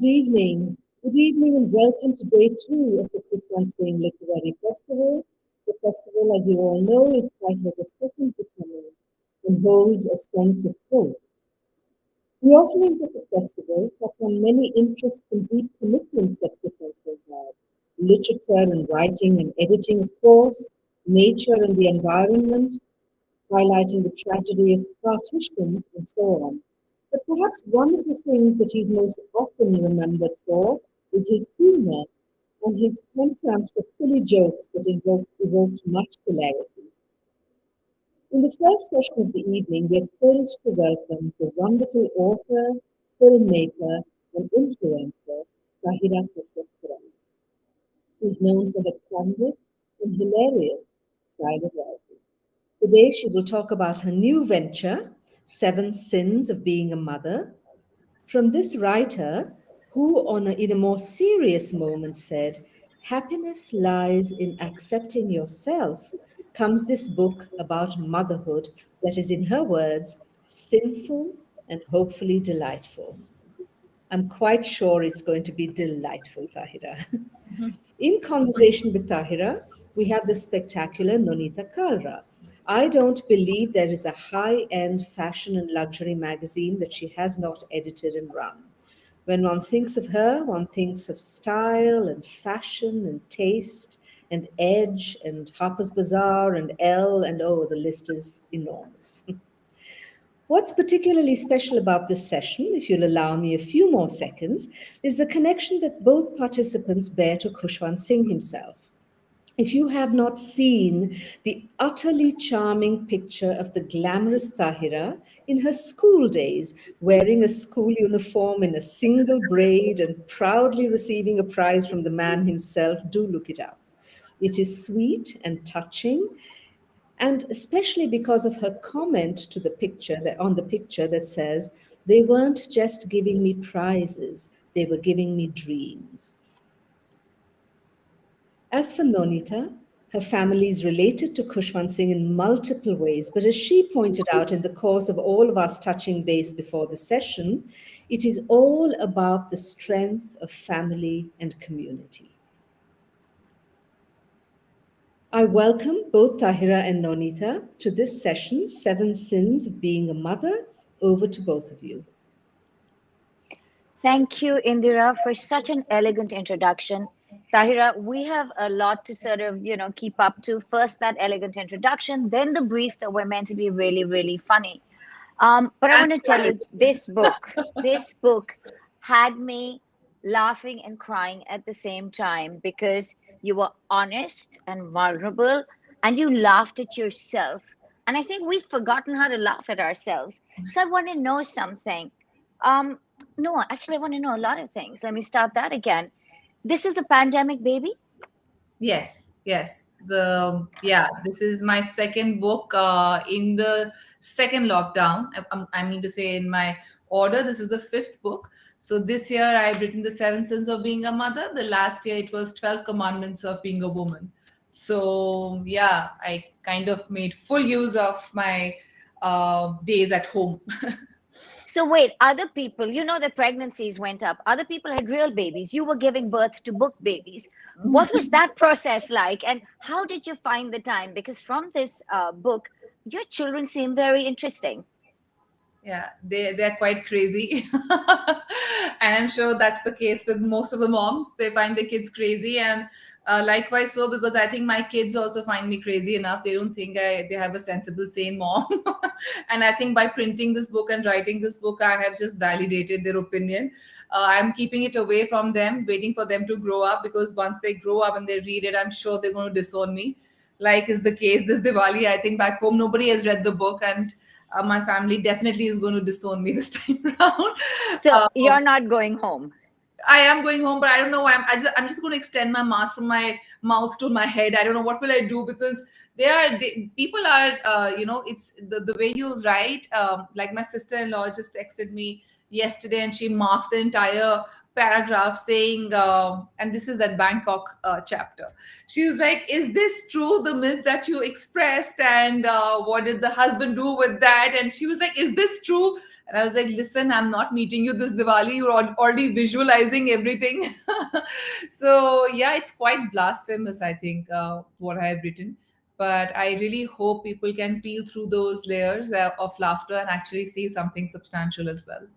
Good evening. Good evening and welcome to day two of the Khushwant Singh Literary Festival. The festival, as you all know, is quite like a second becoming and holds a sense of hope. The offerings of the festival touch on many interests and deep commitments that Khushwant Singh had. Literature and writing and editing, of course, nature and the environment, highlighting the tragedy of partition and so on. But perhaps one of the things that he's most often remembered for is his humor and his penchant for silly jokes that evoked much hilarity. In the first session of the evening, we're thrilled to welcome the wonderful author, filmmaker, and influencer, Tahira Khushwant, who's known for her candid and hilarious style of writing. Today, she will talk about her new venture, Seven Sins of Being a Mother. From this writer, who in a more serious moment said, "Happiness lies in accepting yourself," comes this book about motherhood that is, in her words, sinful and hopefully delightful. I'm quite sure it's going to be delightful, Tahira. In conversation with Tahira, we have the spectacular Nonita Kalra. I don't believe there is a high-end fashion and luxury magazine that she has not edited and run. When one thinks of her, one thinks of style and fashion and taste and edge and Harper's Bazaar and Elle, and oh, the list is enormous. What's particularly special about this session, if you'll allow me a few more seconds, is the connection that both participants bear to Khushwant Singh himself. If you have not seen the utterly charming picture of the glamorous Tahira in her school days, wearing a school uniform in a single braid and proudly receiving a prize from the man himself, do look it up. It is sweet and touching, and especially because of her comment to the picture on the picture that says, "They weren't just giving me prizes, they were giving me dreams." As for Nonita, her family is related to Khushwant Singh in multiple ways, but as she pointed out in the course of all of us touching base before the session, it is all about the strength of family and community. I welcome both Tahira and Nonita to this session, Seven Sins of Being a Mother. Over to both of you. Thank you, Indira, for such an elegant introduction. Tahira, we have a lot to sort of, keep up to. First, that elegant introduction, then the brief that we're meant to be really, really funny. But I want to tell you, this book had me laughing and crying at the same time because you were honest and vulnerable and you laughed at yourself. And I think we've forgotten how to laugh at ourselves. So I want to know something. Um, no, actually, I want to know a lot of things. Let me start that again. This is a pandemic baby? Yes. This is my second book in the second lockdown. I mean to say, in my order, this is the fifth book. So this year I've written the Seven Sins of Being a Mother. The last year it was 12 Commandments of Being a Woman. So yeah, I kind of made full use of my days at home. So wait, other people, that pregnancies went up. Other people had real babies. You were giving birth to book babies. What was that process like? And how did you find the time? Because from this book, your children seem very interesting. Yeah, they're quite crazy. And I'm sure that's the case with most of the moms. They find their kids crazy, and likewise so, because I think my kids also find me crazy enough. They don't think they have a sensible, sane mom. And I think by printing this book and writing this book, I have just validated their opinion. I'm keeping it away from them, waiting for them to grow up, because once they grow up and they read it, I'm sure they're going to disown me, like is the case this Diwali. I think back home nobody has read the book, and my family definitely is going to disown me this time around. So Uh, you're not going home. I am going home, but I don't know why. I'm just going to extend my mask from my mouth to my head. I don't know what will I do, because people are, it's the way you write. Like my sister-in-law just texted me yesterday, and she marked the entire paragraph saying, and this is that Bangkok chapter. She was like, "Is this true? The myth that you expressed, and what did the husband do with that?" And she was like, "Is this true?" And I was like, listen, I'm not meeting you this Diwali. You're already visualizing everything. So, yeah, it's quite blasphemous, I think, what I have written. But I really hope people can peel through those layers of laughter and actually see something substantial as well.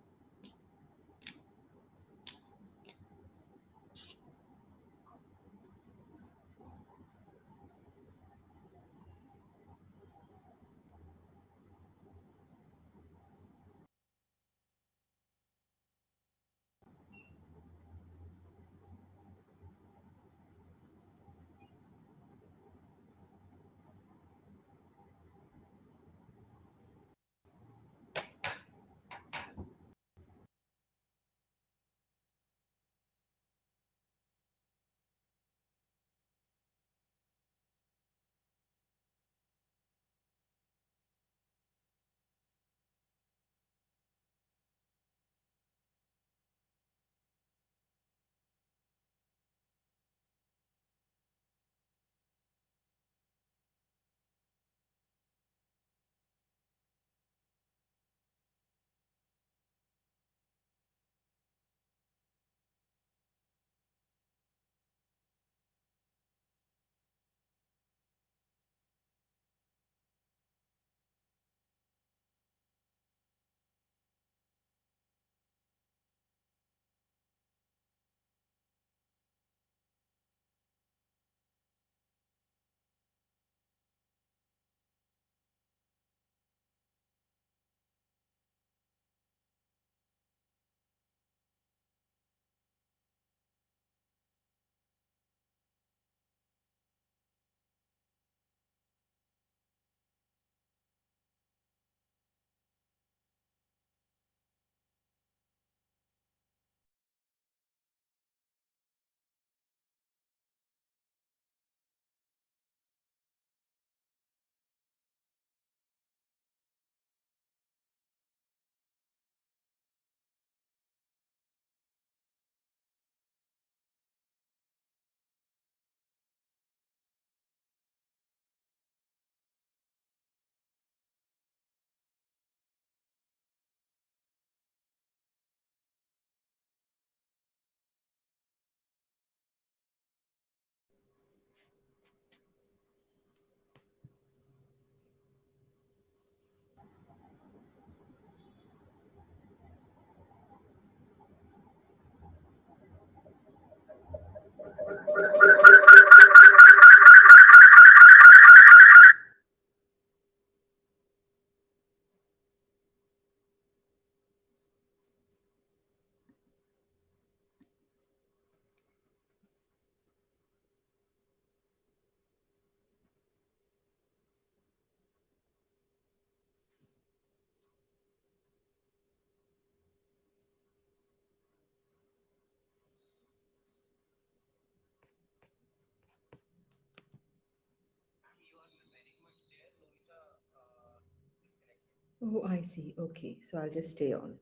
Oh, I see. Okay, so I'll just stay on.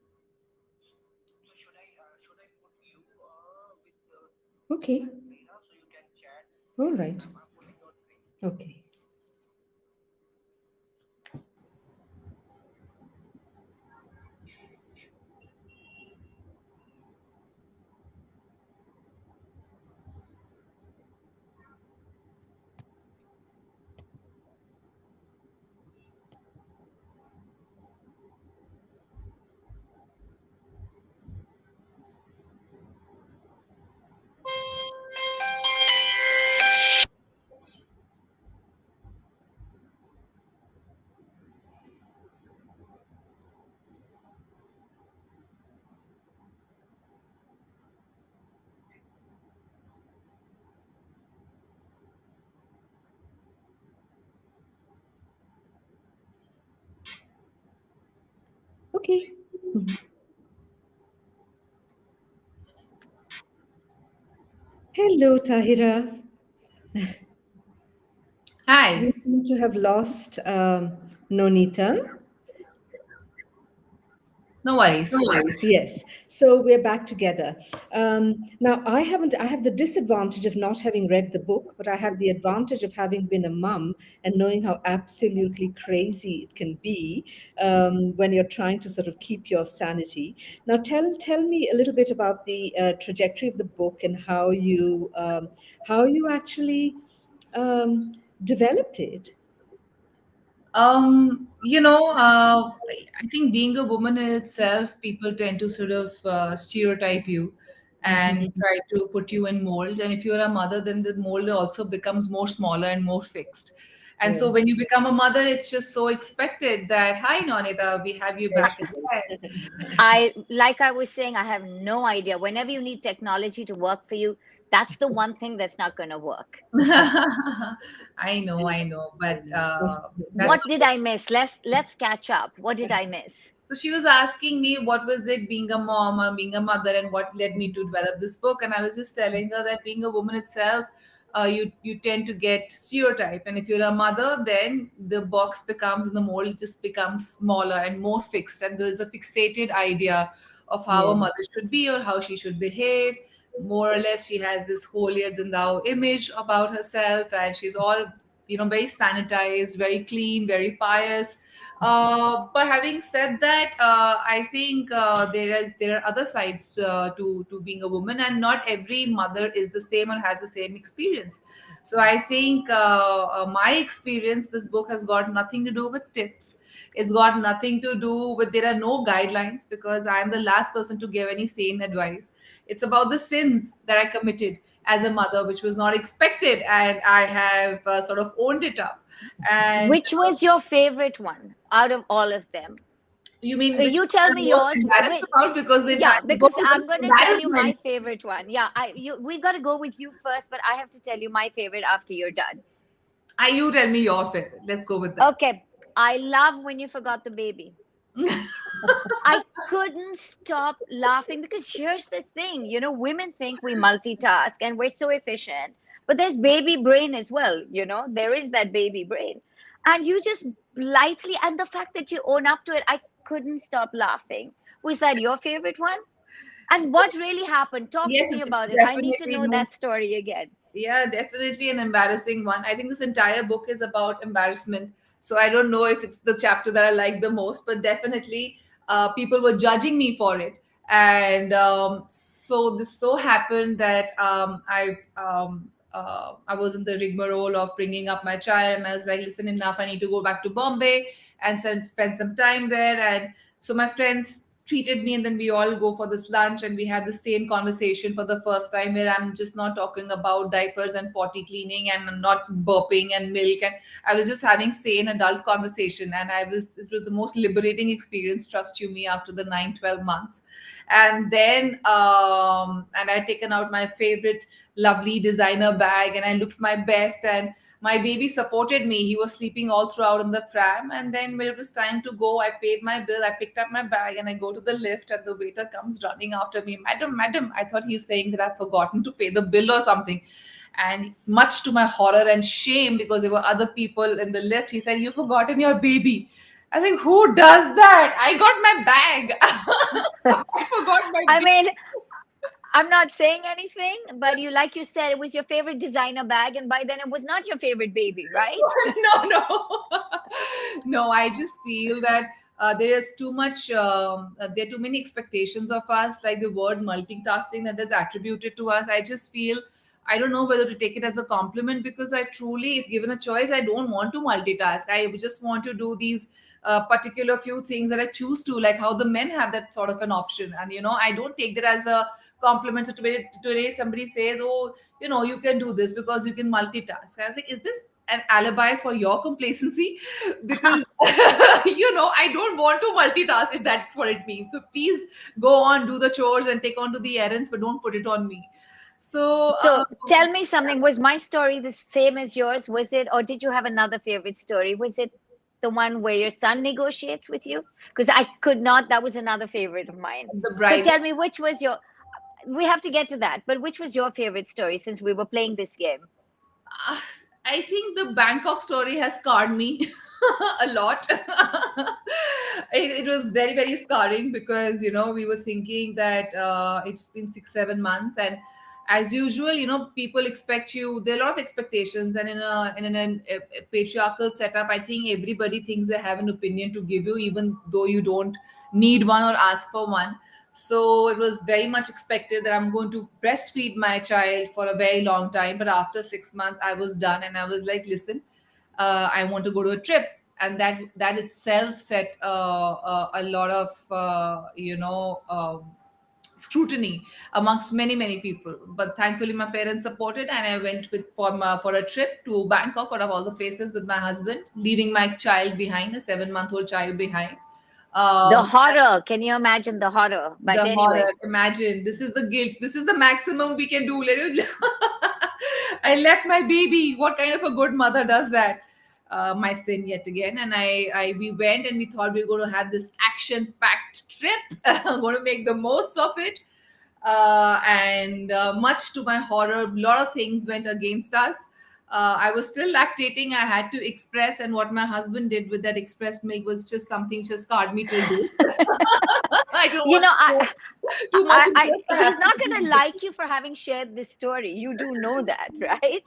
Okay. All right. Okay. Okay. Mhm. Hello, Tahira. Hi. We seem to have lost Nonita. No worries. Nice, yes. So we're back together. Now, I haven't, I have the disadvantage of not having read the book, but I have the advantage of having been a mum and knowing how absolutely crazy it can be when you're trying to sort of keep your sanity. Now, tell me a little bit about the trajectory of the book and how you actually um, developed it. I think being a woman in itself, people tend to sort of stereotype you and Mhm. try to put you in molds. And if you're a mother, then the mold also becomes more smaller and more fixed. And so Yes. when you become a mother, it's just so expected that, hi, Nonita, we have you back again. Like I was saying, I have no idea. Whenever you need technology to work for you, that's the one thing that's not going to work. I know, but that's What did I miss? Let's catch up. What did I miss? so she was asking me what was it being a mom or being a mother and what led me to develop this book. And I was just telling her that being a woman itself, you tend to get stereotype. And if you're a mother, then the box becomes and the mold just becomes smaller and more fixed. And there's a fixated idea of how a Yes. mother should be or how she should behave. More or less, she has this holier than thou image about herself, and she's all very sanitized, very clean, very pious. But having said that, I think there are other sides to being a woman, and not every mother is the same or has the same experience. So I think my experience, this book has got nothing to do with tips. It's got nothing to do with, there are no guidelines because I'm the last person to give any sane advice. It's about the sins that I committed as a mother, which was not expected, and I have sort of owned it up. And Which was your favorite one out of all of them? you mean which You one tell I'm me most yours. embarrassed Wait, about because the yeah, entire book because is I'm about going to tell you embarrassment? my favorite one. Yeah, we got to go with you first, but I have to tell you my favorite after you're done. You tell me your favorite. Let's go with that. Okay, I love when you forgot the baby. I couldn't stop laughing because here's the thing, women think we multitask and we're so efficient, but there's baby brain as well, there is that baby brain. And you just lightly, and the fact that you own up to it, I couldn't stop laughing. Was that your favorite one? And what really happened? Talk to Yes, me it's about it. I need to definitely know that most. story again. Yeah, definitely an embarrassing one. I think this entire book is about embarrassment. So I don't know if it's the chapter that I like the most, but definitely people were judging me for it. And so this so happened that I was in the rigmarole of bringing up my child, and I was like, listen, enough. I need to go back to Bombay and spend some time there. And so my friends treated me, and then we all go for this lunch and we have the same conversation for the first time, where I'm just not talking about diapers and potty cleaning and I'm not burping and milk, and I was just having sane adult conversation. And it was the most liberating experience, trust you me, after the 9-12 months. And then and I'd taken out my favorite lovely designer bag and I looked my best, and my baby supported me. He was sleeping all throughout in the pram. And then when it was time to go, I paid my bill, I picked up my bag, and I go to the lift, and the waiter comes running after me. Madam, madam. I thought he's saying that I've forgotten to pay the bill or something. And much to my horror and shame, because there were other people in the lift, he said, "You've forgotten your baby." I think, who does that? I got my bag. I forgot my I baby. mean, I'm not saying anything, but like you said, it was your favorite designer bag, and by then it was not your favorite baby, right? No, no. No, I just feel that there is too much, there are too many expectations of us, like the word multitasking that is attributed to us. I just feel, I don't know whether to take it as a compliment, because I truly, if given a choice, I don't want to multitask. I just want to do these particular few things that I choose to, like how the men have that sort of an option. And, I don't take that as a compliment. So today somebody says, oh, you can do this because you can multitask. I was like, is this an alibi for your complacency? Because I don't want to multitask, if that's what it means. So please go on, do the chores and take on to the errands, but don't put it on me. So So tell me something. Was my story the same as yours? Was it, or did you have another favorite story? Was it the one where your son negotiates with you? Because I could not. That was another favorite of mine. the So bride. tell me, which was your. We have to get to that, but which was your favorite story since we were playing this game? uh, I think the Bangkok story has scarred me a lot. It was very, very scarring because, we were thinking that it's been 6, 7 months. And as usual, people expect you, there are a lot of expectations. And in a patriarchal setup, I think everybody thinks they have an opinion to give you, even though you don't need one or ask for one. So it was very much expected that I'm going to breastfeed my child for a very long time. But after 6 months, I was done, and I was like, listen, I want to go to a trip. And that itself set a lot of scrutiny amongst many, many people. But thankfully my parents supported, and I went for a trip to Bangkok, out of all the places, with my husband, leaving my child behind, a 7-month-old child behind. The um, horror. Can you imagine the horror? But the anyway, horror, imagine, this is the guilt, this is the maximum we can do. I left my baby. What kind of a good mother does that? My sin yet again. And we went, and we thought we were going to have this action packed trip. I'm going to make the most of it. And much to my horror, a lot of things went against us. I was still lactating. I had to express, and what my husband did with that expressed milk was just something which has scarred me till date. I don't you want know, to go too much into it. I he's have to not going to leave it. like you for having shared this story. You do know that, right?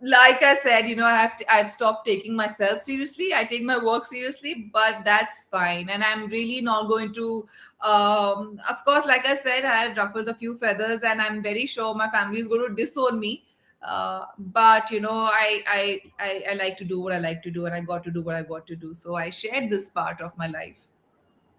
Like I said, I've stopped taking myself seriously. I take my work seriously, but that's fine. And I'm really not going to, of course, like I said, I have ruffled a few feathers, and I'm very sure my family is going to disown me. But I like to do what I like to do, and I got to do what I got to do. So I shared this part of my life.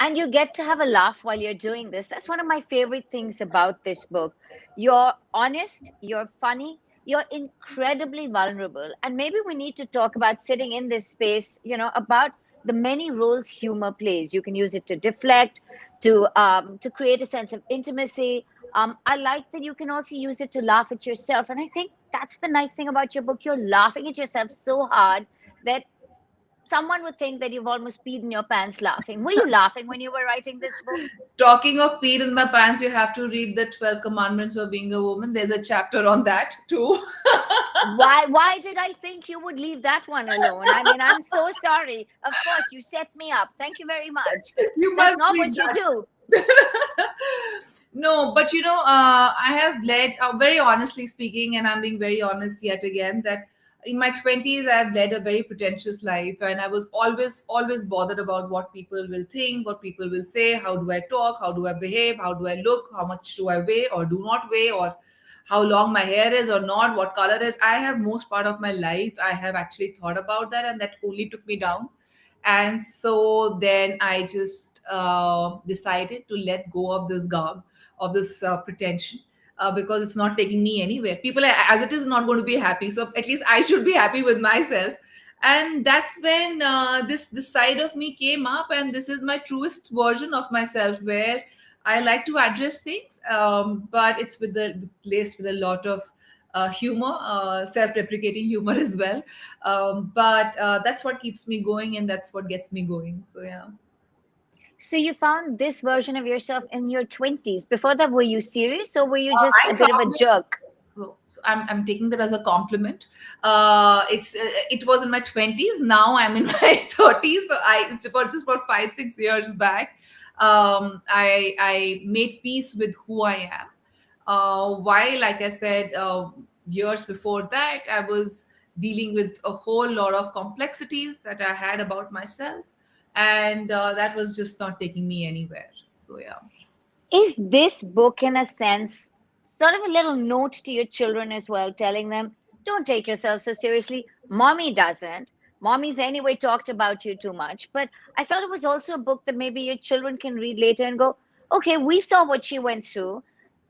And you get to have a laugh while you're doing this. That's one of my favorite things about this book. You're honest, you're funny, you're incredibly vulnerable. And maybe we need to talk about, sitting in this space, about the many roles humor plays. You can use it to deflect, to create a sense of intimacy. I like that you can also use it to laugh at yourself. And I think that's the nice thing about your book. You're laughing at yourself so hard that someone would think that you've almost peed in your pants laughing. Were you laughing when you were writing this book? Talking of peed in my pants, you have to read the 12 Commandments of Being a Woman. There's a chapter on that too. Why did I think you would leave that one alone? I mean, I'm so sorry. Of course, you set me up. Thank you very much. You That's must not read what you do. that. No, but I have led, very honestly speaking, and I'm being very honest yet again, that in my 20s, I have led a very pretentious life, and I was always, always bothered about what people will think, what people will say, how do I talk, how do I behave, how do I look, how much do I weigh or do not weigh, or how long my hair is or not, what color is. I have, most part of my life, I have actually thought about that, and that only took me down. And so then I just decided to let go of this garb, of this pretension, because it's not taking me anywhere. People are, as it is, not going to be happy, so at least I should be happy with myself. And that's when this side of me came up, and this is my truest version of myself, where I like to address things, but it's laced with a lot of humor, self-deprecating humor as well. But that's what keeps me going, and that's what gets me going. So yeah. So you found this version of yourself in your 20s. Before that, were you serious, or were you just a I bit of a found it. jerk? So I'm taking that as a compliment. It was in my 20s. Now I'm in my 30s. So it's about just about 5, 6 years back. I made peace with who I am. While, like I said, years before that, I was dealing with a whole lot of complexities that I had about myself, and that was just not taking me anywhere. So yeah. Is this book, in a sense, sort of a little note to your children as well, telling them, don't take yourself so seriously? Mommy doesn't. Mommy's anyway talked about you too much. But I felt it was also a book that maybe your children can read later and go, okay, we saw what she went through,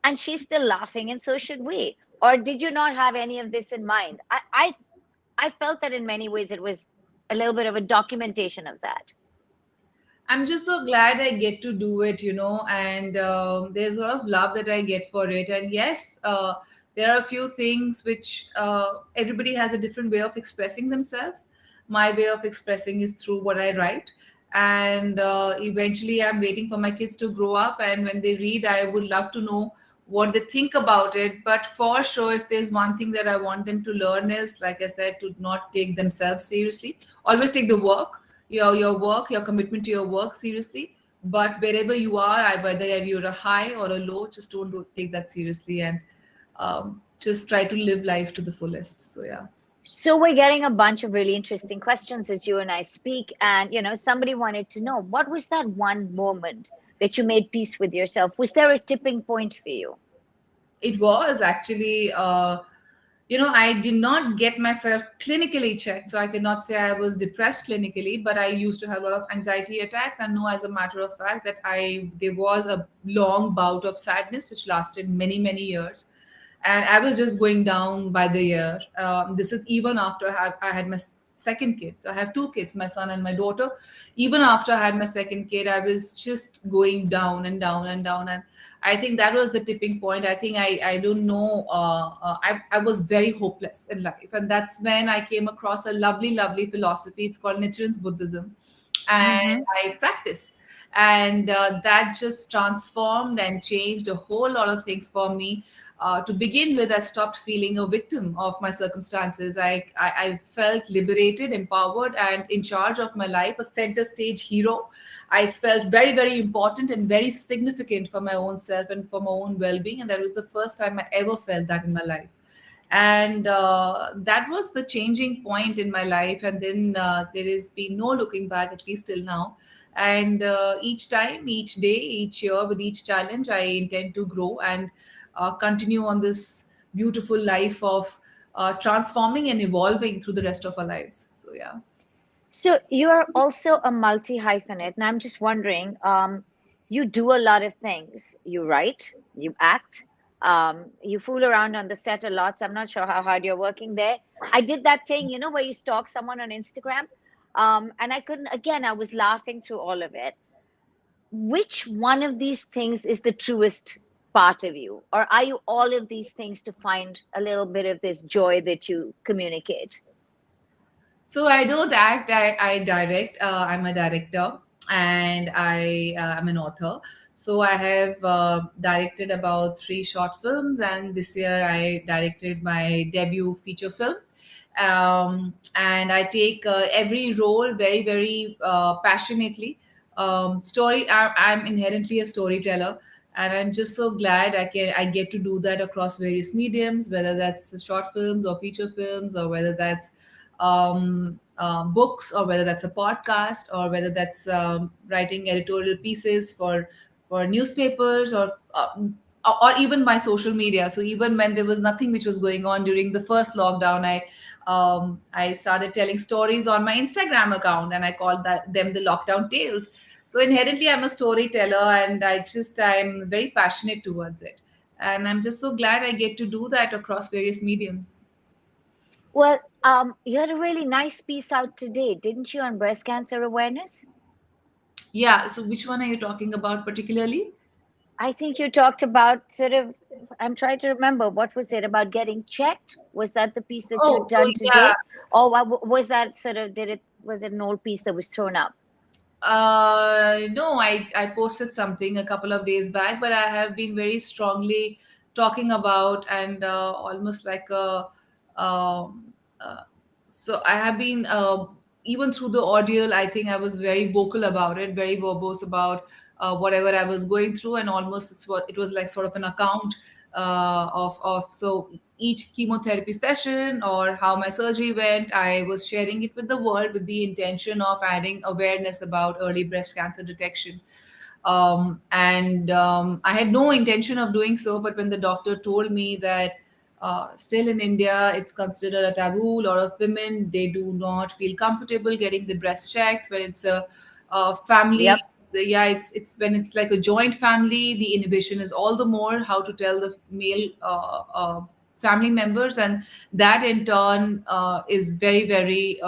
and she's still laughing, and so should we. Or did you not have any of this in mind? I felt that in many ways it was a little bit of a documentation of that. I'm just so glad I get to do it, and there's a lot of love that I get for it. And yes, there are a few things which everybody has a different way of expressing themselves. My way of expressing is through what I write. And eventually, I'm waiting for my kids to grow up. And when they read, I would love to know what they think about it. But for sure, if there's one thing that I want them to learn is, like I said, to not take themselves seriously. Always take the work. your work, your commitment to your work seriously. But wherever you are, whether you're a high or a low, just don't take that seriously, and just try to live life to the fullest. So yeah. So we're getting a bunch of really interesting questions as you and I speak. And, somebody wanted to know, what was that one moment that you made peace with yourself? Was there a tipping point for you? It was actually, I did not get myself clinically checked, so I cannot say I was depressed clinically, but I used to have a lot of anxiety attacks, and know as a matter of fact that I there was a long bout of sadness which lasted many many years, and I was just going down by the year. This is even after I had my second kid. So I have two kids, my son and my daughter. Even after I had my second kid, I was just going down and down and down. And I think that was the tipping point. I think I don't know. I was very hopeless in life. And that's when I came across a lovely, lovely philosophy. It's called Nichiren's Buddhism. And Mm-hmm. I practice. And that just transformed and changed a whole lot of things for me. To begin with, I stopped feeling a victim of my circumstances. I felt liberated, empowered, and in charge of my life, a center stage hero. I felt very, very important and very significant for my own self and for my own well being. And that was the first time I ever felt that in my life. And that was the changing point in my life. And then there has been no looking back, at least till now. And each time, each day, each year, with each challenge, I intend to grow and continue on this beautiful life of transforming and evolving through the rest of our lives. So yeah. So you're also a multi hyphenate, and I'm just wondering, you do a lot of things. You write, you act, you fool around on the set a lot. So I'm not sure how hard you're working there. I did that thing, where you stalk someone on Instagram, and I couldn't. Again, I was laughing through all of it. Which one of these things is the truest part of you, or are you all of these things to find a little bit of this joy that you communicate? So I don't act. I direct. I'm a director, and I'm an author. So I have directed about three short films, and this year I directed my debut feature film. And I take every role very, very passionately. I'm inherently a storyteller, and I'm just so glad I get to do that across various mediums, whether that's short films or feature films, or whether that's books, or whether that's a podcast, or whether that's writing editorial pieces for newspapers, or even my social media. So even when there was nothing which was going on during the first lockdown, I started telling stories on my Instagram account, and I called them the lockdown tales. So inherently, I'm a storyteller, and I'm very passionate towards it, and I'm just so glad I get to do that across various mediums. Well, you had a really nice piece out today, didn't you, on breast cancer awareness? Yeah. So which one are you talking about particularly? I think you talked about sort of, I'm trying to remember, what was it about getting checked? Was that the piece that Oh, you'd so done yeah. today? Or was that sort of, was it an old piece that was thrown up? No, I posted something a couple of days back, but I have been very strongly talking about, and almost like a um, uh, so I have been even through the ordeal. I think I was very vocal about it, very verbose about whatever I was going through, and almost it was like sort of an account of so each chemotherapy session or how my surgery went. I was sharing it with the world with the intention of adding awareness about early breast cancer detection. And I had no intention of doing so, but when the doctor told me that still in India it's considered a taboo, a lot of women, they do not feel comfortable getting the breast checked when it's a family. Yep. Yeah, it's when it's like a joint family, the inhibition is all the more. How to tell the male family members, and that in turn is very, very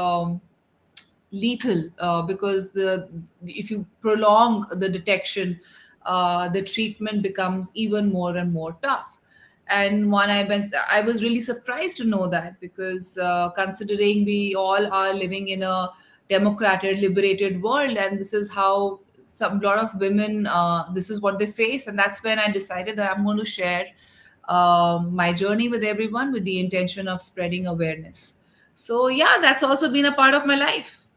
lethal, because the if you prolong the detection, the treatment becomes even more and more tough. And I was really surprised to know that, because considering we all are living in a democratic, liberated world, and this is how some lot of women, this is what they face. And that's when I decided that I'm going to share my journey with everyone, with the intention of spreading awareness. So yeah, that's also been a part of my life.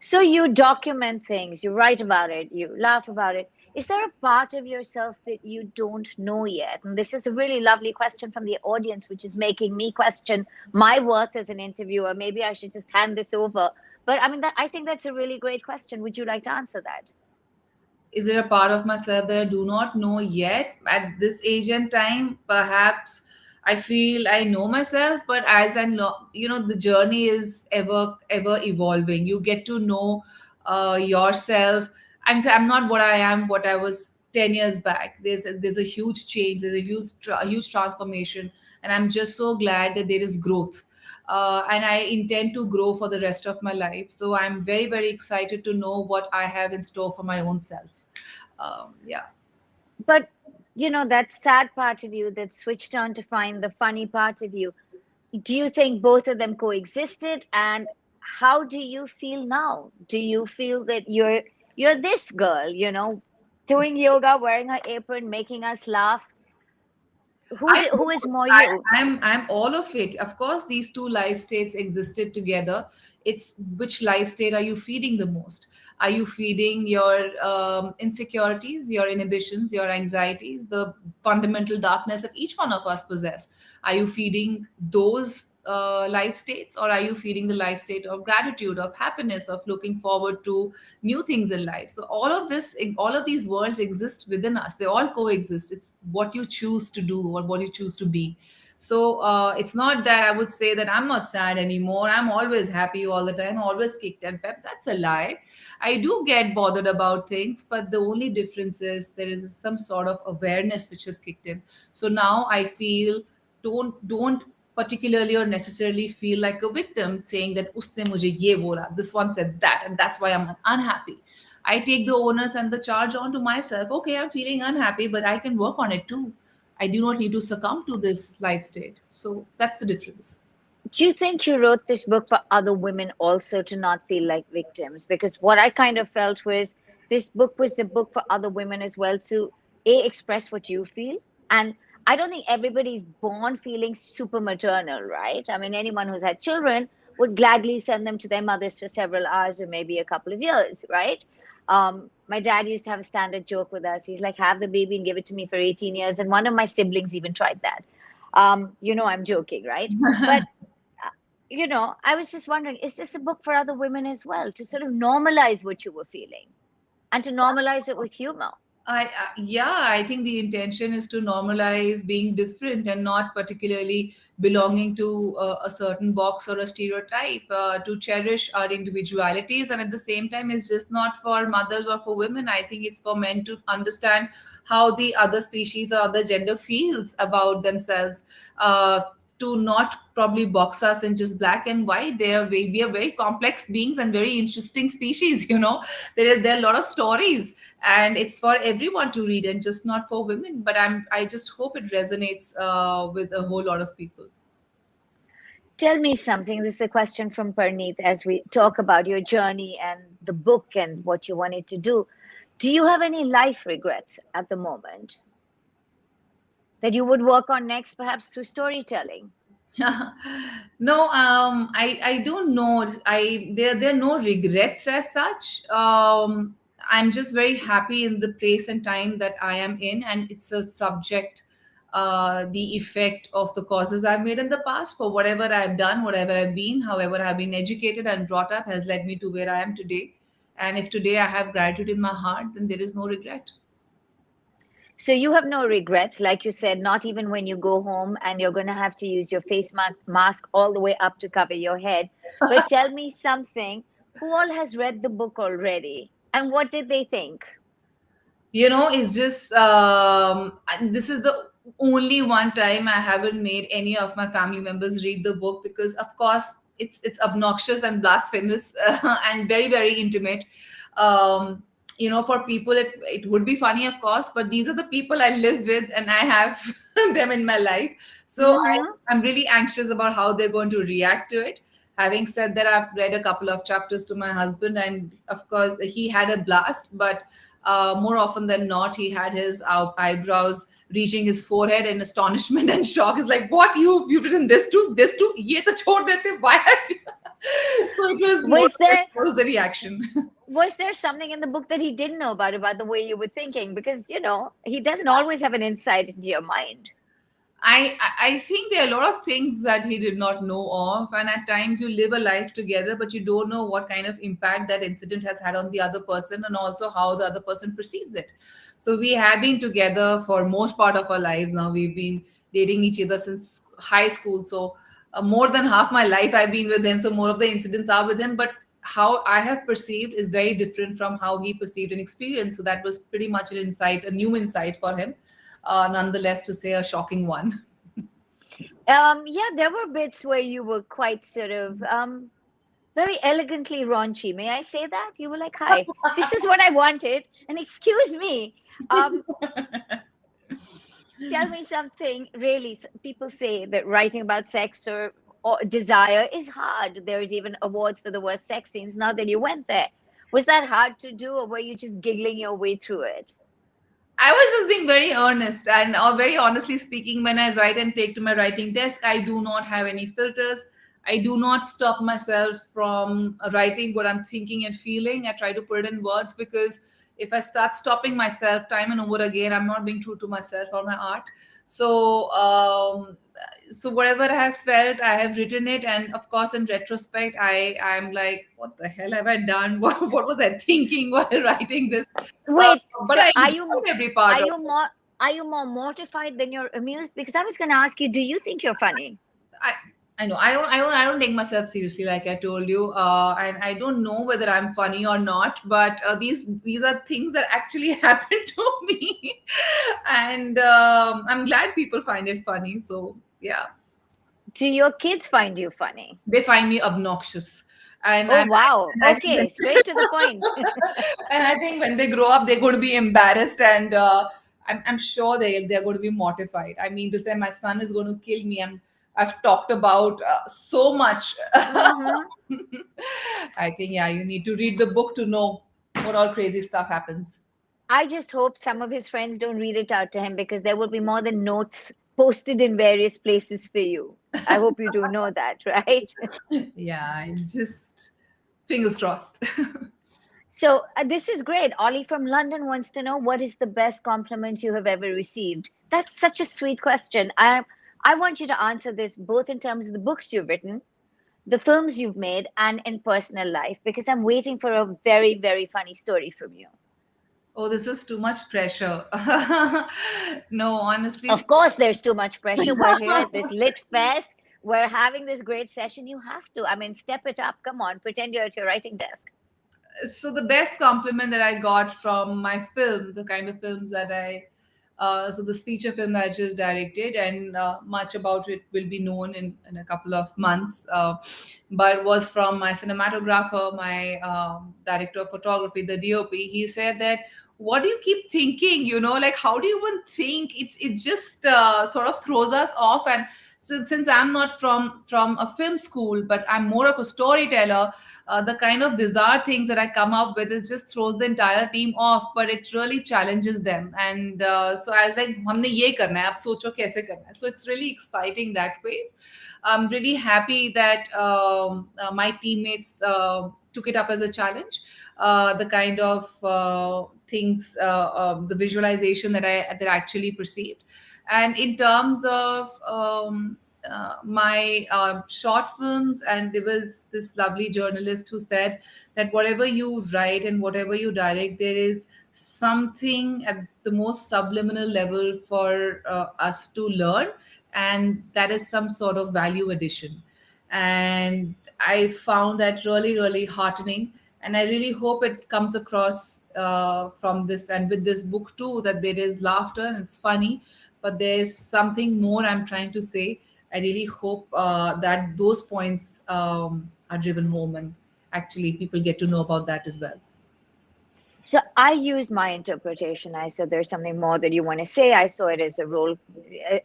So you document things, you write about it, you laugh about it. Is there a part of yourself that you don't know yet? And this is a really lovely question from the audience, which is making me question my worth as an interviewer. Maybe I should just hand this over. But I mean, I think that's a really great question. Would you like to answer that? Is there a part of myself that I do not know yet at this age and time? Perhaps I feel I know myself, but as the journey is ever evolving. You get to know yourself. I'm not what I am, what I was 10 years back. There's a huge change. There's a huge transformation, and I'm just so glad that there is growth. And I intend to grow for the rest of my life. So I'm very, very excited to know what I have in store for my own self. Yeah. But, that sad part of you that switched on to find the funny part of you, do you think both of them coexisted? And how do you feel now? Do you feel that you're this girl, doing yoga, wearing her apron, making us laugh? I Who is more I, you? I'm all of it. Of course, these two life states existed together. It's which life state are you feeding the most? Are you feeding your insecurities, your inhibitions, your anxieties, the fundamental darkness that each one of us possess? Are you feeding those life states, or are you feeding the life state of gratitude, of happiness, of looking forward to new things in life? So all of these worlds exist within us. They all coexist. It's what you choose to do or what you choose to be. So it's not that I would say that I'm not sad anymore. I'm always happy all the time, always kicked and pep. That's a lie. I do get bothered about things, but the only difference is there is some sort of awareness which has kicked in. So now I feel, don't particularly or necessarily feel like a victim saying that usne mujhe ye bola, this one said that, and that's why I'm unhappy. I take the onus and the charge onto myself. Okay, I'm feeling unhappy, but I can work on it too. I do not need to succumb to this life state. So that's the difference. Do you think you wrote this book for other women also to not feel like victims? Because what I kind of felt was this book was a book for other women as well to express what you feel. And I don't think everybody's born feeling super maternal, right? I mean, anyone who's had children would gladly send them to their mothers for several hours or maybe a couple of years, right? My dad used to have a standard joke with us. He's like, have the baby and give it to me for 18 years. And one of my siblings even tried that. I'm joking, right? But I was just wondering, is this a book for other women as well to sort of normalize what you were feeling and to normalize it with humor? Yeah, I think the intention is to normalize being different and not particularly belonging to a certain box or a stereotype. To cherish our individualities, and at the same time, it's just not for mothers or for women. I think it's for men to understand how the other species or other gender feels about themselves. To not probably box us in just black and white. We are very complex beings and very interesting species. There are a lot of stories, and it's for everyone to read and just not for women. But I just hope it resonates with a whole lot of people. Tell me something. This is a question from Parneet as we talk about your journey and the book and what you wanted to do. Do you have any life regrets at the moment that you would work on next, perhaps through storytelling? No, I don't know. There are no regrets as such. I'm just very happy in the place and time that I am in, and it's a subject, the effect of the causes I've made in the past. For whatever I've done, whatever I've been, however I've been educated and brought up, has led me to where I am today. And if today I have gratitude in my heart, then there is no regret. So you have no regrets, like you said, not even when you go home and you're going to have to use your mask all the way up to cover your head. But tell me something. Who all has read the book already? And what did they think? It's just this is the only one time I haven't made any of my family members read the book, because of course it's obnoxious and blasphemous, and very, very intimate. For people it would be funny, of course, but these are the people I live with and I have them in my life. So Mm-hmm. I'm really anxious about how they're going to react to it. Having said that, I've read a couple of chapters to my husband, and of course he had a blast, but more often than not, he had his eyebrows reaching his forehead in astonishment and shock. Is like, what, you've written this too? Ye to chhod dete. Why have you? So it was more Was or less there what was the reaction. was there something in the book that he didn't know about the way you were thinking? Because, he doesn't always have an insight into your mind. I think there are a lot of things that he did not know of, and at times you live a life together, but you don't know what kind of impact that incident has had on the other person, and also how the other person perceives it. So we have been together for most part of our lives now. We've been dating each other since high school, so more than half my life I've been with him. So more of the incidents are with him, but how I have perceived is very different from how he perceived and experienced. So that was pretty much an insight, a new insight for him, nonetheless, to say a shocking one. Yeah, there were bits where you were quite sort of very elegantly raunchy. May I say that? You were like, "Hi, this is what I wanted," and excuse me. Um, Tell me something. Really, people say that writing about sex or desire is hard. There's even awards for the worst sex scenes. Now that you went there, was that hard to do, or were you just giggling your way through it? I was just being very earnest and very honestly speaking, when I write and take to my writing desk, I do not have any filters. I do not stop myself from writing what I'm thinking and feeling. I try to put it in words, because if I start stopping myself time and over again, I'm not being true to myself or my art. So, so whatever I have felt, I have written it, and of course, in retrospect, I'm like, what the hell have I done? What was I thinking while writing this? Uh, Wait, but so I are enjoyed you every part are of you it. more are you more mortified than you're amused? Because I was going to ask you, do you think you're funny? I I know I don't take myself seriously, like I told you, and I don't know whether I'm funny or not. But these are things that actually happen to me, and I'm glad people find it funny. So yeah, Do your kids find you funny? they find me obnoxious, and Oh, wow. I think Okay, straight to the point. and I think when they grow up, they're going to be embarrassed, and I'm sure they're going to be mortified. I mean, to say my son is going to kill me. I've talked about so much. Hmm. I think, yeah, you need to read the book to know what all crazy stuff happens. I just hope some of his friends don't read it out to him, because there will be more than notes posted in various places for you. I hope you do know that, right? Yeah, I just fingers crossed. So, this is great. Ollie from London wants to know, what is the best compliment you have ever received? That's such a sweet question. I want you to answer this both in terms of the books you've written, the films you've made, and in personal life, because I'm waiting for a very, very funny story from you. Oh, this is too much pressure. No, honestly. Of course, there's too much pressure. We're here at this lit fest. We're having this great session. You have to. I mean, step it up. Come on, pretend you're at your writing desk. So the best compliment that I got from my film, the kind of films that so this feature film that I just directed, and much about it will be known in a couple of months, but was from my cinematographer, my director of photography, the DOP. He said that, what do you keep thinking, like, how do you even think? It just sort of throws us off. And so, since I'm not from a film school, but I'm more of a storyteller, the kind of bizarre things that I come up with, it just throws the entire team off, but it really challenges them. And so I was like, हमने ये करना है, अब सोचो कैसे करना है. So it's really exciting that way. I'm really happy that my teammates took it up as a challenge. The kind of things, the visualization that I actually perceived. And in terms of my short films, and there was this lovely journalist who said that whatever you write and whatever you direct, there is something at the most subliminal level for us to learn, and that is some sort of value addition. And I found that really, really heartening. And I really hope it comes across from this and with this book too, that there is laughter and it's funny, but there's something more I'm trying to say. I really hope that those points are driven home, and actually people get to know about that as well. So I used my interpretation. I said, there's something more that you want to say. I saw it as a role,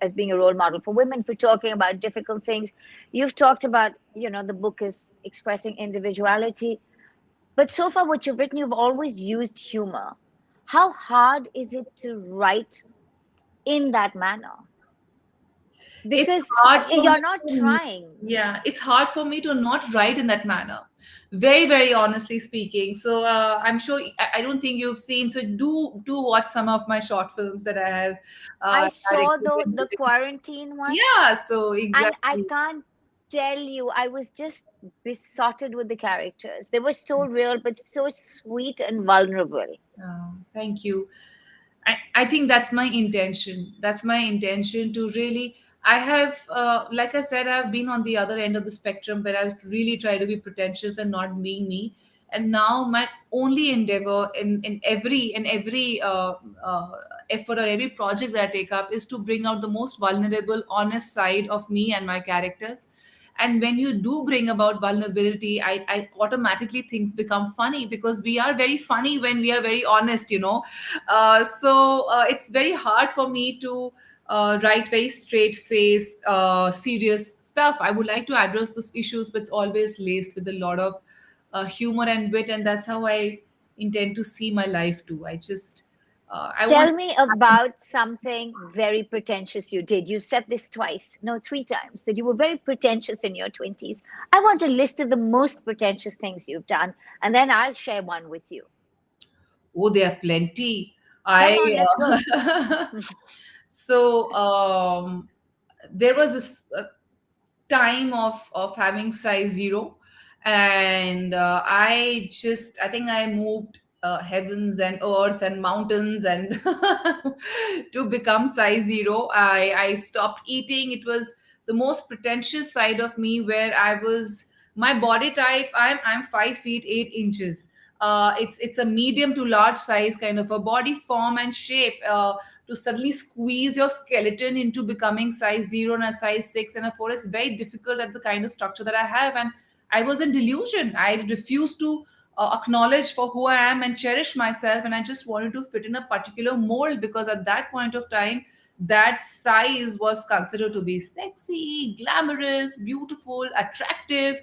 as being a role model for women, for talking about difficult things. You've talked about, the book is expressing individuality. But so far, what you've written, you've always used humor. How hard is it to write in that manner? It's because hard for me you're not to, trying. yeah, it's hard for me to not write in that manner. Very, very honestly speaking. So I'm sure I don't think you've seen. So do watch some of my short films that I have I saw directed. the quarantine one, Yeah, so and I exactly. can't tell you, I was just besotted with the characters. They were so real, but so sweet and vulnerable. Thank you. I think that's my intention. That's my intention to really. I have, like I said, I've been on the other end of the spectrum, but I really try to be pretentious and not being me. And now my only endeavor in every uh, effort or every project that I take up is to bring out the most vulnerable, honest side of me and my characters. And when you do bring about vulnerability, I automatically things become funny because we are very funny when we are very honest, so it's very hard for me to write very straight face, serious stuff. I would like to address those issues, but it's always laced with a lot of humor and wit, and that's how I intend to see my life too. I want. Tell me about something very pretentious you did. You said this twice, no, three times, that you were very pretentious in your 20s. I want a list of the most pretentious things you've done, and then I'll share one with you. Oh, there are plenty. Come I on, let's go. so there was this time of having size zero, and I think I moved heavens and earth and mountains and to become size zero. I stopped eating. It was the most pretentious side of me, where I was, my body type, I'm 5 feet 8 inches. It's a medium to large size kind of a body form and shape. To suddenly squeeze your skeleton into becoming size zero and a size six and a four, it's very difficult at the kind of structure that I have. And I was in delusion. I refused to acknowledge for who I am and cherish myself. And I just wanted to fit in a particular mold, because at that point of time, that size was considered to be sexy, glamorous, beautiful, attractive,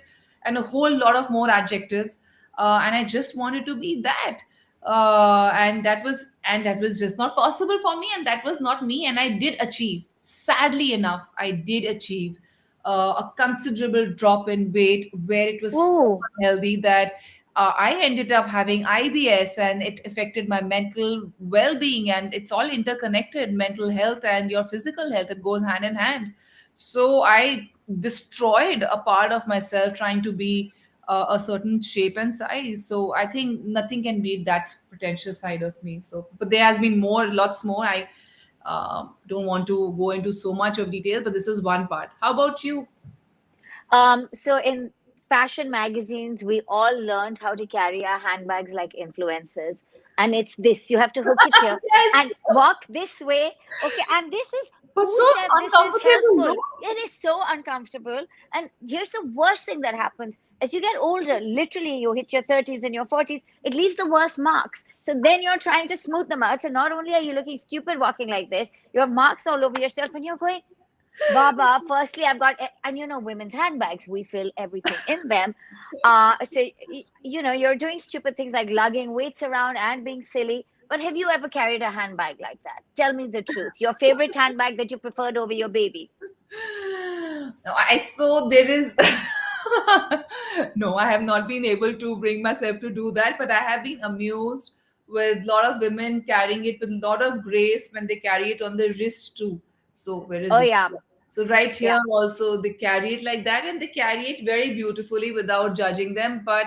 and a whole lot of more adjectives. And I just wanted to be that. And that was just not possible for me, and that was not me. And I did achieve, sadly enough, I did achieve a considerable drop in weight, where it was so Oh, unhealthy that I ended up having IBS, and it affected my mental well-being. And it's all interconnected, mental health and your physical health, it goes hand in hand. So I destroyed a part of myself trying to be a certain shape and size. So I think nothing can beat that pretentious side of me. So, but there has been more, lots more. I don't want to go into so much of detail, but this is one part. How about you? so in fashion magazines, we all learned how to carry our handbags like influencers. And it's this, you have to hook it here Yes, and walk this way. Okay, and this is, but who so said this is uncomfortable, helpful? no? It is so uncomfortable. And here's the worst thing that happens. As you get older, literally you hit your 30s and your 40s, it leaves the worst marks. So then you're trying to smooth them out. So not only are you looking stupid walking like this, you have marks all over yourself, and you're going, Baba, firstly, I've got, and you know, women's handbags, we fill everything in them. So, you're doing stupid things like lugging weights around and being silly. But have you ever carried a handbag like that? Tell me the truth. Your favorite handbag that you preferred over your baby. No, I so there is no, I have not been able to bring myself to do that, but I have been amused with a lot of women carrying it with a lot of grace when they carry it on the wrist too. So where is Oh, the, yeah. so right here Yeah. also they carry it like that, and they carry it very beautifully without judging them. But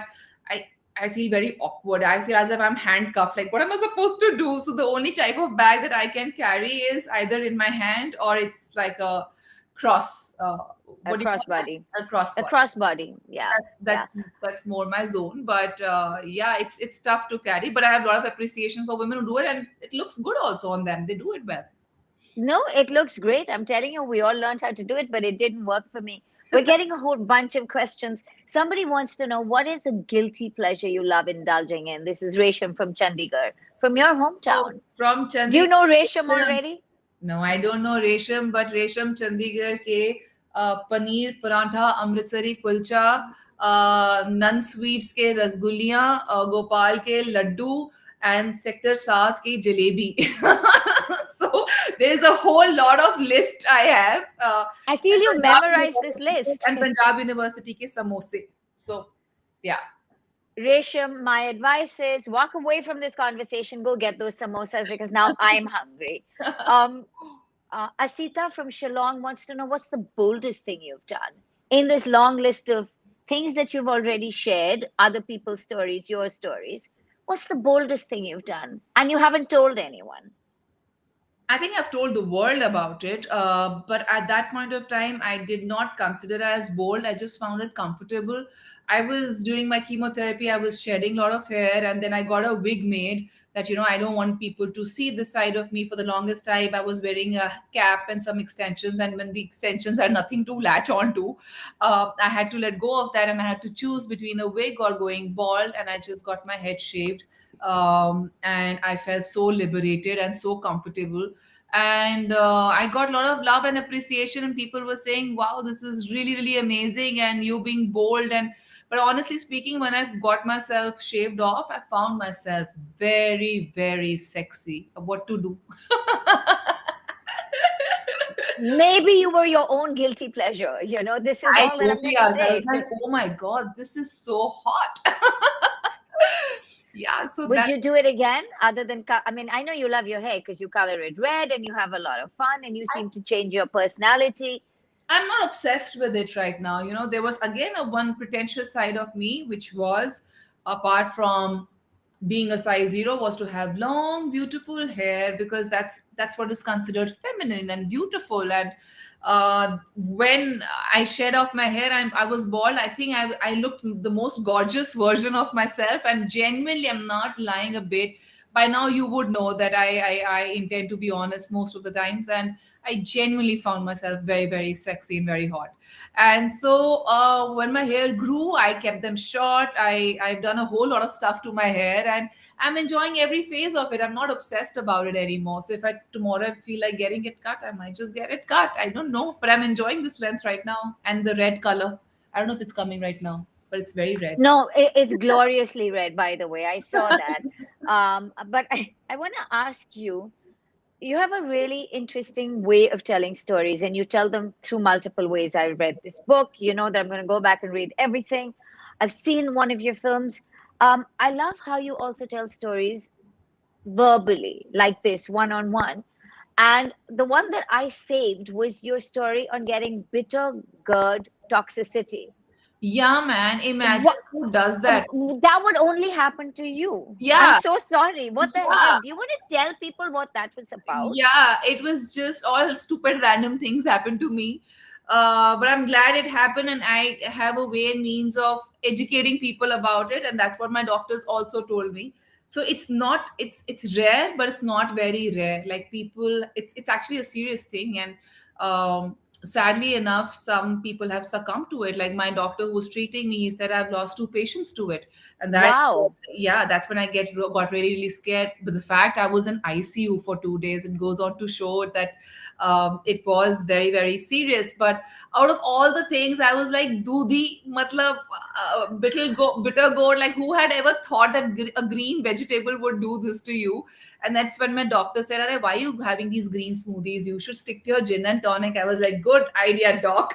I I feel very awkward. I feel as if I'm handcuffed. Like, what am I supposed to do? So the only type of bag that I can carry is either in my hand, or it's like a cross. A What do you call crossbody. that? A A crossbody. crossbody. Yeah. That's Yeah. that's that's more my zone. But yeah, it's tough to carry. But I have a lot of appreciation for women who do it, and it looks good also on them. They do it well. No, it looks great. I'm telling you, we all learned how to do it, but it didn't work for me. We're getting a whole bunch of questions. Somebody wants to know, what is a guilty pleasure you love indulging in? This is Resham from Chandigarh, from your So hometown. from Do you know Resham Chandigarh, already? no, I don't know Resham, but Resham Chandigarh के paneer paratha Amritsari kulcha, none sweets के रसगुल्लियाँ, गोपाल के Laddu, and sector 7 की jalebi. So There is a whole lot of list I have. I feel you memorized this list. And Punjab University ke samosa. So, yeah. Resham, my advice is walk away from this conversation, go get those samosas because now I'm hungry. Um, Asita from Shillong wants to know what's the boldest thing you've done in this long list of things that you've already shared, other people's stories, your stories. What's the boldest thing you've done? And you haven't told anyone. I think I've told the world about it, but at that point of time, I did not consider it as bold. I just found it comfortable. I was during my chemotherapy, I was shedding a lot of hair, and then I got a wig made that I don't want people to see this side of me. For the longest time, I was wearing a cap and some extensions, and when the extensions had nothing to latch on to, I had to let go of that, and I had to choose between a wig or going bald, and I just got my head shaved, and I felt so liberated and so comfortable. And I got a lot of love and appreciation, and people were saying, "Wow, this is really, really amazing," and you being bold. And but honestly speaking, when I got myself shaved off, I found myself very, very sexy. What to do? Maybe you were your own guilty pleasure. This is I all that I'm totally going to asked. I was say. like, "Oh my god, this is so hot." Yeah, so Would you that's do it again other than, I mean, I know you love your hair because you color it red and you have a lot of fun and you seem to change your personality. I'm not obsessed with it right now. There was again a one pretentious side of me, which was apart from being a size zero, was to have long, beautiful hair because that's what is considered feminine and beautiful. And when I shed off my hair, I was bald. I think I looked the most gorgeous version of myself, and genuinely, I'm not lying a bit. By now, you would know that I intend to be honest most of the times, and I genuinely found myself very, very sexy and very hot. And so when my hair grew, I kept them short. I've done a whole lot of stuff to my hair, and I'm enjoying every phase of it. I'm not obsessed about it anymore. So if I tomorrow feel like getting it cut, I might just get it cut. I don't know, but I'm enjoying this length right now and the red color. I don't know if it's coming right now, but it's very red. No, it's gloriously red, by the way. I saw that. But I want to ask you, you have a really interesting way of telling stories and you tell them through multiple ways. I read this book, you know that I'm going to go back and read everything. I've seen one of your films. I love how you also tell stories verbally, like this, one on one. And the one that I saved was your story on getting bitter gourd toxicity. Yeah, man. Imagine What who does that. that would only happen to you. I'm Yeah, so sorry. What the yeah. heck? Do you want to tell people what that was about? Yeah, it was just all stupid random things happened to me. But I'm glad it happened, and I have a way and means of educating people about it, and that's what my doctors also told me. So it's not it's rare, but it's not very rare. Like people, it's actually a serious thing, and sadly enough, some people have succumbed to it. Like my doctor who was treating me, he said I've lost two patients to it, and Wow. yeah, that's when I got really, really scared. But the fact I was in ICU for 2 days, it goes on to show that it was very, very serious. But out of all the things, I was like, Dudi, matlab, bitter gourd. Like, who had ever thought that a green vegetable would do this to you? And that's when my doctor said, "Arey, why are you having these green smoothies? You should stick to your gin and tonic." I was like, good idea, doc.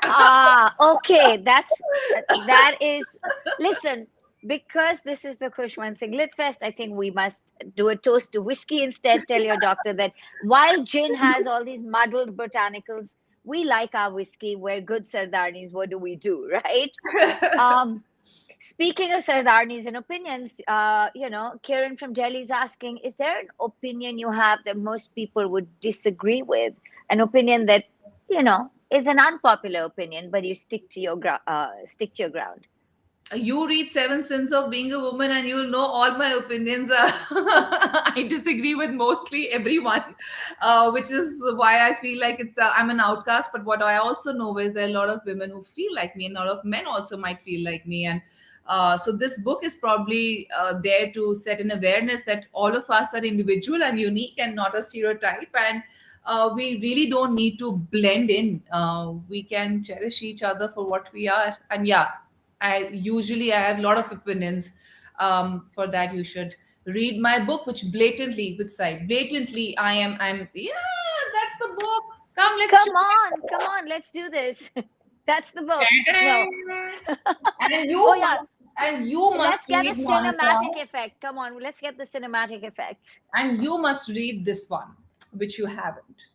Okay. That is, listen, because this is the Khushwant Singh Lit Fest, I think we must do a toast to whiskey instead. Tell your doctor that while gin has all these muddled botanicals, we like our whiskey. We're good Sardarnis. What do we do, right? Um, Speaking of Sardarnis and opinions, Kiran from Delhi is asking, is there an opinion you have that most people would disagree with? An opinion that, is an unpopular opinion, but you stick to your ground. You read Seven Sins of Being a Woman, and you'll know all my opinions. I disagree with mostly everyone, which is why I feel like I'm an outcast. But what I also know is there are a lot of women who feel like me, and a lot of men also might feel like me. And so this book is probably there to set an awareness that all of us are individual and unique and not a stereotype. And we really don't need to blend in. We can cherish each other for what we are. And yeah, I have a lot of opinions. For that, you should read my book, which blatantly, which side blatantly, I'm yeah, that's Come, let's shoot. Come on, let's do this. That's the book. No. And Oh you yeah, must, and you must let's get the read Monica, cinematic effect. Come on, let's get the cinematic effect, and you must read this one, which you haven't.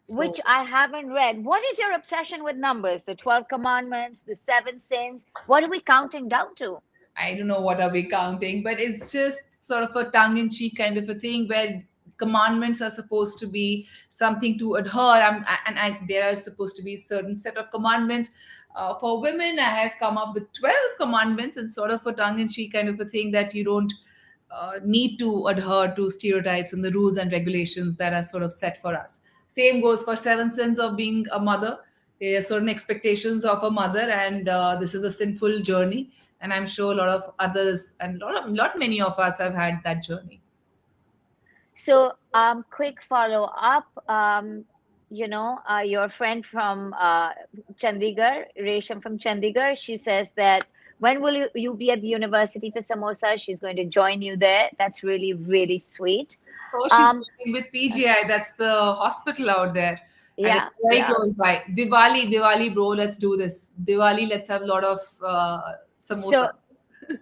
So which I haven't read. What is your obsession with numbers? The 12 commandments, the seven sins? What are we counting down to? I don't know what are we counting, but it's just sort of a tongue-in-cheek kind of a thing where commandments are supposed to be something to adhere. There are supposed to be certain set of commandments. For women, I have come up with 12 commandments and sort of a tongue-in-cheek kind of a thing that you don't need to adhere to stereotypes and the rules and regulations that are sort of set for us. Same goes for seven sins of being a mother. There are certain expectations of a mother, and this is a sinful journey. And I'm sure a lot of others and lot many of us have had that journey. So, quick follow up. Your friend from Chandigarh, Resham from Chandigarh, she says that when will you be at the university for samosa? She's going to join you there. That's really, really sweet. Oh, she's Um, working with PGI. That's the hospital out there. And yeah, it's very yeah. close by. Diwali, bro, let's do this. Diwali, let's have a lot of samosa. So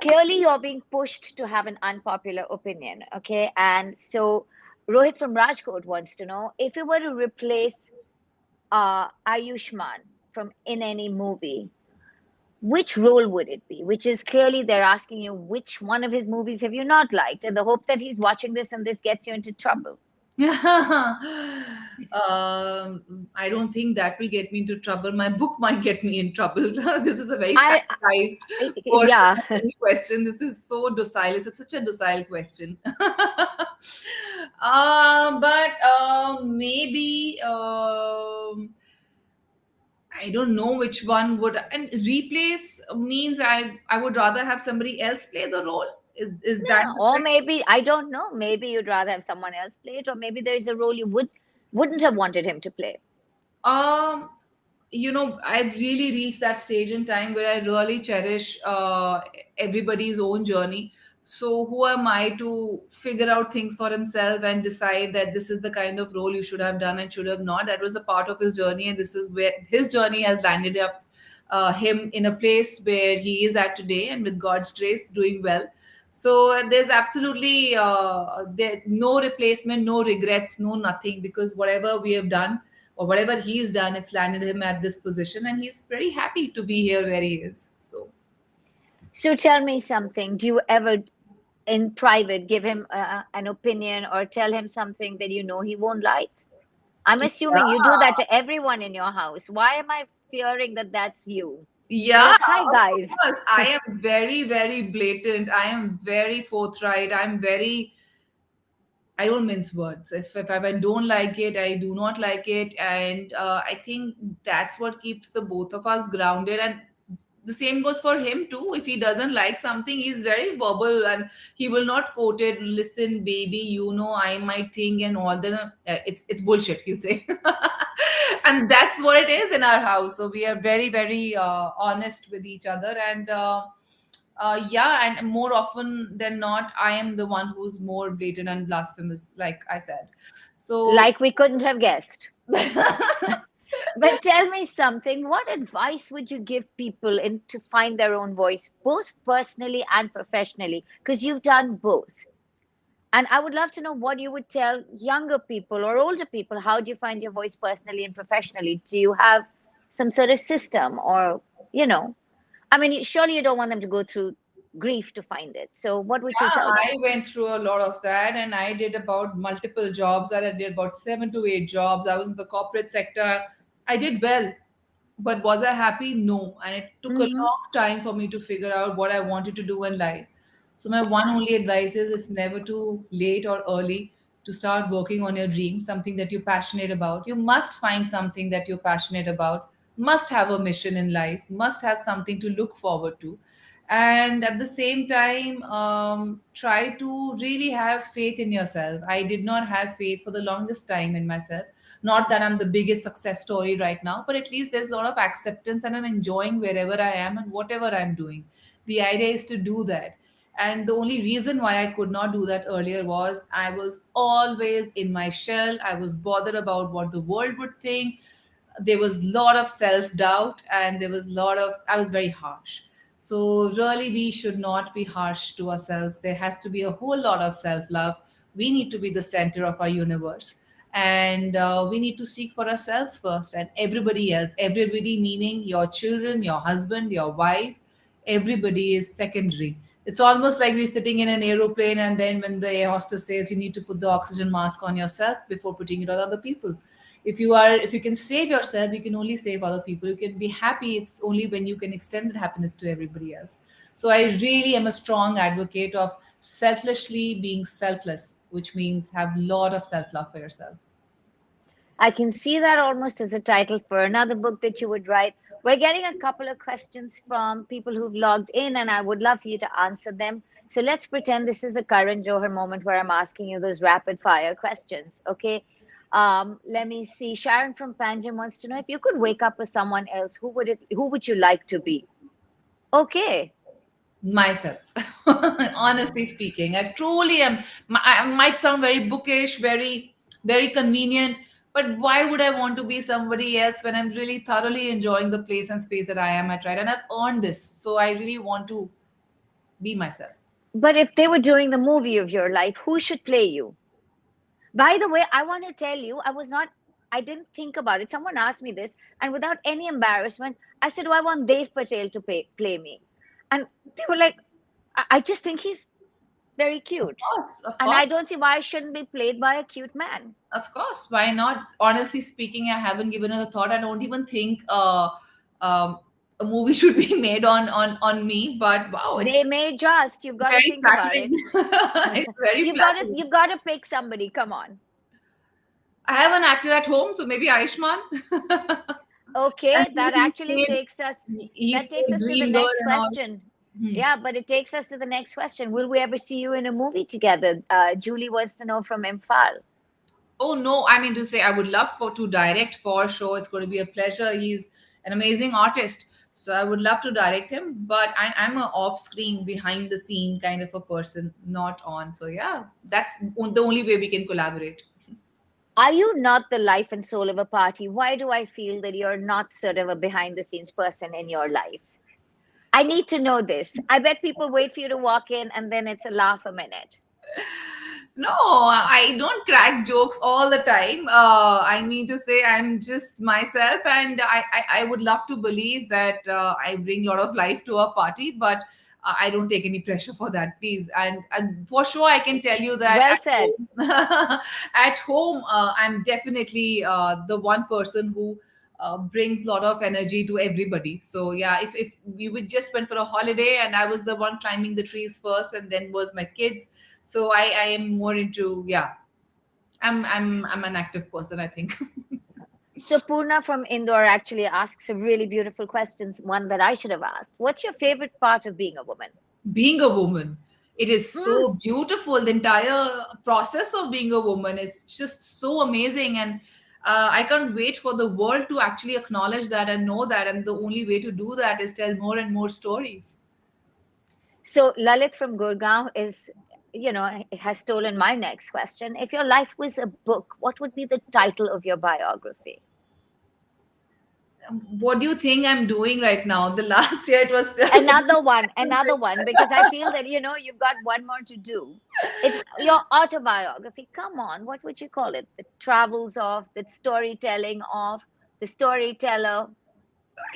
clearly you're being pushed to have an unpopular opinion, okay? And so Rohit from Rajkot wants to know if you were to replace Ayushman from in any movie, which role would it be? Which is clearly they're asking you which one of his movies have you not liked, and the hope that he's watching this and this gets you into trouble. I don't think that will get me into trouble. My book might get me in trouble. This is a very I, sanitized version yeah. of any question. This is so docile. It's such a docile question. But maybe I don't know which one would, and replace means I would rather have somebody else play the role. Is that Yeah, the or question? maybe I don't know. Maybe you'd rather have someone else play it, or maybe there's a role you wouldn't have wanted him to play. Um, I've really reached that stage in time where I really cherish everybody's own journey. So who am I to figure out things for himself and decide that this is the kind of role you should have done and should have not? That was a part of his journey, and this is where his journey has landed up him in a place where he is at today, and with God's grace, doing well. So there's absolutely no replacement, no regrets, no nothing, because whatever we have done or whatever he's done, it's landed him at this position, and he's very happy to be here where he is. So So tell me something. Do you ever, in private, give him an opinion or tell him something that you know he won't like? I'm assuming you do that yeah, to everyone in your house. Why am I fearing that that's you? You're yeah, like, hi, of guys. course. I am very, very blatant. I am very forthright. I don't mince words. If I don't like it, I do not like it. And I think that's what keeps the both of us grounded. And the same goes for him too. If he doesn't like something, he's very verbal and he will not quote it. Listen, baby, I might think and all the it's bullshit, he'll say. And that's what it is in our house. So we are very, very honest with each other. And yeah, and more often than not, I am the one who's more blatant and blasphemous, like I said. So Like we couldn't have guessed. But tell me something. What advice would you give people in to find their own voice, both personally and professionally? Because you've done both. And I would love to know what you would tell younger people or older people. How do you find your voice personally and professionally? Do you have some sort of system or, you know, I mean, surely you don't want them to go through grief to find it. So what would you yeah, tell them? I went through a lot of that, and I did about multiple jobs. I did about 7 to 8 jobs. I was in the corporate sector. I did well, but was I happy? No. And it took a Mm-hmm. long time for me to figure out what I wanted to do in life. So my one only advice is it's never too late or early to start working on your dream, something that you're passionate about. You must find something that you're passionate about, must have a mission in life, must have something to look forward to. And at the same time, try to really have faith in yourself. I did not have faith for the longest time in myself. Not that I'm the biggest success story right now, but at least there's a lot of acceptance and I'm enjoying wherever I am and whatever I'm doing. The idea is to do that. And the only reason why I could not do that earlier was I was always in my shell. I was bothered about what the world would think. There was a lot of self doubt, and there was a lot of, I was very harsh. So really we should not be harsh to ourselves. There has to be a whole lot of self love. We need to be the center of our universe, and we need to seek for ourselves first, and everybody else, everybody meaning your children, your husband, your wife, everybody is secondary. It's almost like we're sitting in an aeroplane, and then when the air hostess says you need to put the oxygen mask on yourself before putting it on other people. If you can save yourself, you can only save other people. You can be happy, it's only when you can extend that happiness to everybody else. So I really am a strong advocate of selflessly being selfless, which means have a lot of self-love for yourself. I can see that almost as a title for another book that you would write. We're getting a couple of questions from people who've logged in, and I would love for you to answer them. So let's pretend this is the current Johar moment where I'm asking you those rapid fire questions. Okay. Let me see. Sharon from Panjim wants to know, if you could wake up with someone else, who would you like to be? Okay. Myself. Honestly speaking, I truly am. I might sound very bookish, very convenient, but why would I want to be somebody else when I'm really thoroughly enjoying the place and space that I am at, right? And I've earned this, so I really want to be myself. But if they were doing the movie of your life, who should play you? By the way, I want to tell you, I didn't think about it. Someone asked me this, and without any embarrassment, I said, "Do I want Dev Patel to play me?" And they were like, I just think he's very Of cute. course, of And course. I don't see why I shouldn't be played by a cute man. Of course, why not? Honestly speaking, I haven't given it a thought. I don't even think um, a movie should be made on me. But wow, it's They may just, you've got to very think about flattering. it. It's very You've flattering. got to pick somebody. Come on. I have an actor at home, so maybe Aishman. And Okay, since he's played, he's that takes played us to the Dream Girl next and all. question. Hmm. Yeah, but it takes us to the next question. Will we ever see you in a movie together? Julie wants to know from Imphal. Oh no, I mean to say, I would love for to direct for sure. It's going to be a pleasure. He's an amazing artist, so I would love to direct him. But I'm a off-screen, behind the scene kind of a person, not on. So yeah, that's the only way we can collaborate. Are you not the life and soul of a party? Why do I feel that you're not sort of a behind the scenes person in your life? I need to know this. I bet people wait for you to walk in and then it's a laugh a minute. No, I don't crack jokes all the time. I mean to say, I'm just myself, and I would love to believe that I bring a lot of life to a party, but I don't take any pressure for that, please. And for sure, I can tell you that Well at said. home, at home, I'm definitely the one person who brings a lot of energy to everybody. So yeah, if we would just went for a holiday and I was the one climbing the trees first, and then was my kids, so I am more into, yeah, I'm an active person, I think. So Purna from Indore actually asks a really beautiful question, one that I should have asked. What's your favorite part of being a woman? Being a woman, it is Hmm. so beautiful. The entire process of being a woman is just so amazing, and I can't wait for the world to actually acknowledge that and know that. And the only way to do that is tell more and more stories. So Lalit from Gurgaon has stolen my next question. If your life was a book, what would be the title of your biography? What do you think I'm doing right now? The last year it was Another one, because I feel that you've got one more to do. Your autobiography. Come on, what would you call it? The travels of, the storytelling of, the storyteller.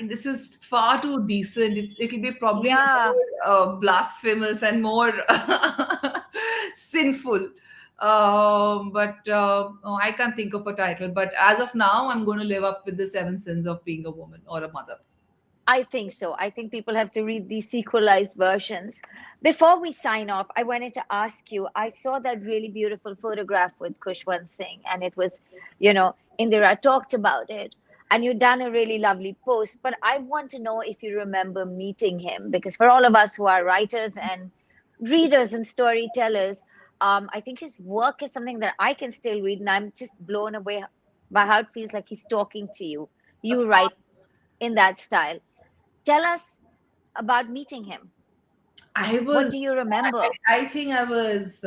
this is far too decent. It'll be probably Yeah, more blasphemous and more sinful. But oh, I can't think of a title. But as of now, I'm going to live up with the seven sins of being a woman or a mother. I think so. I think people have to read these sequelized versions. Before we sign off, I wanted to ask you, I saw that really beautiful photograph with Khushwant Singh, and it was, Indira talked about it, and you'd done a really lovely post. But I want to know if you remember meeting him, because for all of us who are writers and readers and storytellers, I think his work is something that I can still read, and I'm just blown away by how it feels like he's talking to you. Of You write course. in that style. Tell us about meeting him. I What was, do you remember? I think I was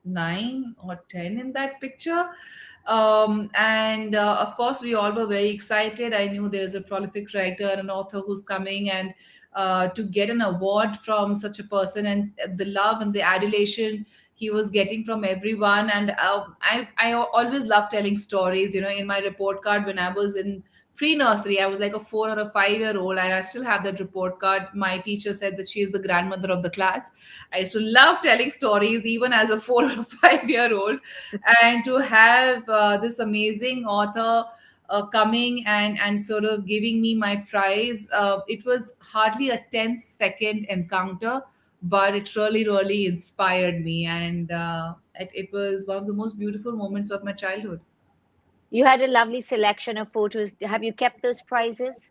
9 or 10 in that picture. And of course, we all were very excited. I knew there's a prolific writer and an author who's coming, and to get an award from such a person, and the love and the adulation he was getting from everyone. And I always love telling stories. In my report card when I was in pre-nursery, I was like a 4 or 5 year old, and I still have that report card. My teacher said that she is the grandmother of the class. I used to love telling stories even as a 4 or 5 year old. And to have this amazing author coming and sort of giving me my prize, it was hardly a 10-second encounter, but it really, really inspired me. And it was one of the most beautiful moments of my childhood. You had a lovely selection of photos. Have you kept those prizes?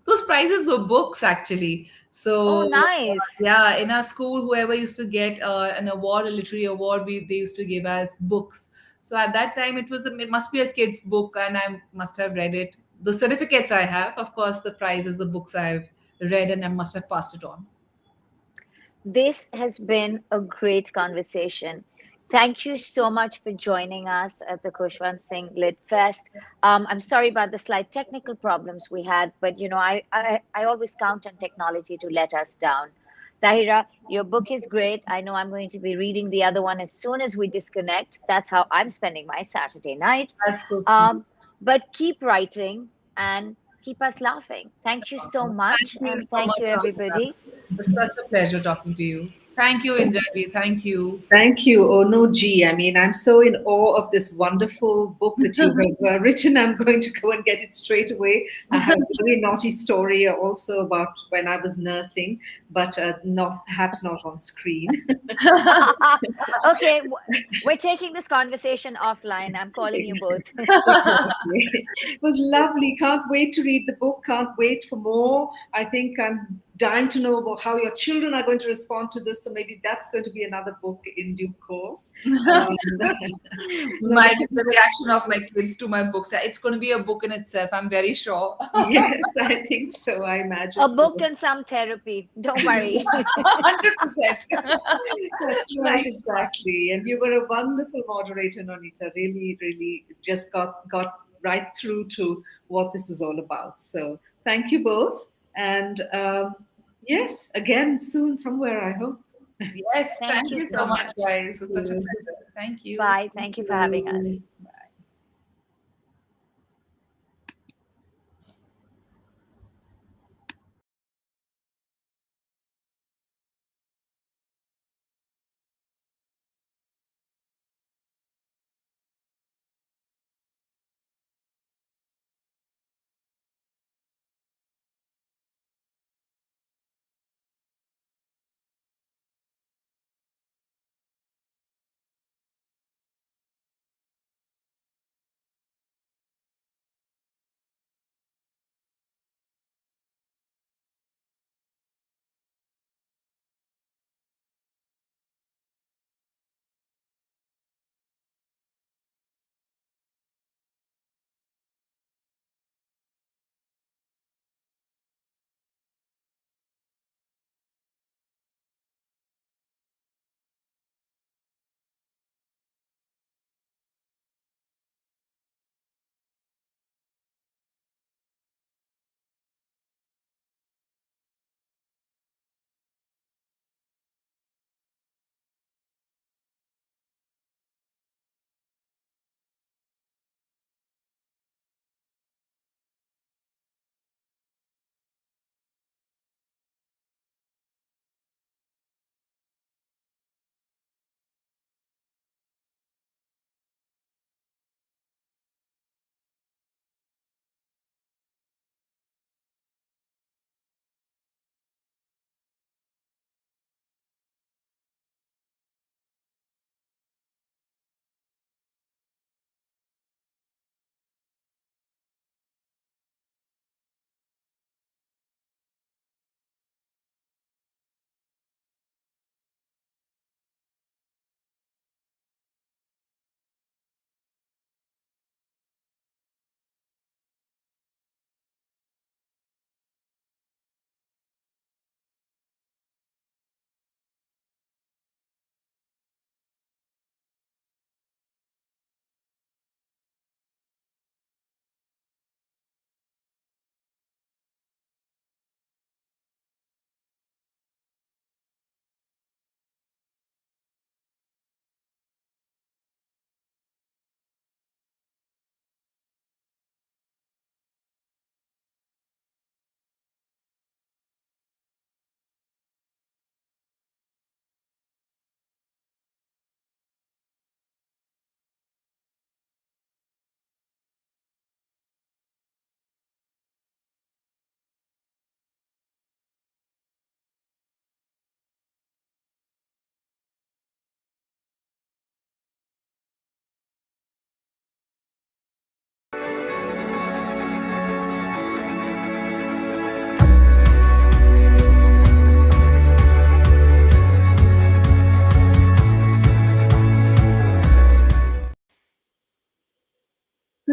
Those prizes were books, actually. Oh, So nice. yeah, in our school, whoever used to get an award, a literary award, they used to give us books. So at that time, it must be a kid's book, and I must have read it. The certificates I have, of course, the prizes, the books I've read, and I must have passed it on. This has been a great conversation. Thank you so much for joining us at the Khushwant Singh Lit Fest. I'm sorry about the slight technical problems we had, but I always count on technology to let us down. Tahira, your book is great. I know I'm going to be reading the other one as soon as we disconnect. That's how I'm spending my Saturday night. That's so sweet. Um, but keep writing and keep us laughing. Thank you so much, Thank you and so thank much, you, Ramita. everybody. It's such a pleasure talking to you. Thank you, Indraji. Thank you. Thank you. Oh, no, gee. I mean, I'm so in awe of this wonderful book that you have written. I'm going to go and get it straight away. I have a very naughty story also about when I was nursing, but not perhaps not on screen. Okay, we're taking this conversation offline. I'm calling you both. Exactly. It was lovely. Can't wait to read the book. Can't wait for more. I think I'm dying to know about how your children are going to respond to this. So maybe that's going to be another book in due course. Um, no, My but the reaction of my kids to my books. It's going to be a book in itself. I'm very sure. yes, I think so. I imagine A so. book and some therapy. Don't worry. 100%. That's right, Nice one. exactly. And you were a wonderful moderator, Nonita. Really, really just got right through to what this is all about. So thank you both. And yes, again soon somewhere, I hope. Yes, Thank thank you you so so much, much. guys. It was such a Thank pleasure. Thank you. Bye. Thank you for having us. you.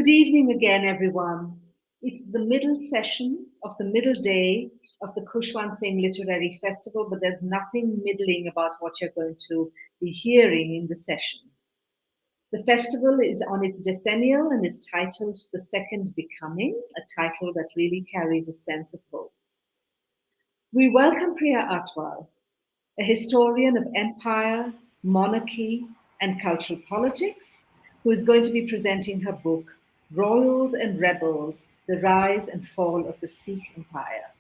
Good evening again, everyone. It's the middle session of the middle day of the Khushwant Singh Literary Festival, but there's nothing middling about what you're going to be hearing in the session. The festival is on its decennial and is titled The Second Becoming, a title that really carries a sense of hope. We welcome Priya Atwal, a historian of empire, monarchy, and cultural politics, who is going to be presenting her book, Royals and Rebels, The Rise and Fall of the Sikh Empire.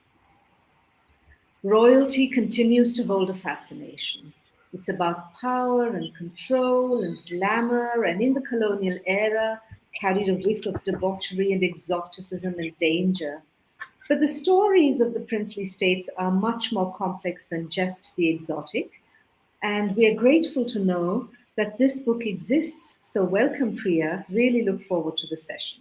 Royalty continues to hold a fascination. It's about power and control and glamour, and in the colonial era, carried a whiff of debauchery and exoticism and danger. But the stories of the princely states are much more complex than just the exotic, and we are grateful to know that this book exists. So welcome, Priya. Really look forward to the session.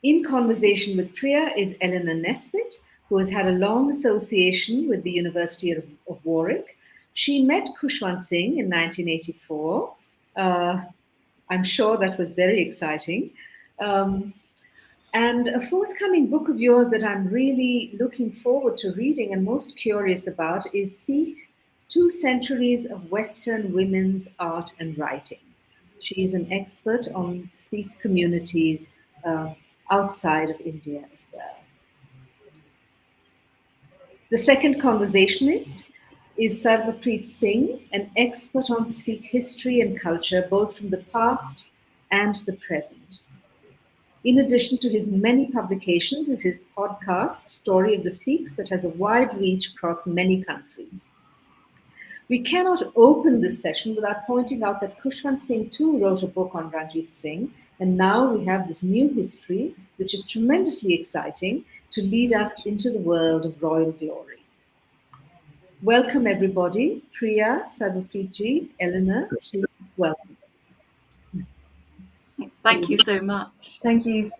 In conversation with Priya is Eleanor Nesbitt, who has had a long association with the University of Warwick. She met Khushwant Singh in 1984. I'm sure that was very exciting. And a forthcoming book of yours that I'm really looking forward to reading and most curious about is Sikh, 2 Centuries of Western Women's Art and Writing. She is an expert on Sikh communities outside of India as well. The second conversationist is Sarvapreet Singh, an expert on Sikh history and culture, both from the past and the present. In addition to his many publications, is his podcast, Story of the Sikhs, that has a wide reach across many countries. We cannot open this session without pointing out that Khushwant Singh too wrote a book on Ranjit Singh, and now we have this new history, which is tremendously exciting, to lead us into the world of royal glory. Welcome, everybody. Priya, Sarvapreet, Eleanor, please welcome. Thank you so much. Thank you.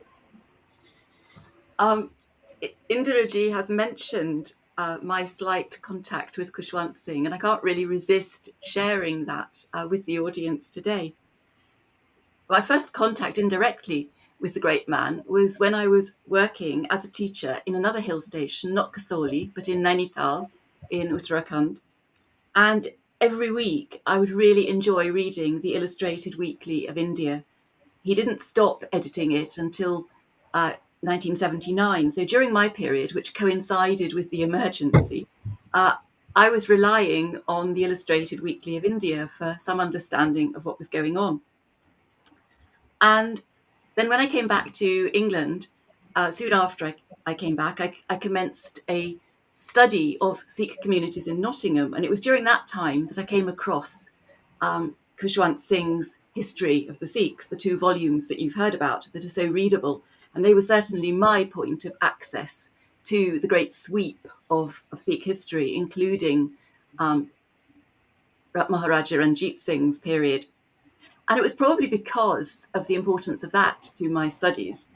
Indiraji has mentioned my slight contact with Khushwant Singh, and I can't really resist sharing that with the audience today. My first contact indirectly with the great man was when I was working as a teacher in another hill station, not Kasoli, but in Nainital in Uttarakhand. And every week I would really enjoy reading the Illustrated Weekly of India. He didn't stop editing it until 1979. So during my period, which coincided with the emergency, I was relying on the Illustrated Weekly of India for some understanding of what was going on. And then when I came back to England, soon after I came back, I commenced a study of Sikh communities in Nottingham. And it was during that time that I came across Khushwant Singh's History of the Sikhs, the 2 volumes that you've heard about that are so readable. And they were certainly my point of access to the great sweep of Sikh history, including Maharaja Ranjit Singh's period. And it was probably because of the importance of that to my studies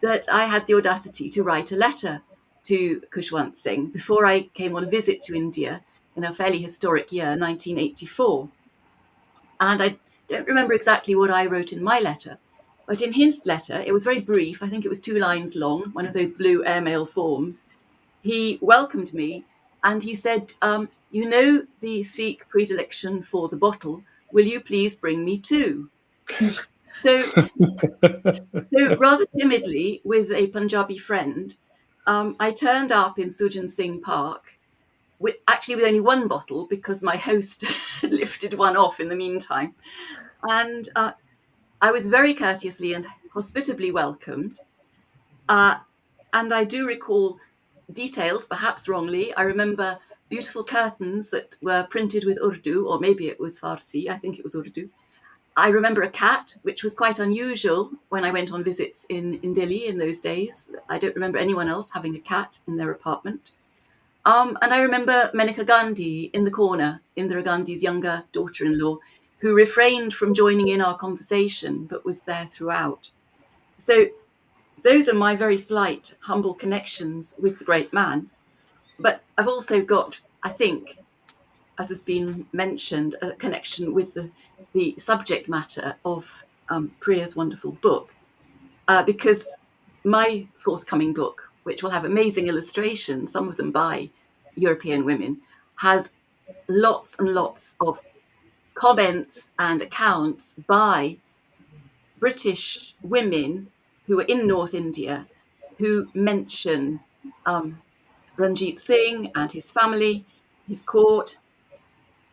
that I had the audacity to write a letter to Khushwant Singh before I came on a visit to India in a fairly historic year, 1984. And I don't remember exactly what I wrote in my letter, but in his letter, it was very brief. I think it was 2 lines long, one of those blue airmail forms. He welcomed me and he said, you know the Sikh predilection for the bottle. Will you please bring me 2? So rather timidly, with a Punjabi friend, I turned up in Sujan Singh Park, with only 1 bottle because my host had lifted one off in the meantime. And I was very courteously and hospitably welcomed. And I do recall details, perhaps wrongly. I remember beautiful curtains that were printed with Urdu, or maybe it was Farsi. I think it was Urdu. I remember a cat, which was quite unusual when I went on visits in Delhi in those days. I don't remember anyone else having a cat in their apartment. And I remember Maneka Gandhi in the corner, Indira Gandhi's younger daughter-in-law, who refrained from joining in our conversation, but was there throughout. So those are my very slight, humble connections with the great man. But I've also got, I think, as has been mentioned, a connection with the subject matter of Priya's wonderful book. because my forthcoming book, which will have amazing illustrations, some of them by European women, has lots and lots of comments and accounts by British women who are in North India who mention Ranjit Singh and his family, his court.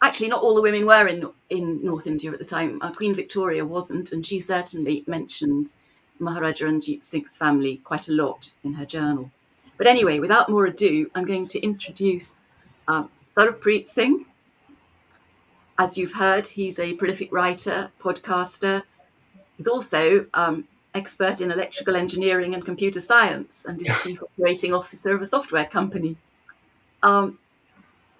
Actually, not all the women were in North India at the time. Queen Victoria wasn't, and she certainly mentions Maharaja Ranjit Singh's family quite a lot in her journal. But anyway, without more ado, I'm going to introduce Sarvapreet Singh. As you've heard, he's a prolific writer, podcaster. He's also expert in electrical engineering and computer science, and is chief operating officer of a software company.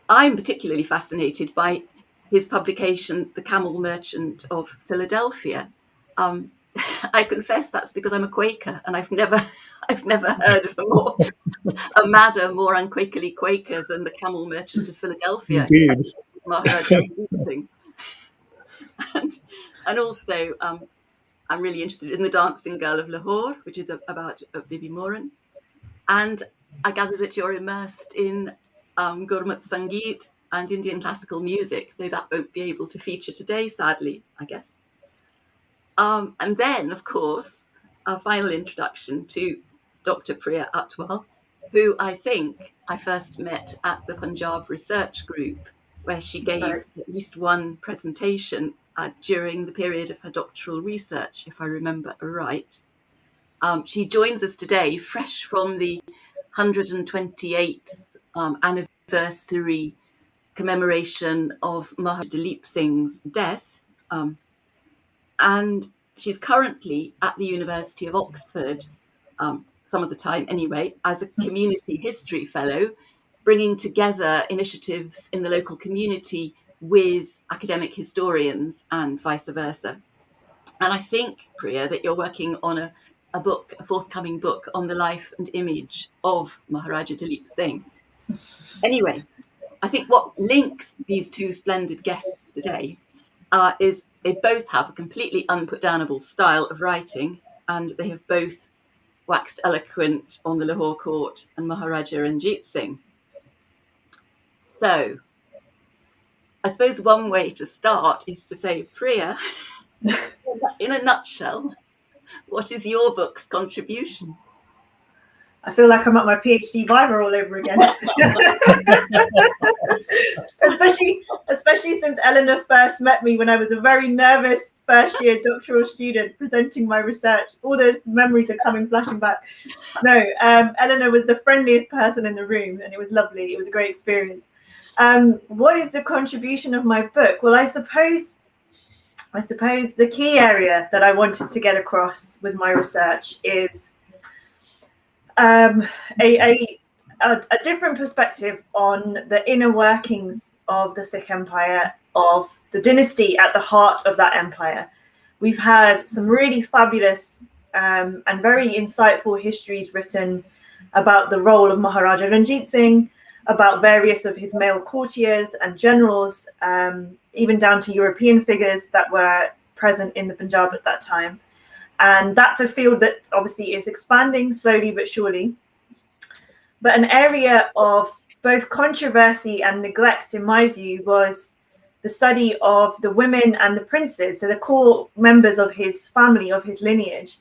I'm particularly fascinated by his publication, The Camel Merchant of Philadelphia. I confess that's because I'm a Quaker, and I've never heard of a madder, more unquakerly Quaker than The Camel Merchant of Philadelphia. Indeed. Maharaja Singh. And also, I'm really interested in The Dancing Girl of Lahore, which is about Bibi Moran. And I gather that you're immersed in Gurmat Sangeet and Indian classical music, though that won't be able to feature today, sadly, I guess. And then, of course, a final introduction to Dr. Priya Atwal, who I think I first met at the Punjab Research Group, where she gave at least one presentation during the period of her doctoral research, if I remember right. She joins us today, fresh from the 128th anniversary commemoration of Maharaja Dalip Singh's death. And she's currently at the University of Oxford, some of the time anyway, as a community history fellow, bringing together initiatives in the local community with academic historians and vice versa. And I think, Priya, that you're working on a forthcoming book on the life and image of Maharaja Dalip Singh. Anyway, I think what links these two splendid guests today is they both have a completely unputdownable style of writing, and they have both waxed eloquent on the Lahore court and Maharaja Ranjit Singh. So, I suppose one way to start is to say, Priya, in a nutshell, what is your book's contribution? I feel like I'm at my PhD Viva all over again. especially since Eleanor first met me when I was a very nervous first year doctoral student presenting my research. All those memories are coming flashing back. No, Eleanor was the friendliest person in the room, and it was lovely. It was a great experience. What is the contribution of my book? Well, I suppose the key area that I wanted to get across with my research is a different perspective on the inner workings of the Sikh Empire, of the dynasty at the heart of that empire. We've had some really fabulous and very insightful histories written about the role of Maharaja Ranjit Singh, about various of his male courtiers and generals, even down to European figures that were present in the Punjab at that time. And that's a field that obviously is expanding slowly but surely. But an area of both controversy and neglect, in my view, was the study of the women and the princes, so the core members of his family, of his lineage,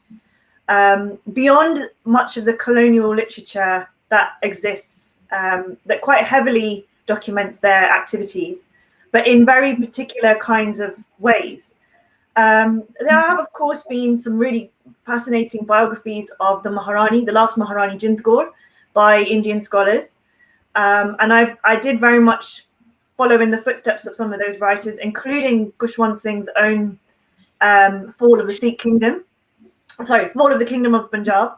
beyond much of the colonial literature that exists, that quite heavily documents their activities, but in very particular kinds of ways. There have, of course, been some really fascinating biographies of the Maharani, the last Maharani Jindgaur, by Indian scholars. And I did very much follow in the footsteps of some of those writers, including Khushwant Singh's own Fall of the Kingdom of Punjab.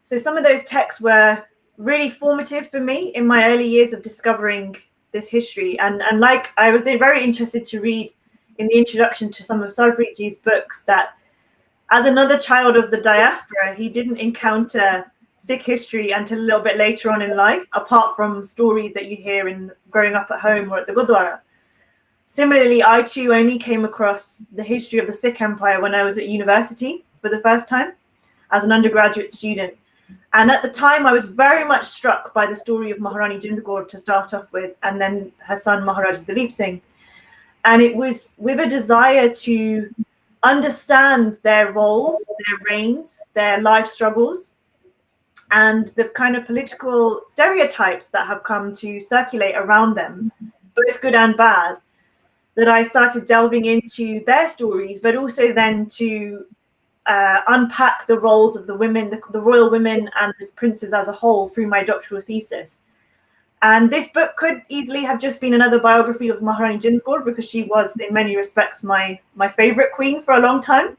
So some of those texts were really formative for me in my early years of discovering this history. And like I was very interested to read in the introduction to some of Sarvapreetji's books that as another child of the diaspora, he didn't encounter Sikh history until a little bit later on in life, apart from stories that you hear in growing up at home or at the Gurdwara. Similarly, I too only came across the history of the Sikh Empire when I was at university for the first time. as an undergraduate student. And at the time, I was very much struck by the story of Maharani Jind Kaur to start off with, and then her son Maharaja Dalip Singh. And it was with a desire to understand their roles, their reigns, their life struggles, and the kind of political stereotypes that have come to circulate around them, both good and bad, that I started delving into their stories, but also then to unpack the roles of the women, the royal women and the princes as a whole through my doctoral thesis. And this book could easily have just been another biography of Maharani Jind Kaur, because she was in many respects my favorite queen for a long time.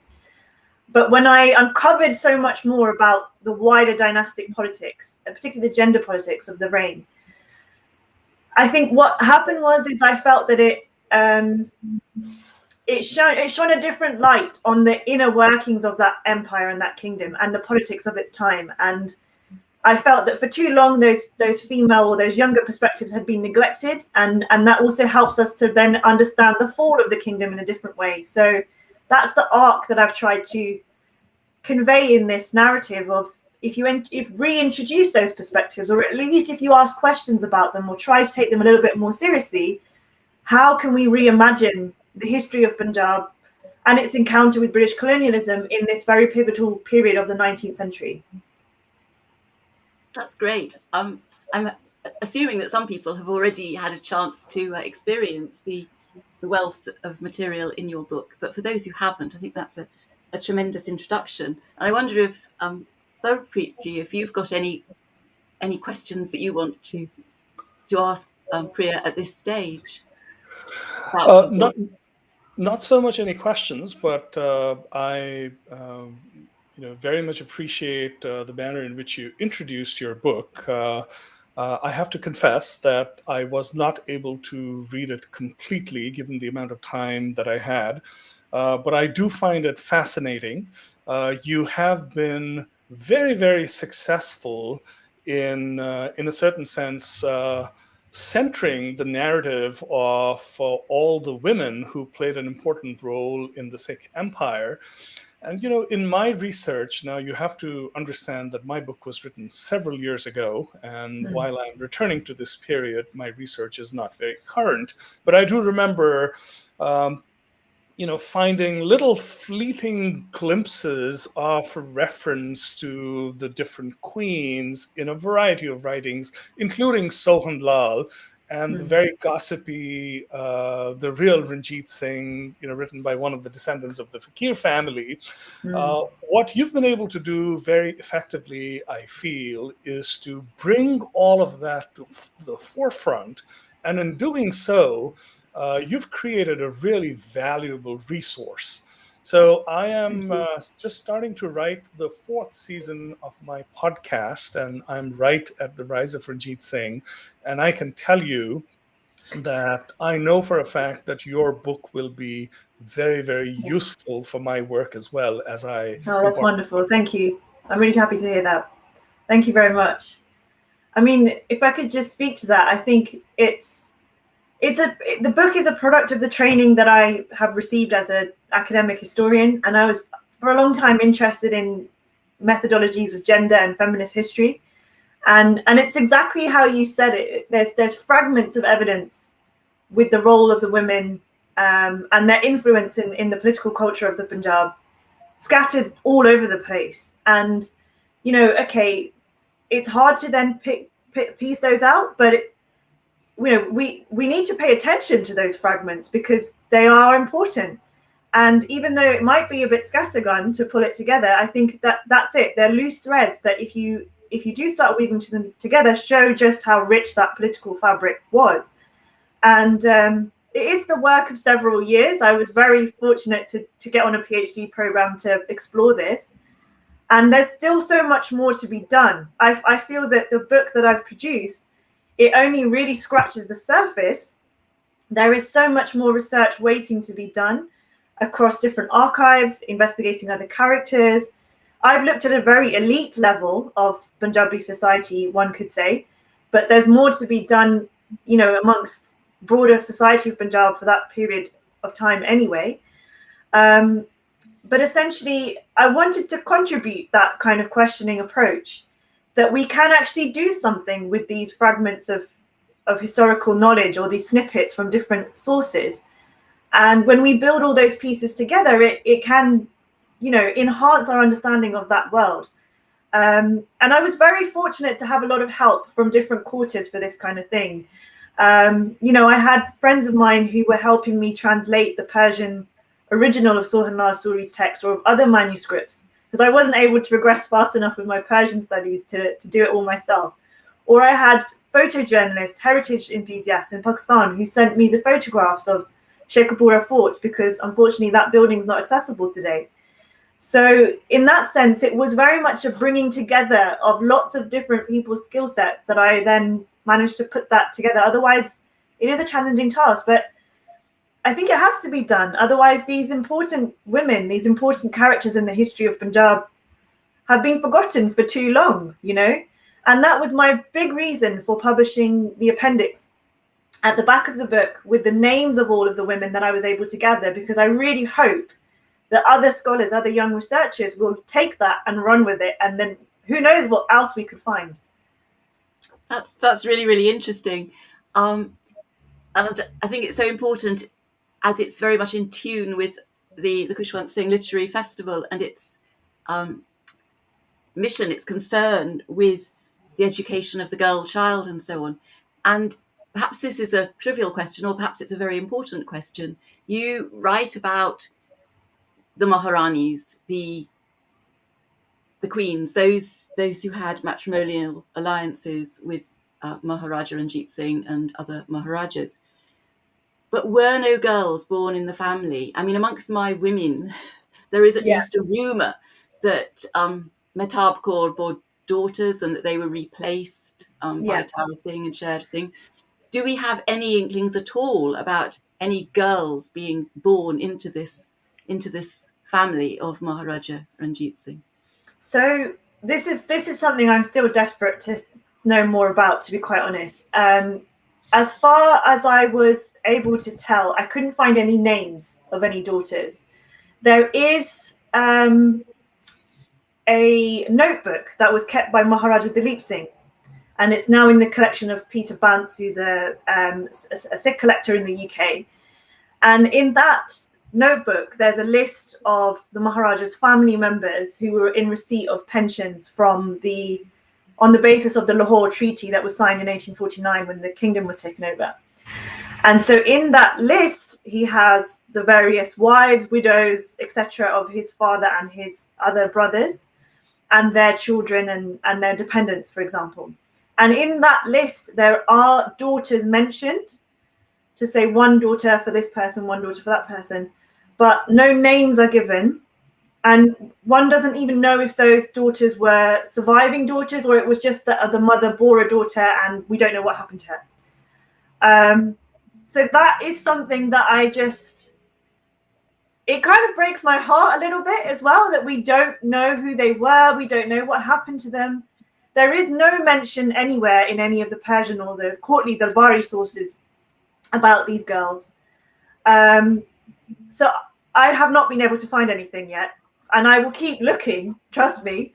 But when I uncovered so much more about the wider dynastic politics, and particularly the gender politics of the reign, I think what happened was I felt that it shone a different light on the inner workings of that empire and that kingdom and the politics of its time. And I felt that for too long those female or those younger perspectives had been neglected, and that also helps us to then understand the fall of the kingdom in a different way. So that's the arc that I've tried to convey in this narrative of, if reintroduce those perspectives, or at least if you ask questions about them or try to take them a little bit more seriously, how can we reimagine the history of Punjab and its encounter with British colonialism in this very pivotal period of the 19th century? That's great. I'm assuming that some people have already had a chance to experience the wealth of material in your book, but for those who haven't, I think that's a tremendous introduction. And I wonder if Sarvapreet ji, if you've got any questions that you want to ask Priya at this stage. Not so much any questions, but I very much appreciate the manner in which you introduced your book. I have to confess that I was not able to read it completely, given the amount of time that I had, but I do find it fascinating. You have been very, very successful in a certain sense, centering the narrative of all the women who played an important role in the Sikh Empire. And, in my research, now you have to understand that my book was written several years ago. And while I'm returning to this period, my research is not very current. But I do remember, finding little fleeting glimpses of reference to the different queens in a variety of writings, including Sohan Lal, and the very gossipy, the real Ranjit Singh, written by one of the descendants of the Fakir family. What you've been able to do very effectively, I feel, is to bring all of that to the forefront. And in doing so, you've created a really valuable resource. So I am just starting to write the 4th season of my podcast, and I'm right at the rise of Ranjit Singh. And I can tell you that I know for a fact that your book will be very, very useful for my work as well as I. Oh, that's wonderful. Thank you. I'm really happy to hear that. Thank you very much. I mean, if I could just speak to that, I think the book is a product of the training that I have received as an academic historian, and I was for a long time interested in methodologies of gender and feminist history, and it's exactly how you said it. There's fragments of evidence with the role of the women and their influence in the political culture of the Punjab, scattered all over the place. And it's hard to then piece those out, but we need to pay attention to those fragments because they are important. And even though it might be a bit scattergun to pull it together, I think that's it. They're loose threads that if you do start weaving them together, show just how rich that political fabric was. And it is the work of several years. I was very fortunate to get on a PhD program to explore this. And there's still so much more to be done. I feel that the book that I've produced, it only really scratches the surface. There is so much more research waiting to be done across different archives, investigating other characters. I've looked at a very elite level of Punjabi society, one could say, but there's more to be done, amongst broader society of Punjab for that period of time anyway. but essentially, I wanted to contribute that kind of questioning approach, that we can actually do something with these fragments of historical knowledge or these snippets from different sources. And when we build all those pieces together, it can, enhance our understanding of that world. And I was very fortunate to have a lot of help from different quarters for this kind of thing. I had friends of mine who were helping me translate the Persian original of Sohan Lal Suri's text or of other manuscripts, because I wasn't able to progress fast enough with my Persian studies to do it all myself. Or I had photojournalists, heritage enthusiasts in Pakistan who sent me the photographs of Sheikhupura Fort, because unfortunately that building is not accessible today. So in that sense, it was very much a bringing together of lots of different people's skill sets that I then managed to put that together. Otherwise, it is a challenging task, but I think it has to be done. Otherwise, these important women, these important characters in the history of Punjab have been forgotten for too long, And that was my big reason for publishing the appendix at the back of the book with the names of all of the women that I was able to gather, because I really hope that other scholars, other young researchers will take that and run with it. And then who knows what else we could find. That's really, really interesting. And I think it's so important, as it's very much in tune with the Khushwant Singh Literary Festival and its mission, its concern with the education of the girl child and so on. And perhaps this is a trivial question, or perhaps it's a very important question. You write about the Maharanis, the queens, those who had matrimonial alliances with Maharaja Ranjit Singh and other Maharajas. But were no girls born in the family? I mean, amongst my women, there is at least a rumour that Mehtab Kaur bore daughters and that they were replaced by Tara Singh and Sher Singh. Do we have any inklings at all about any girls being born into this family of Maharaja Ranjit Singh? So this is something I'm still desperate to know more about, to be quite honest. As far as I was able to tell, I couldn't find any names of any daughters. There is a notebook that was kept by Maharaja Dalip Singh, and it's now in the collection of Peter Bance, who's a Sikh collector in the UK. And in that notebook, there's a list of the Maharaja's family members who were in receipt of pensions on the basis of the Lahore Treaty that was signed in 1849 when the kingdom was taken over. And so in that list, he has the various wives, widows, etc. of his father and his other brothers and their children and their dependents, for example. And in that list, there are daughters mentioned, to say one daughter for this person, one daughter for that person, but no names are given. And one doesn't even know if those daughters were surviving daughters or it was just that the mother bore a daughter and we don't know what happened to her. So that is something that it kind of breaks my heart a little bit as well, that we don't know who they were. We don't know what happened to them. There is no mention anywhere in any of the Persian or the courtly Dalbari sources about these girls. So I have not been able to find anything yet. And I will keep looking, trust me.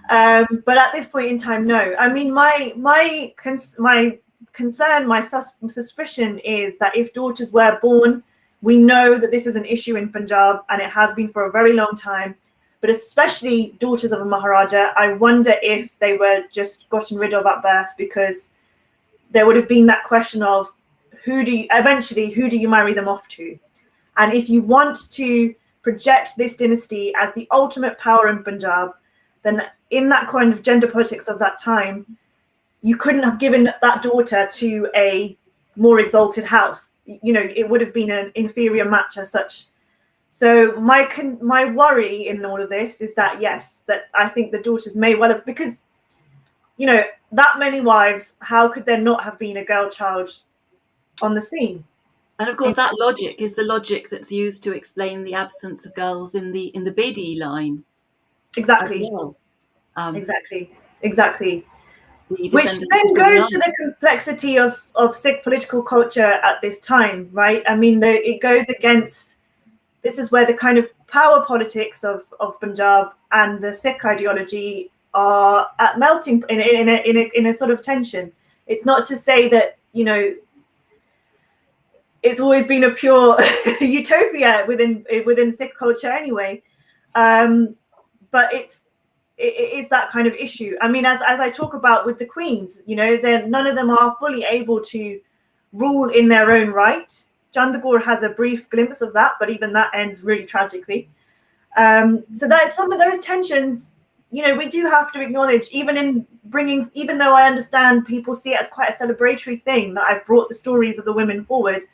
But at this point in time, no. I mean, my concern, my suspicion is that if daughters were born, we know that this is an issue in Punjab and it has been for a very long time. But especially daughters of a Maharaja, I wonder if they were just gotten rid of at birth, because there would have been that question of who do you marry them off to? And if you want to project this dynasty as the ultimate power in Punjab, then in that kind of gender politics of that time, you couldn't have given that daughter to a more exalted house. It would have been an inferior match as such. So my worry in all of this is that, yes, that I think the daughters may well have, because, that many wives, how could there not have been a girl child on the scene? And of course, that logic is the logic that's used to explain the absence of girls in the Bedi line. Exactly. Well. Exactly. Which then goes to the complexity of Sikh political culture at this time, right? I mean, it goes against. This is where the kind of power politics of Punjab and the Sikh ideology are at melting in a sort of tension. It's not to say that, you know, it's always been a pure utopia within Sikh culture anyway, but it is that kind of issue. I mean, as I talk about with the queens, you know, none of them are fully able to rule in their own right. Chandragur has a brief glimpse of that, but even that ends really tragically. So that some of those tensions, you know, we do have to acknowledge, even though I understand people see it as quite a celebratory thing that I've brought the stories of the women forward,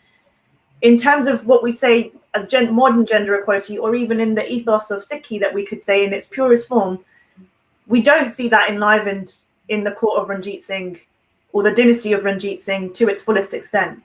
in terms of what we say as modern gender equality, or even in the ethos of Sikhi that we could say in its purest form, we don't see that enlivened in the court of Ranjit Singh or the dynasty of Ranjit Singh to its fullest extent.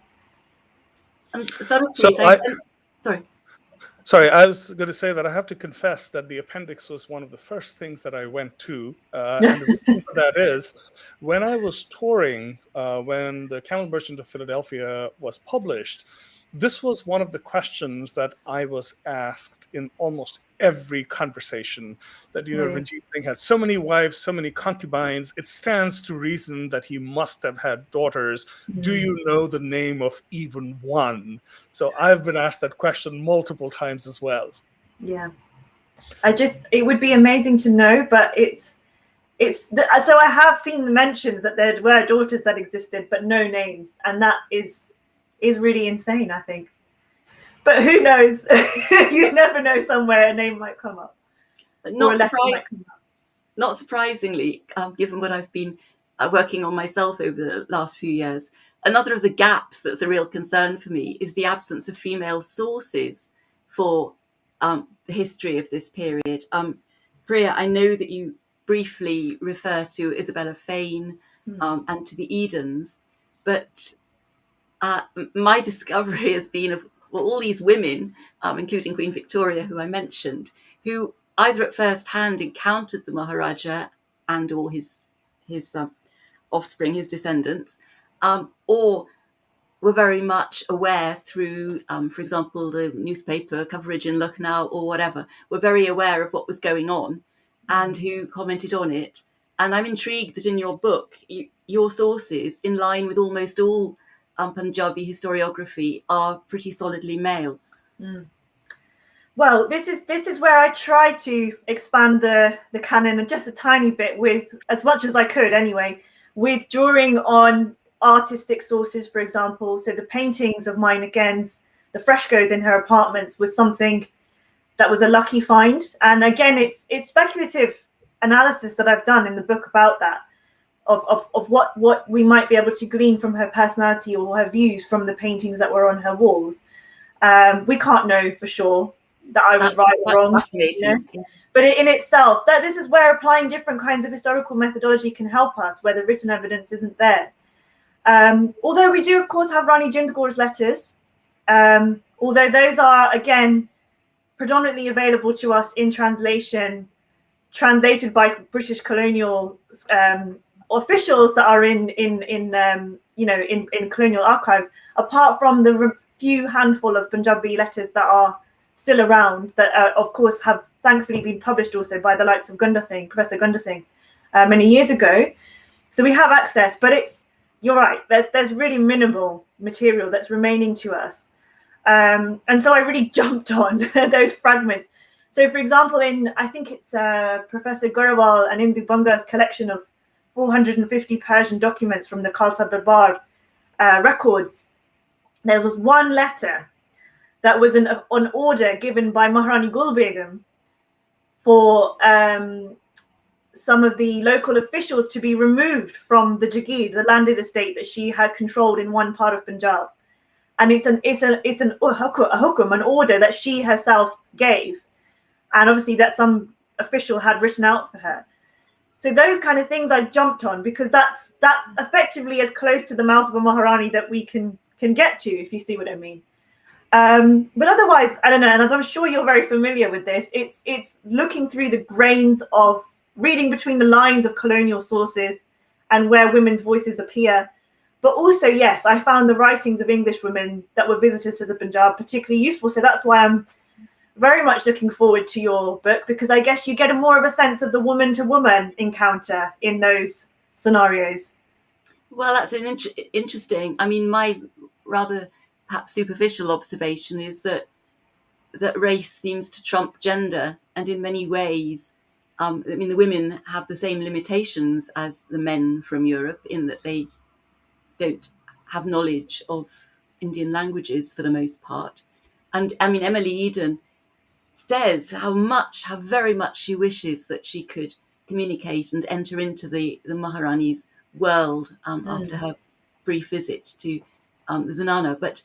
Sorry, I was going to say that I have to confess that the appendix was one of the first things that I went to. And the reason for that is, when I was touring, when the Camel Merchant of Philadelphia was published, this was one of the questions that I was asked in almost every conversation, that, you know, Ranjit Singh had so many wives, so many concubines, it stands to reason that he must have had daughters. Do you know the name of even one? So I've been asked that question multiple times as well. Yeah, it would be amazing to know, but so I have seen the mentions that there were daughters that existed, but no names, and that is really insane, I think. But who knows? You never know, somewhere a name might come up. Not surprisingly, given what I've been working on myself over the last few years, another of the gaps that's a real concern for me is the absence of female sources for the history of this period. Priya, I know that you briefly refer to Isabella Fane and to the Edens, but my discovery has been of all these women, including Queen Victoria, who I mentioned, who either at first hand encountered the Maharaja and or his offspring, his descendants, or were very much aware through, for example, the newspaper coverage in Lucknow or whatever, were very aware of what was going on and who commented on it. And I'm intrigued that in your book, your sources, in line with almost all Punjabi historiography, are pretty solidly male. Well, this is where I try to expand the canon just a tiny bit, with as much as I could anyway, with drawing on artistic sources, for example. So the paintings of Mina Gens, the frescoes in her apartments, was something that was a lucky find. And again, it's speculative analysis that I've done in the book about that, of what we might be able to glean from her personality or her views from the paintings that were on her walls. We can't know for sure that I was right or wrong. You know? Yeah. But in itself, this is where applying different kinds of historical methodology can help us, where the written evidence isn't there. Although we do, of course, have Rani Jindgaur's letters, although those are, again, predominantly available to us in translation, translated by British colonial officials that are in colonial archives, apart from the few handful of Punjabi letters that are still around, that of course have thankfully been published also by the likes of Professor Gunda Singh, many years ago. So we have access, but you're right, there's really minimal material that's remaining to us. And so I really jumped on those fragments. So for example, I think it's Professor Gorawal and Indu Banga's collection of 450 Persian documents from the Khalsa Darbar records, there was one letter that was an order given by Maharani Gul Begum for some of the local officials to be removed from the Jagir, the landed estate that she had controlled in one part of Punjab. And it's an hukum, an order that she herself gave. And obviously that some official had written out for her. So those kind of things I jumped on, because that's effectively as close to the mouth of a Maharani that we can get to, if you see what I mean. But otherwise, I don't know, and as I'm sure you're very familiar with this, it's looking through the grains of reading between the lines of colonial sources and where women's voices appear. But also, yes, I found the writings of English women that were visitors to the Punjab particularly useful. So that's why I'm very much looking forward to your book, because I guess you get more of a sense of the woman-to-woman encounter in those scenarios. Well, that's an interesting. I mean, my rather perhaps superficial observation is that race seems to trump gender, and in many ways, I mean, the women have the same limitations as the men from Europe in that they don't have knowledge of Indian languages for the most part. And I mean, Emily Eden says how very much she wishes that she could communicate and enter into the Maharani's world after her brief visit to the Zenana, but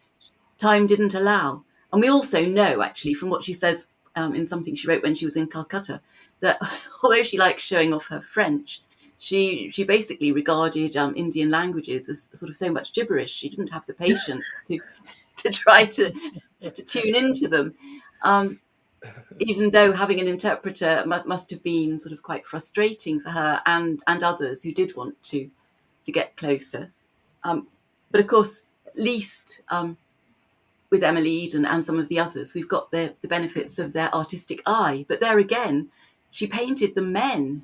time didn't allow. And we also know, actually, from what she says in something she wrote when she was in Calcutta, that although she likes showing off her French, she basically regarded Indian languages as sort of so much gibberish. She didn't have the patience to try to tune into them. Even though having an interpreter must have been sort of quite frustrating for her and others who did want to get closer. But of course, at least with Emily Eden and some of the others, we've got the benefits of their artistic eye. But there again, she painted the men.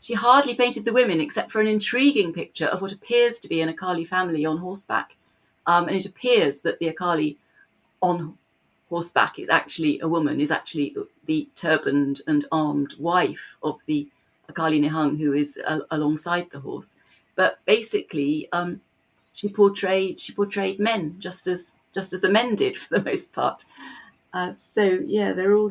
She hardly painted the women, except for an intriguing picture of what appears to be an Akali family on horseback. And it appears that the Akali on horseback is actually a woman, is actually the turbaned and armed wife of the Akali Nihang, who is alongside the horse. But basically, she portrayed men just as the men did for the most part. So yeah, there are all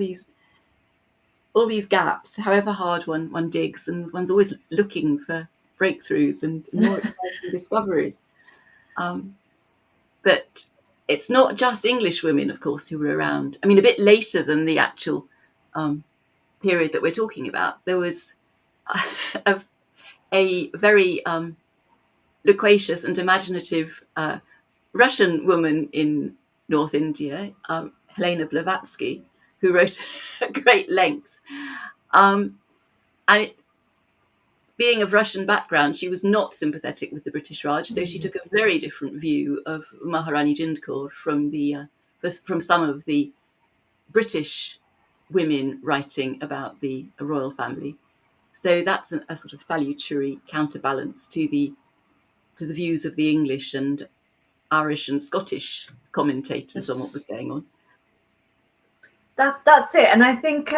these gaps, however hard one digs, and one's always looking for breakthroughs and more exciting discoveries. But it's not just English women, of course, who were around. I mean, a bit later than the actual period that we're talking about, there was a very loquacious and imaginative Russian woman in North India, Helena Blavatsky, who wrote at great length. And being of Russian background, she was not sympathetic with the British Raj, so she took a very different view of Maharani Jind Kaur from some of the British women writing about the royal family. So that's a sort of salutary counterbalance to the views of the English and Irish and Scottish commentators on what was going on. That's it, and I think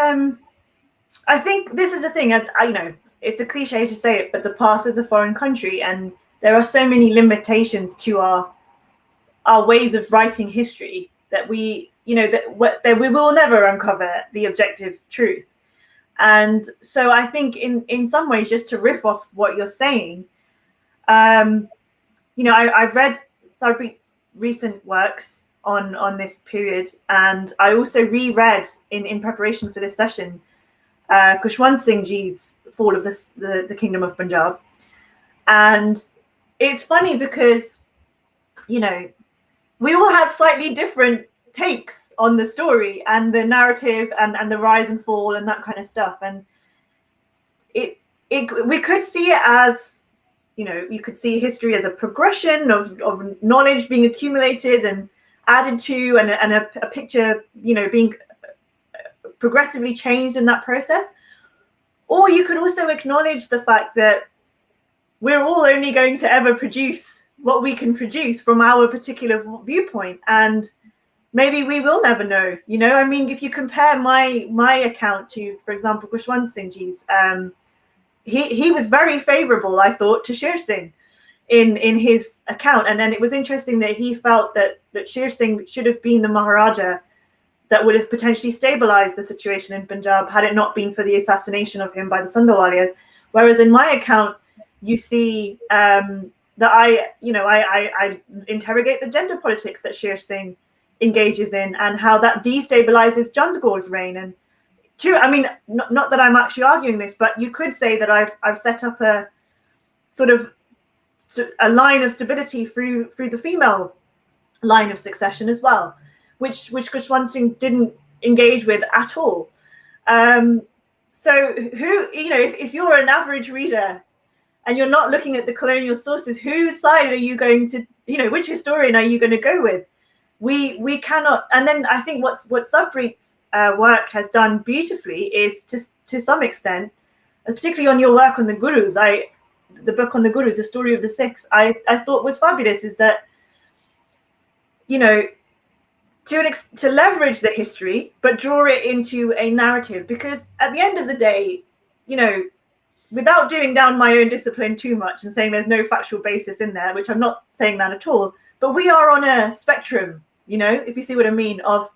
this is the thing. As you know, it's a cliche to say it, but the past is a foreign country, and there are so many limitations to our ways of writing history that we will never uncover the objective truth. And so I think in some ways, just to riff off what you're saying, I've read Sarvapreet's recent works on this period, and I also reread in preparation for this session Khushwant Singh's Fall of the Kingdom of Punjab. And it's funny because we all had slightly different takes on the story and the narrative and the rise and fall and that kind of stuff, and we could see it as you could see history as a progression of knowledge being accumulated and added to, and a picture being progressively changed in that process. Or you could also acknowledge the fact that we're all only going to ever produce what we can produce from our particular viewpoint, and maybe we will never know. I mean, if you compare my account to, for example, Khushwant Singh's, he was very favorable, I thought, to Sher Singh in his account. And then it was interesting that he felt that Sher Singh should have been the Maharaja that would have potentially stabilized the situation in Punjab had it not been for the assassination of him by the Sandhwalias. Whereas in my account, you see that I interrogate the gender politics that Sher Singh engages in and how that destabilizes Jand Kaur's reign. And I mean, not that I'm actually arguing this, but you could say that I've set up a sort of a line of stability through the female line of succession as well, which Khushwant Singh didn't engage with at all. So if you're an average reader and you're not looking at the colonial sources, whose side are you going to, which historian are you going to go with? we cannot. And then I think what Sarvapreet's work has done beautifully is to some extent, particularly on your work on the Gurus, the book on the Gurus, the story of the Sikhs, I thought was fabulous, is that, you know, to leverage the history, but draw it into a narrative, because at the end of the day, you know, without doing down my own discipline too much and saying there's no factual basis in there, which I'm not saying that at all, but we are on a spectrum, you know, if you see what I mean, of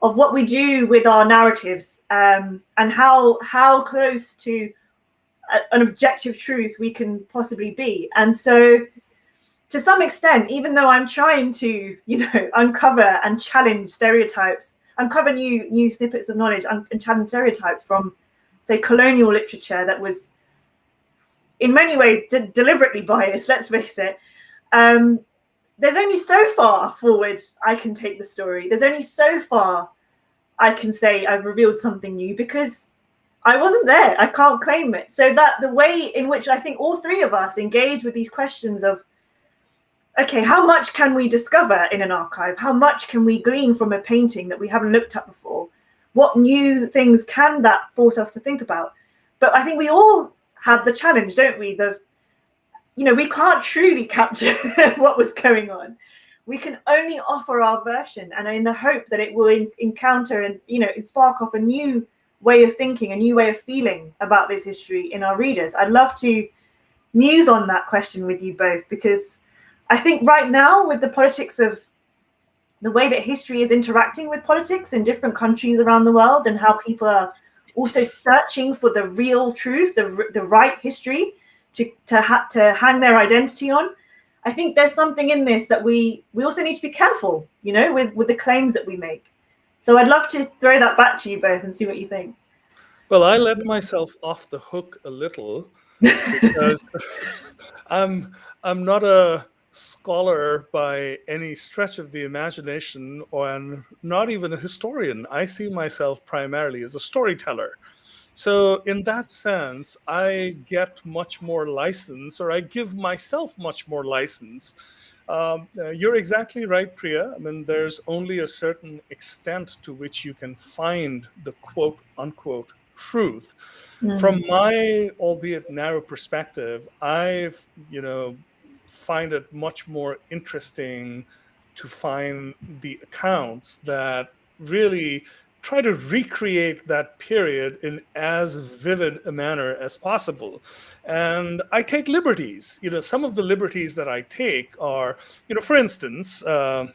what we do with our narratives, and how close to an objective truth we can possibly be. And so to some extent, even though I'm trying to, you know, uncover and challenge stereotypes, uncover new snippets of knowledge and challenge stereotypes from, say, colonial literature that was in many ways deliberately biased, let's face it, there's only so far forward I can take the story. There's only so far I can say I've revealed something new, because I wasn't there. I can't claim it. So that the way in which I think all three of us engage with these questions of, okay, how much can we discover in an archive? How much can we glean from a painting that we haven't looked at before? What new things can that force us to think about? But I think we all have the challenge, don't we? You know, we can't truly capture what was going on. We can only offer our version, and in the hope that it will encounter and, you know, spark off a new way of thinking, a new way of feeling about this history in our readers. I'd love to muse on that question with you both, because I think right now, with the politics of the way that history is interacting with politics in different countries around the world, and how people are also searching for the real truth, the right history to hang their identity on, I think there's something in this that we also need to be careful, you know, with the claims that we make. So I'd love to throw that back to you both and see what you think. Well, I let myself off the hook a little because I'm not a scholar by any stretch of the imagination, and not even a historian. I see myself primarily as a storyteller. So in that sense, I get much more license, or I give myself much more license. You're exactly right, Priya. I mean, there's only a certain extent to which you can find the quote unquote truth. From my, albeit narrow perspective, I've, find it much more interesting to find the accounts that really try to recreate that period in as vivid a manner as possible. And I take liberties. Some of the liberties that I take are, for instance, as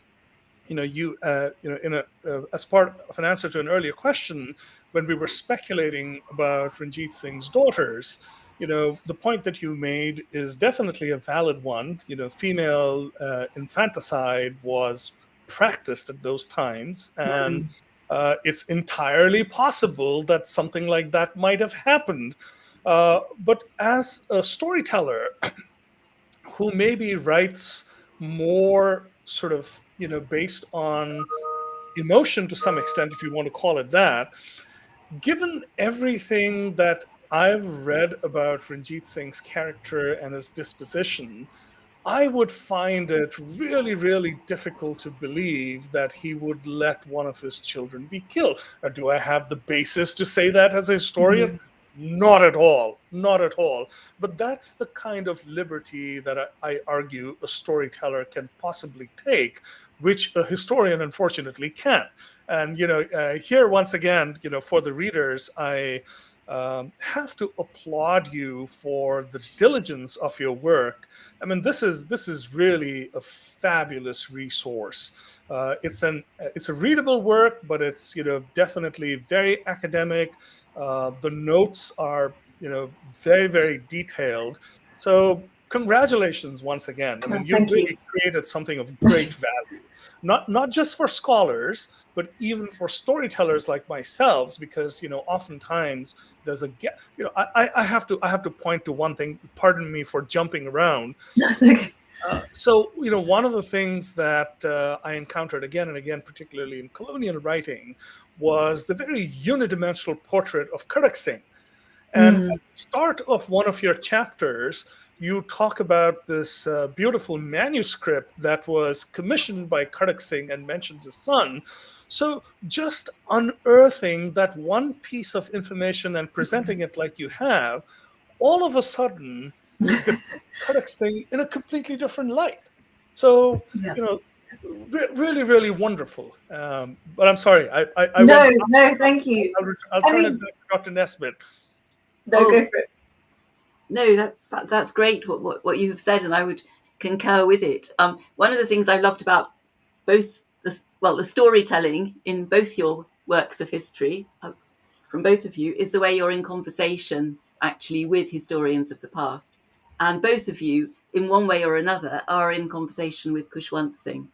part of an answer to an earlier question, when we were speculating about Ranjit Singh's daughters, the point that you made is definitely a valid one. Female infanticide was practiced at those times, and it's entirely possible that something like that might have happened. But as a storyteller who maybe writes more sort of, based on emotion to some extent, if you want to call it that, given everything that I've read about Ranjit Singh's character and his disposition, I would find it really, really difficult to believe that he would let one of his children be killed. Or do I have the basis to say that as a historian? Not at all. Not at all. But that's the kind of liberty that I argue a storyteller can possibly take, which a historian, unfortunately, can't. And, here, once again, for the readers, I have to applaud you for the diligence of your work. I mean, this is really a fabulous resource. It's a readable work, but it's definitely very academic. The notes are very, very detailed. So congratulations once again. I mean, you've really created something of great value. Not just for scholars, but even for storytellers like myself, because oftentimes there's a gap. I have to point to one thing. Pardon me for jumping around. That's okay. So one of the things that I encountered again and again, particularly in colonial writing, was the very unidimensional portrait of Khushwant Singh. And at the start of one of your chapters, you talk about this beautiful manuscript that was commissioned by Khushwant Singh and mentions his son. So just unearthing that one piece of information and presenting it like you have, all of a sudden, depicts Khushwant Singh in a completely different light. So, Yeah. Really, really wonderful. But I'm sorry, I No, went. thank you. I'll turn it back to Dr. Nesbitt. No, go for it. No, that's great what you have said, and I would concur with it. One of the things I've loved about both the storytelling in both your works of history from both of you is the way you're in conversation actually with historians of the past, and both of you, in one way or another, are in conversation with Khushwant Singh,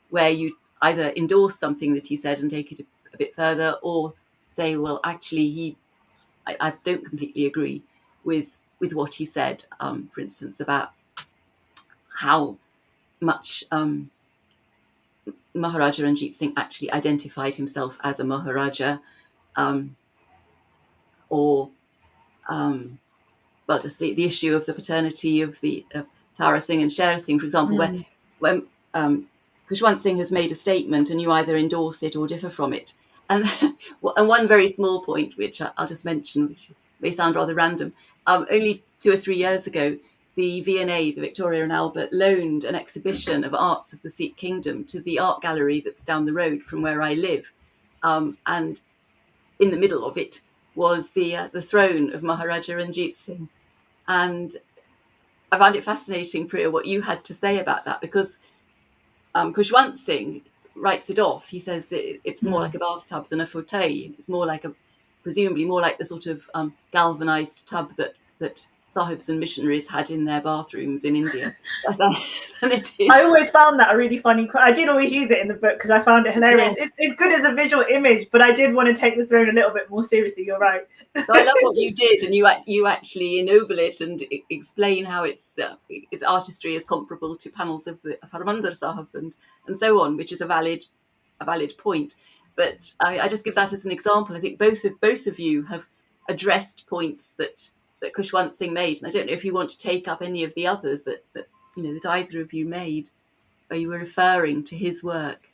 where you either endorse something that he said and take it a bit further, or say, well, actually, I don't completely agree with what he said, for instance, about how much Maharaja Ranjit Singh actually identified himself as a Maharaja, or well, just the issue of the paternity of Tara Singh and Sher Singh, for example, when Khushwant Singh has made a statement and you either endorse it or differ from it. And one very small point, which I'll just mention, which may sound rather random, only 2 or 3 years ago, the V&A, the Victoria and Albert, loaned an exhibition of arts of the Sikh kingdom to the art gallery that's down the road from where I live. And in the middle of it was the throne of Maharaja Ranjit Singh. And I found it fascinating, Priya, what you had to say about that, because Khushwant Singh writes it off. He says it's more like a bathtub than a fauteuil. It's more like presumably more like the sort of galvanized tub that sahibs and missionaries had in their bathrooms in India. Than it is. I always found that a really funny quote. I did always use it in the book because I found it hilarious. Yes. It's good as a visual image, but I did want to take the throne a little bit more seriously. You're right. So I love what you did, and you actually ennoble it and explain how its artistry is comparable to panels of Harmandir Sahib and so on, which is a valid point. But I just give that as an example. I think both of you have addressed points that Khushwant Singh made, and I don't know if you want to take up any of the others that either of you made, where you were referring to his work.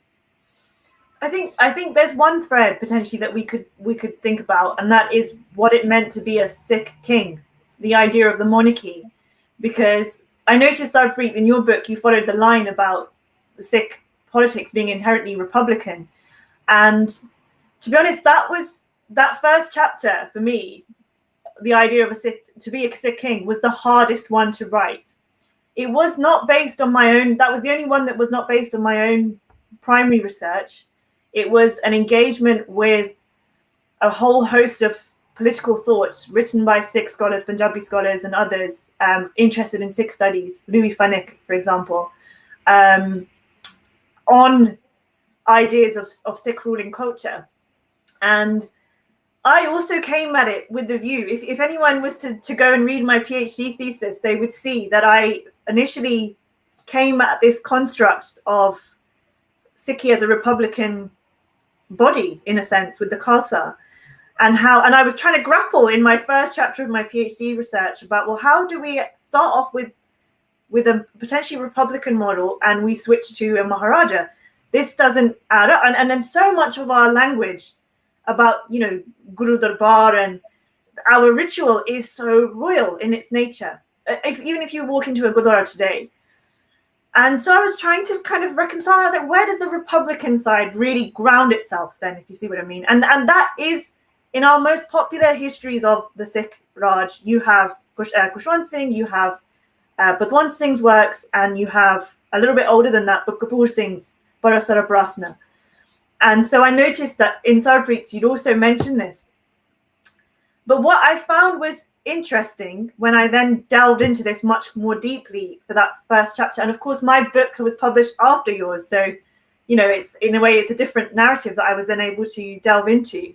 I think there's one thread potentially that we could think about, and that is what it meant to be a Sikh king, the idea of the monarchy. Because I noticed, Sarvapreet, in your book, you followed the line about the Sikh politics being inherently Republican, and to be honest, that first chapter for me. The idea of to be a Sikh king was the hardest one to write. It was not based on my own. That was the only one that was not based on my own primary research. It was an engagement with a whole host of political thought written by Sikh scholars, Punjabi scholars, and others interested in Sikh studies. Louis Funnick, for example, on ideas of Sikh ruling culture. And I also came at it with the view, if anyone was to go and read my PhD thesis, they would see that I initially came at this construct of Sikhi as a Republican body, in a sense, with the Khalsa, and I was trying to grapple in my first chapter of my PhD research about, well, how do we start off with a potentially Republican model and we switch to a Maharaja? This doesn't add up. And then so much of our language about, Guru Darbar and our ritual is so royal in its nature, even if you walk into a Gurdwara today. And so I was trying to kind of reconcile. I was like, where does the Republican side really ground itself then, if you see what I mean? And that is in our most popular histories of the Sikh Raj. You have Khushwant Singh, you have Batwant Singh's works, and you have a little bit older than that, but Kapoor Singh's Parasara Prasna. And so I noticed that in Sarvapreet, you'd also mentioned this. But what I found was interesting when I then delved into this much more deeply for that first chapter. And of course, my book was published after yours. So, it's in a way, it's a different narrative that I was then able to delve into.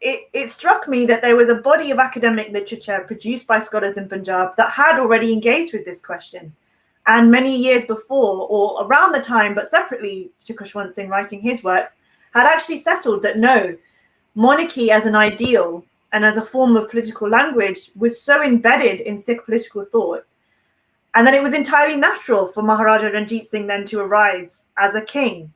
It struck me that there was a body of academic literature produced by scholars in Punjab that had already engaged with this question. And many years before, or around the time, but separately to Khushwant Singh writing his works, had actually settled that no, monarchy as an ideal and as a form of political language was so embedded in Sikh political thought. And then it was entirely natural for Maharaja Ranjit Singh then to arise as a king.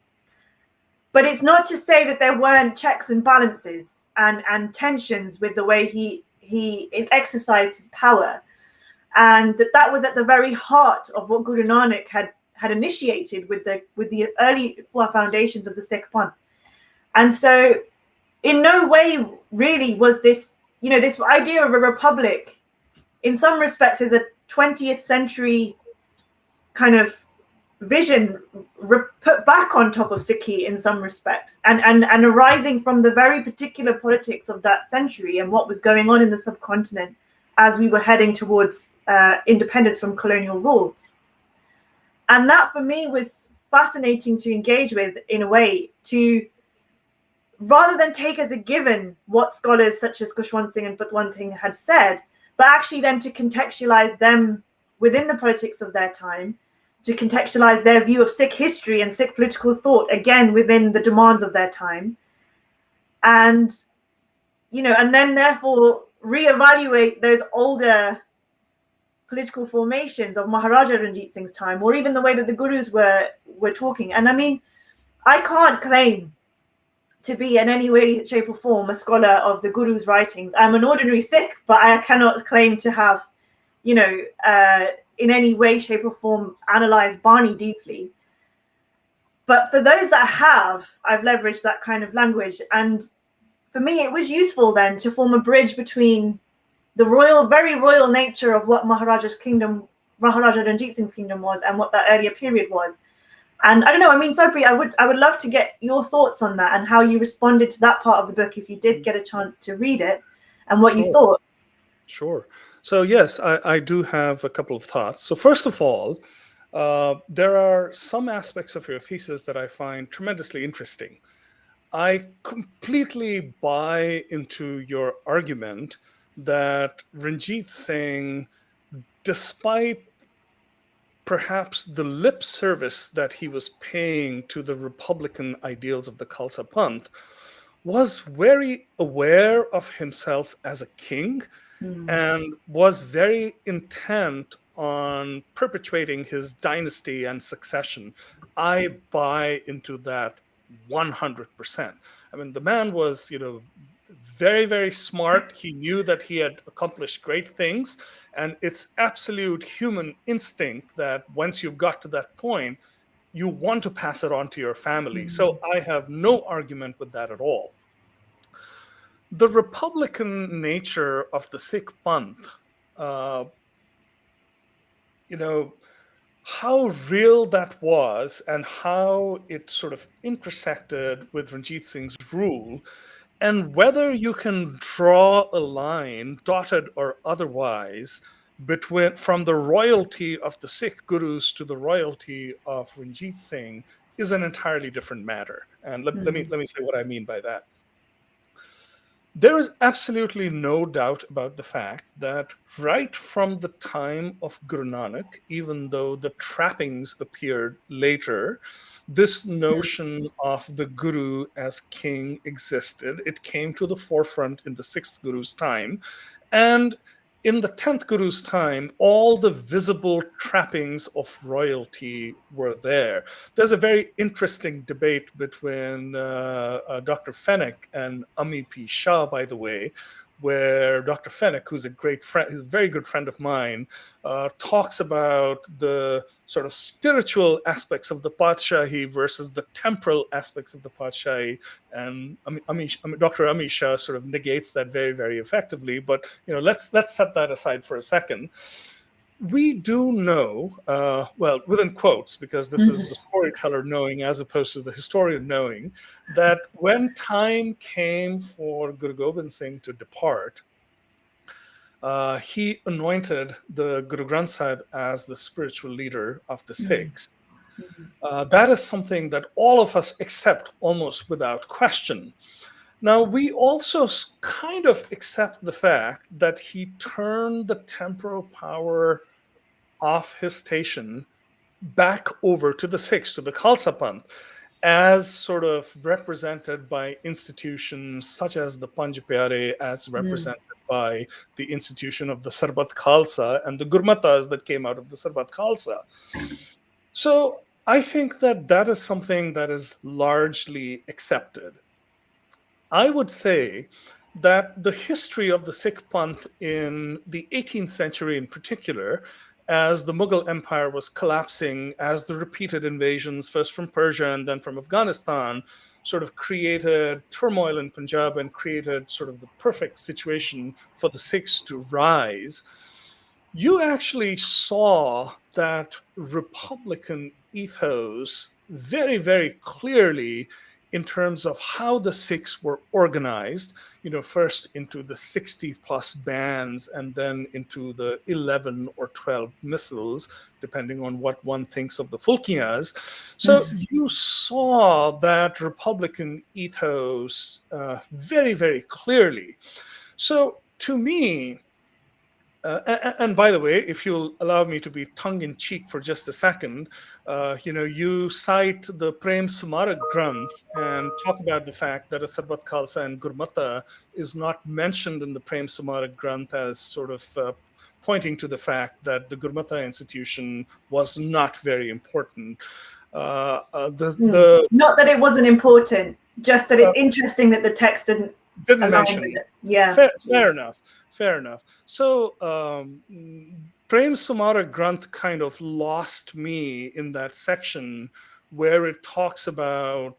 But it's not to say that there weren't checks and balances and tensions with the way he exercised his power. And that was at the very heart of what Guru Nanak had initiated with the early foundations of the Sikh Panth. And so in no way really was this, this idea of a republic in some respects is a 20th century kind of vision put back on top of Sikhi in some respects, and arising from the very particular politics of that century and what was going on in the subcontinent as we were heading towards independence from colonial rule. And that for me was fascinating to engage with, in a way, to rather than take as a given what scholars such as Khushwant Singh and Patwant Singh had said, but actually then to contextualize them within the politics of their time, to contextualize their view of Sikh history and Sikh political thought, again, within the demands of their time. And, and then therefore reevaluate those older political formations of Maharaja Ranjit Singh's time, or even the way that the gurus were talking. And I mean, I can't claim to be in any way, shape or form a scholar of the guru's writings. I'm an ordinary Sikh, but I cannot claim to have, in any way, shape or form analyzed Bani deeply. But for those that have, I've leveraged that kind of language. And for me, it was useful then to form a bridge between the very royal nature of what Maharaja Ranjit Singh's kingdom was and what that earlier period was. And I don't know, I mean, Sarvapreet, I would love to get your thoughts on that and how you responded to that part of the book if you did get a chance to read it, and what you thought. Sure. So yes, I do have a couple of thoughts. So first of all, there are some aspects of your thesis that I find tremendously interesting. I completely buy into your argument that Ranjit Singh, despite perhaps the lip service that he was paying to the Republican ideals of the Khalsa Panth, was very aware of himself as a king and was very intent on perpetuating his dynasty and succession. I buy into that 100%. I mean, the man was, very, very smart. He knew that he had accomplished great things. And it's absolute human instinct that once you've got to that point, you want to pass it on to your family. So I have no argument with that at all. The Republican nature of the Sikh Panth, how real that was and how it sort of intersected with Ranjit Singh's rule, and whether you can draw a line, dotted or otherwise, from the royalty of the Sikh gurus to the royalty of Ranjit Singh is an entirely different matter. And let me say what I mean by that. There is absolutely no doubt about the fact that right from the time of Guru Nanak, even though the trappings appeared later, this notion of the Guru as king existed. It came to the forefront in the 6th Guru's time. And in the 10th Guru's time, all the visible trappings of royalty were there. There's a very interesting debate between Dr. Fenwick and Ami P. Shah, by the way, where Dr. Fenwick, who's a great friend, he's a very good friend of mine, talks about the sort of spiritual aspects of the Padshahi versus the temporal aspects of the Padshahi. And Dr. Ami Shah sort of negates that very, very effectively. But let's set that aside for a second. We do know, well, within quotes, because this is the storyteller knowing as opposed to the historian knowing, that when time came for Guru Gobind Singh to depart, he anointed the Guru Granth Sahib as the spiritual leader of the Sikhs. That is something that all of us accept almost without question. Now, we also kind of accept the fact that he turned the temporal power of his station back over to the Sikhs, to the Khalsa Panth. as sort of represented by institutions such as the Panj Pyare, as represented by the institution of the Sarbat Khalsa and the Gurmatas that came out of the Sarbat Khalsa. So I think that that is something that is largely accepted. I would say that the history of the Sikh Panth in the 18th century in particular, as the Mughal Empire was collapsing, as the repeated invasions, first from Persia and then from Afghanistan, sort of created turmoil in Punjab and created sort of the perfect situation for the Sikhs to rise, you actually saw that Republican ethos very, very clearly in terms of how the Sikhs were organized, first into the 60 plus bands and then into the 11 or 12 missiles, depending on what one thinks of the Fulkiyas. So you saw that Republican ethos very, very clearly. So to me, and by the way, if you'll allow me to be tongue-in-cheek for just a second, you cite the Prem Samarak Granth and talk about the fact that a Sarbat Khalsa and Gurmata is not mentioned in the Prem Samarak Granth as sort of pointing to the fact that the Gurmata institution was not very important. Not that it wasn't important, just that it's interesting that the text didn't mention it. Yeah. Fair enough. So Prem Samara Granth kind of lost me in that section where it talks about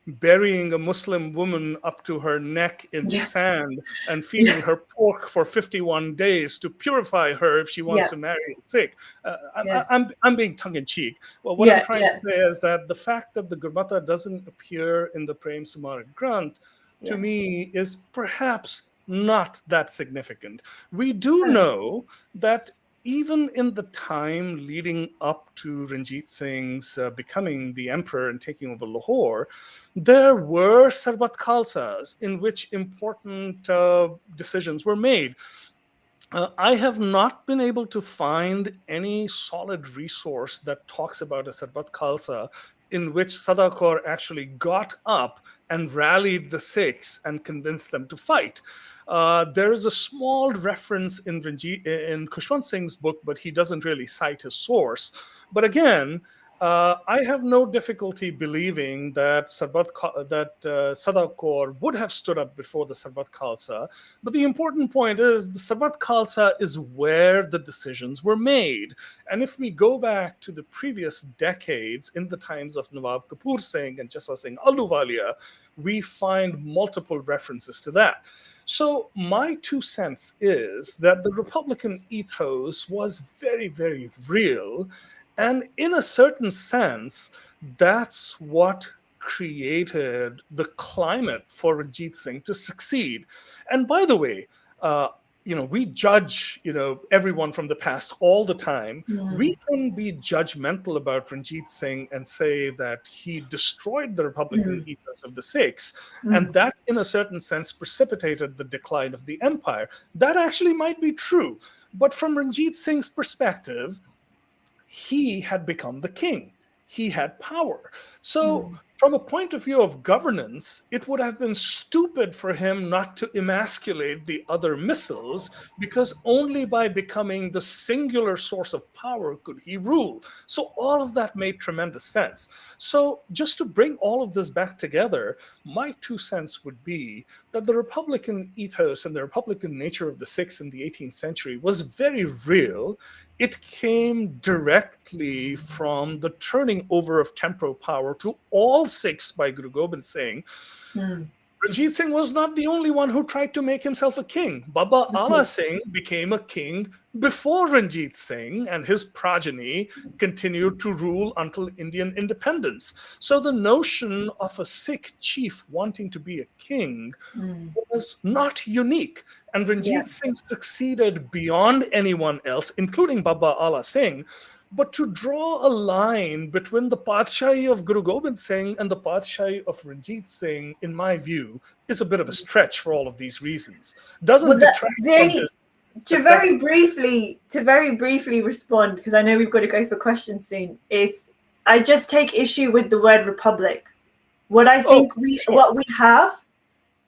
burying a Muslim woman up to her neck in sand and feeding her pork for 51 days to purify her if she wants to marry a Sikh. I'm being tongue-in-cheek. Well, what I'm trying to say is that the fact that the Gurmata doesn't appear in the Prem Samara Granth to me is perhaps not that significant. We do know that even in the time leading up to Ranjit Singh's becoming the emperor and taking over Lahore, there were Sarbat Khalsas in which important decisions were made. I have not been able to find any solid resource that talks about a Sarbat Khalsa in which Sadakaur actually got up and rallied the Sikhs and convinced them to fight. There is a small reference in Khushwant Singh's book, but he doesn't really cite his source. But again, I have no difficulty believing that Sadakaur would have stood up before the Sarbat Khalsa. But the important point is the Sarbat Khalsa is where the decisions were made. And if we go back to the previous decades, in the times of Nawab Kapoor Singh and Jassa Singh Ahluwalia, we find multiple references to that. So my 2 cents is that the Republican ethos was very, very real. And in a certain sense, that's what created the climate for Ranjit Singh to succeed. And by the way, we judge, everyone from the past all the time. We can be judgmental about Ranjit Singh and say that he destroyed the Republican ethos of the Sikhs, and that, in a certain sense, precipitated the decline of the empire. That actually might be true. But from Ranjit Singh's perspective, he had become the king. He had power. So from a point of view of governance, it would have been stupid for him not to emasculate the other missiles, because only by becoming the singular source of power could he rule. So all of that made tremendous sense. So just to bring all of this back together, my 2 cents would be that the Republican ethos and the Republican nature of the Sikhs in the 18th century was very real. It came directly from the turning over of temporal power to all Sikhs by Guru Gobind Singh. Ranjit Singh was not the only one who tried to make himself a king. Baba Ala Singh became a king before Ranjit Singh, and his progeny continued to rule until Indian independence. So the notion of a Sikh chief wanting to be a king was not unique. And Ranjit Singh succeeded beyond anyone else, including Baba Ala Singh. But to draw a line between the Padshahi of Guru Gobind Singh and the Padshahi of Ranjit Singh, in my view, is a bit of a stretch for all of these reasons. Doesn't detract from his success. To very briefly respond, because I know we've got to go for questions soon, is I just take issue with the word republic. What I think what we have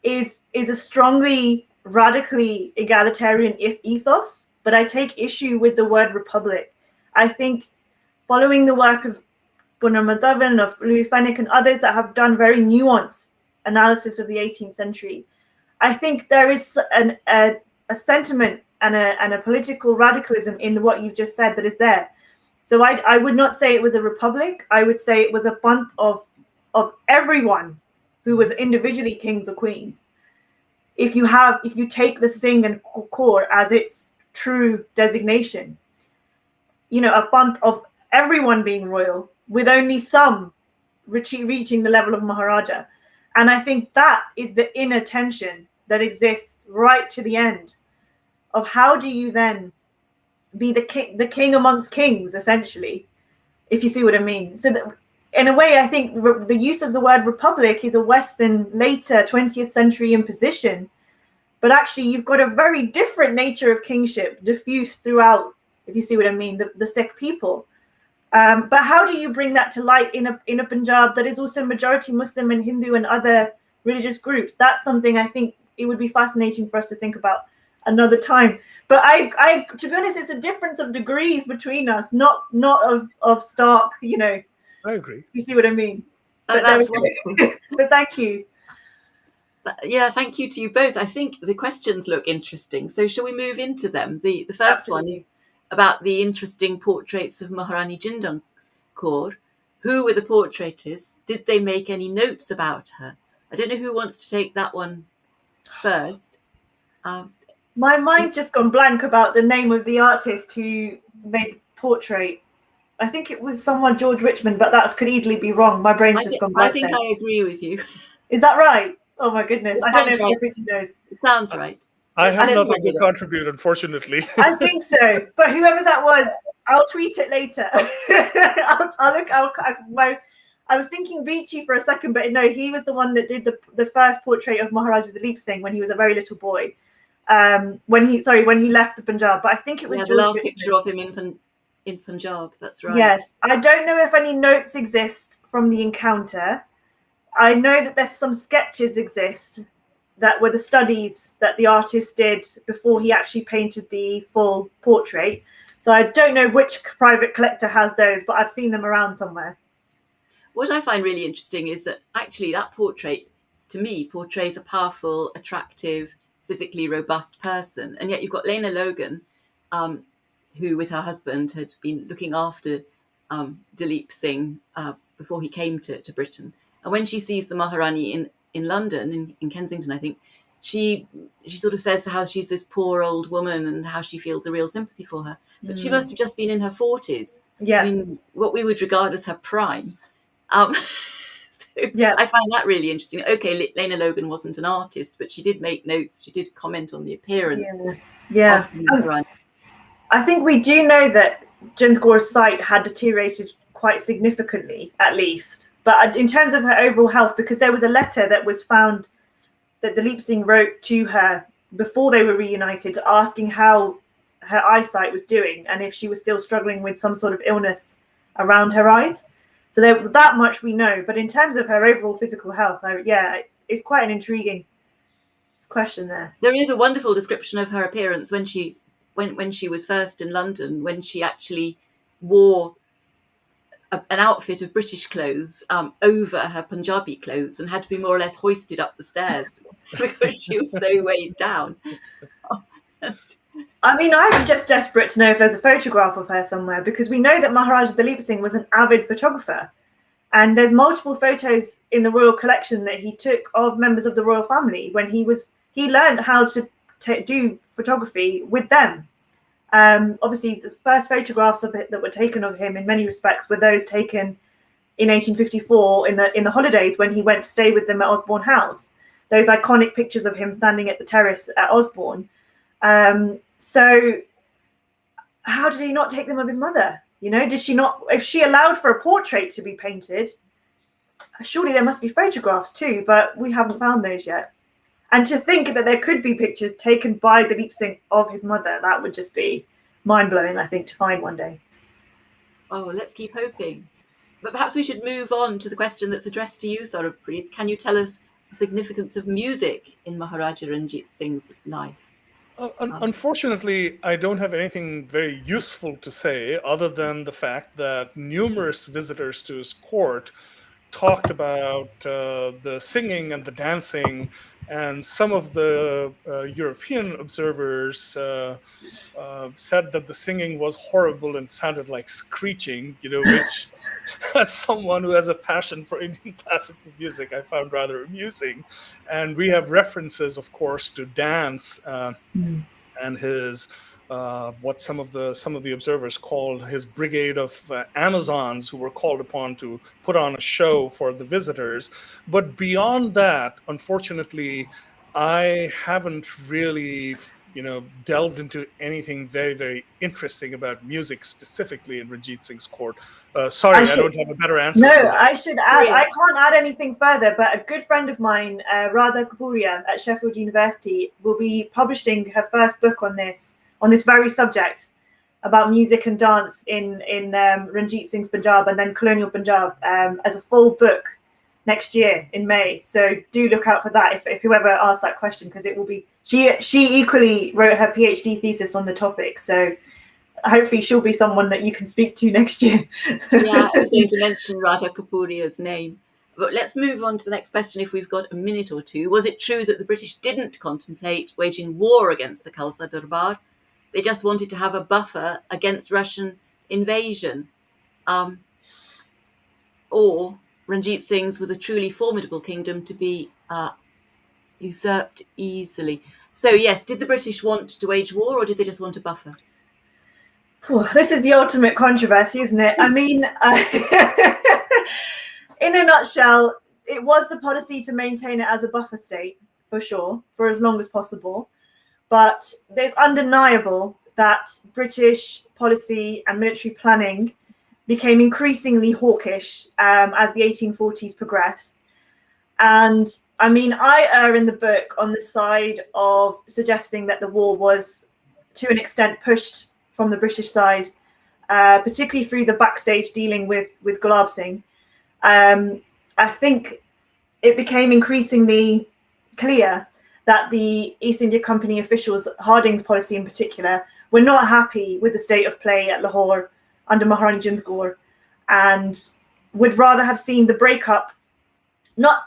is a strongly radically egalitarian ethos, but I take issue with the word republic. I think following the work of Bunramadavan, of Louis Fenwick and others that have done very nuanced analysis of the 18th century, I think there is a sentiment and a political radicalism in what you've just said that is there. So I would not say it was a republic. I would say it was a bunch of everyone who was individually kings or queens. If you take the Singh and Kaur as its true designation, a bunch of everyone being royal with only some reaching the level of Maharaja. And I think that is the inner tension that exists right to the end of how do you then be the king amongst kings, essentially, if you see what I mean. So that, in a way, I think the use of the word republic is a Western later 20th century imposition, but actually you've got a very different nature of kingship diffused throughout, if you see what I mean, the Sikh people. But how do you bring that to light in a Punjab that is also majority Muslim and Hindu and other religious groups? That's something I think it would be fascinating for us to think about another time. But I to be honest, it's a difference of degrees between us, not of stark, I agree. You see what I mean? But That's wonderful. But thank you. Yeah, thank you to you both. I think the questions look interesting. So shall we move into them? The first Absolutely. one is about the interesting portraits of Maharani Jindal Kaur. Who were the portraitors? Did they make any notes about her? I don't know who wants to take that one first. My mind just gone blank about the name of the artist who made the portrait. I think it was someone George Richmond, but that could easily be wrong. My brain's just gone blank. I think I agree with you. Is that right? Oh my goodness. I don't know if right. knows. It sounds right. I have nothing to contribute, unfortunately. I think so. But whoever that was, I'll tweet it later. I was thinking Beachy for a second, but no, he was the one that did the first portrait of Maharaja Dalip Singh when he was a very little boy. When he left the Punjab. But I think it was the last picture of him in Punjab. That's right. Yes. I don't know if any notes exist from the encounter. I know that there's some sketches exist that were the studies that the artist did before he actually painted the full portrait. So I don't know which private collector has those, but I've seen them around somewhere. What I find really interesting is that actually that portrait, to me, portrays a powerful, attractive, physically robust person. And yet you've got Lena Logan, who with her husband had been looking after Dalip Singh before he came to Britain. And when she sees the Maharani in London, in Kensington, I think, she sort of says how she's this poor old woman and how she feels a real sympathy for her. But she must have just been in her 40s. Yeah. I mean, what we would regard as her prime. I find that really interesting. Okay, Lena Logan wasn't an artist, but she did make notes. She did comment on the appearance of the Maharani. I think we do know that Jind Kaur's sight had deteriorated quite significantly, at least. But in terms of her overall health, because there was a letter that was found that Dalip Singh wrote to her before they were reunited, asking how her eyesight was doing and if she was still struggling with some sort of illness around her eyes. So that much we know. But in terms of her overall physical health, it's quite an intriguing question there. There is a wonderful description of her appearance when she was first in London, when she actually wore an outfit of British clothes over her Punjabi clothes and had to be more or less hoisted up the stairs because she was so weighed down. I mean, I'm just desperate to know if there's a photograph of her somewhere, because we know that Maharaja Dalip Singh was an avid photographer. And there's multiple photos in the royal collection that he took of members of the royal family when he learned how to do photography with them. Obviously, the first photographs of it that were taken of him in many respects were those taken in 1854 in the holidays when he went to stay with them at Osborne House. Those iconic pictures of him standing at the terrace at Osborne. So how did he not take them of his mother? Did she not? If she allowed for a portrait to be painted, surely there must be photographs too, but we haven't found those yet. And to think that there could be pictures taken by Dalip Singh of his mother, that would just be mind-blowing, I think, to find one day. Oh, let's keep hoping. But perhaps we should move on to the question that's addressed to you, Sarvapreet. Can you tell us the significance of music in Maharaja Ranjit Singh's life? Unfortunately, I don't have anything very useful to say other than the fact that numerous visitors to his court talked about the singing and the dancing, and some of the European observers said that the singing was horrible and sounded like screeching, which, as someone who has a passion for Indian classical music, I found rather amusing. And we have references, of course, to dance and his what some of the observers called his brigade of Amazons, who were called upon to put on a show for the visitors. But beyond that, unfortunately, I haven't really delved into anything very, very interesting about music specifically in Ranjit Singh's court. Sorry, I don't have a better answer. No, than that. I should add, I can't add anything further, but a good friend of mine, Radha Kapuria at Sheffield University, will be publishing her first book on this very subject about music and dance in Ranjit Singh's Punjab and then colonial Punjab as a full book next year in May. So do look out for that if whoever asks that question, because it will be, she equally wrote her PhD thesis on the topic. So hopefully she'll be someone that you can speak to next year. Yeah, I was going to mention Radha Kapuria's name. But let's move on to the next question if we've got a minute or two. Was it true that the British didn't contemplate waging war against the Khalsa Darbar? They just wanted to have a buffer against Russian invasion. Or Ranjit Singh's was a truly formidable kingdom to be usurped easily. So yes, did the British want to wage war, or did they just want a buffer? This is the ultimate controversy, isn't it? I mean, in a nutshell, it was the policy to maintain it as a buffer state, for sure, for as long as possible. But it's undeniable that British policy and military planning became increasingly hawkish as the 1840s progressed. And I mean, I err in the book on the side of suggesting that the war was, to an extent, pushed from the British side, particularly through the backstage dealing with Gulab Singh. I think it became increasingly clear that the East India Company officials, Harding's policy in particular, were not happy with the state of play at Lahore under Maharani Jind Kaur, and would rather have seen the breakup, not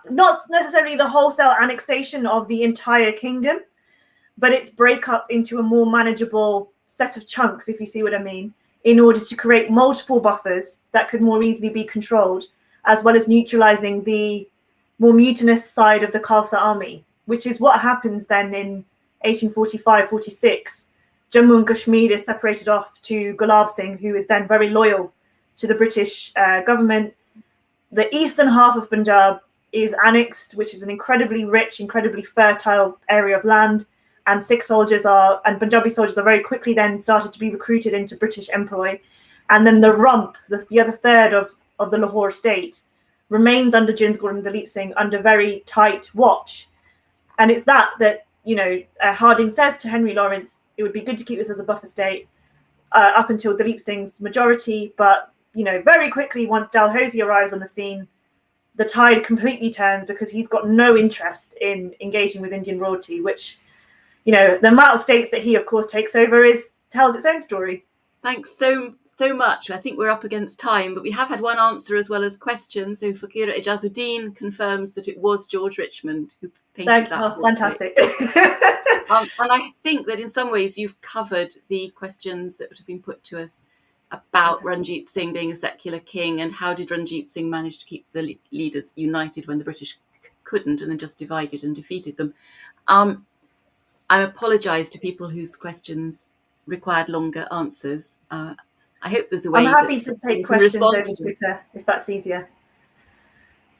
necessarily the wholesale annexation of the entire kingdom, but its breakup into a more manageable set of chunks, if you see what I mean, in order to create multiple buffers that could more easily be controlled, as well as neutralizing the more mutinous side of the Khalsa army, which is what happens then in 1845-46. Jammu and Kashmir is separated off to Gulab Singh, who is then very loyal to the British government. The eastern half of Punjab is annexed, which is an incredibly rich, incredibly fertile area of land. And Punjabi soldiers are very quickly then started to be recruited into British employ. And then the rump, the other third of the Lahore state, remains under Jind Kaur and Dalip Singh under very tight watch. And it's that Harding says to Henry Lawrence, it would be good to keep this as a buffer state up until Dalip Singh's majority. But, very quickly, once Dalhousie arrives on the scene, the tide completely turns, because he's got no interest in engaging with Indian royalty, which, the amount of states that he, of course, takes over tells its own story. Thanks so much. I think we're up against time, but we have had one answer as well as questions. So Fakira Ijazuddin confirms that it was George Richmond who painted that. Fantastic. And I think that in some ways you've covered the questions that would have been put to us about Ranjit Singh being a secular king, and how did Ranjit Singh manage to keep the leaders united when the British couldn't, and then just divided and defeated them. I apologise to people whose questions required longer answers. I hope there's a way. I'm happy to take questions over Twitter if that's easier.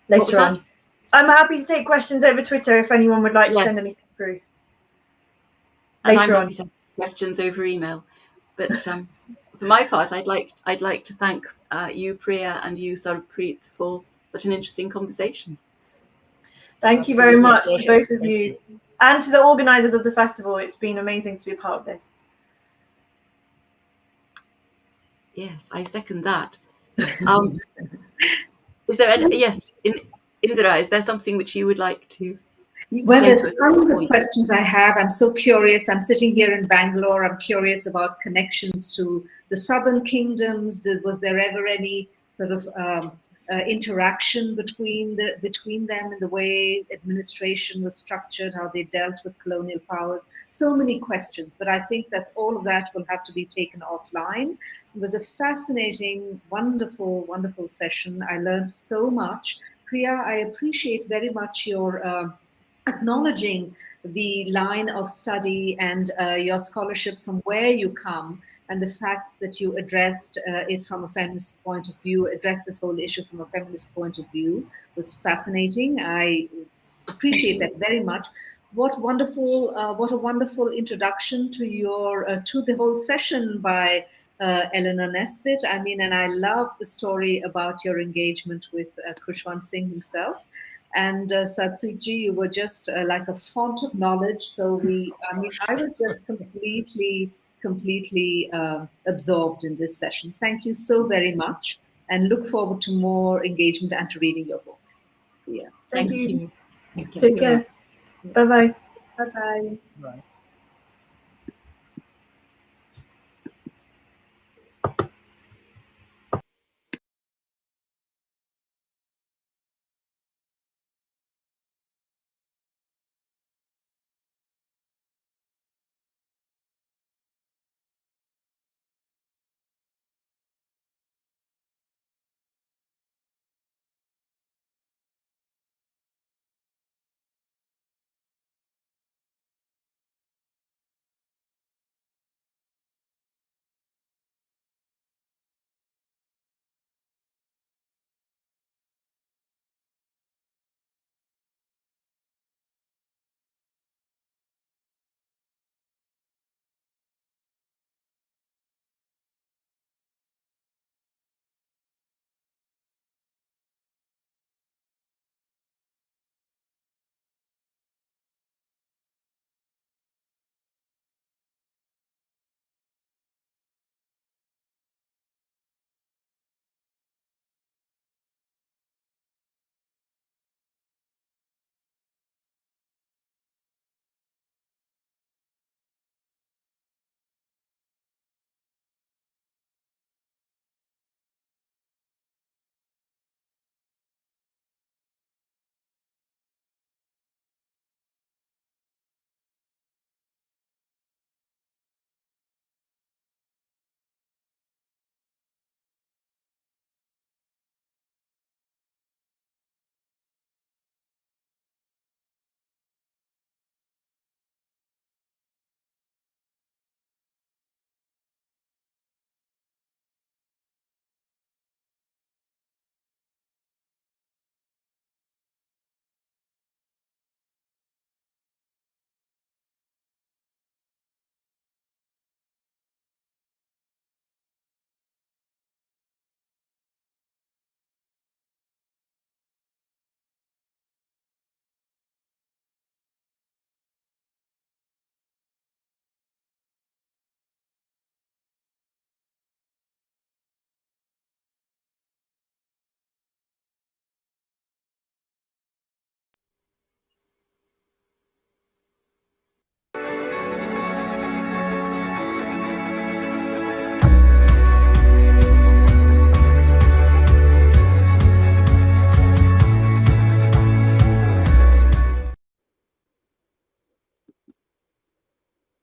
Later on. I'm happy to take questions over Twitter if anyone would like to send anything through. And I'm happy to take questions over email. But for my part, I'd like to thank you, Priya, and you, Sarvapreet, for such an interesting conversation. Thank you very much to both of you. And to the organisers of the festival. It's been amazing to be a part of this. Yes, I second that. Is there any, yes, Indira, is there something which you would like to Well, say to there's us at this tons of point? questions I have. I'm so curious. I'm sitting here in Bangalore. I'm curious about connections to the southern kingdoms. Was there ever any sort of interaction between them in the way administration was structured, how they dealt with colonial powers? So many questions, but I think that's all of that will have to be taken offline. It was a fascinating, wonderful, wonderful session. I learned so much. Priya, I appreciate very much your acknowledging the line of study and your scholarship from where you come, and the fact that you addressed it from a feminist point of view, addressed this whole issue from a feminist point of view, was fascinating. I appreciate that very much. What a wonderful introduction to to the whole session by Eleanor Nesbitt. I mean, and I love the story about your engagement with Khushwant Singh himself. And Sarvapreet ji, you were just like a font of knowledge. So I was just completely absorbed in this session. Thank you so very much, and look forward to more engagement and to reading your book. Yeah. Thank you. Thank you. Take care. Bye-bye. Bye-bye. Right.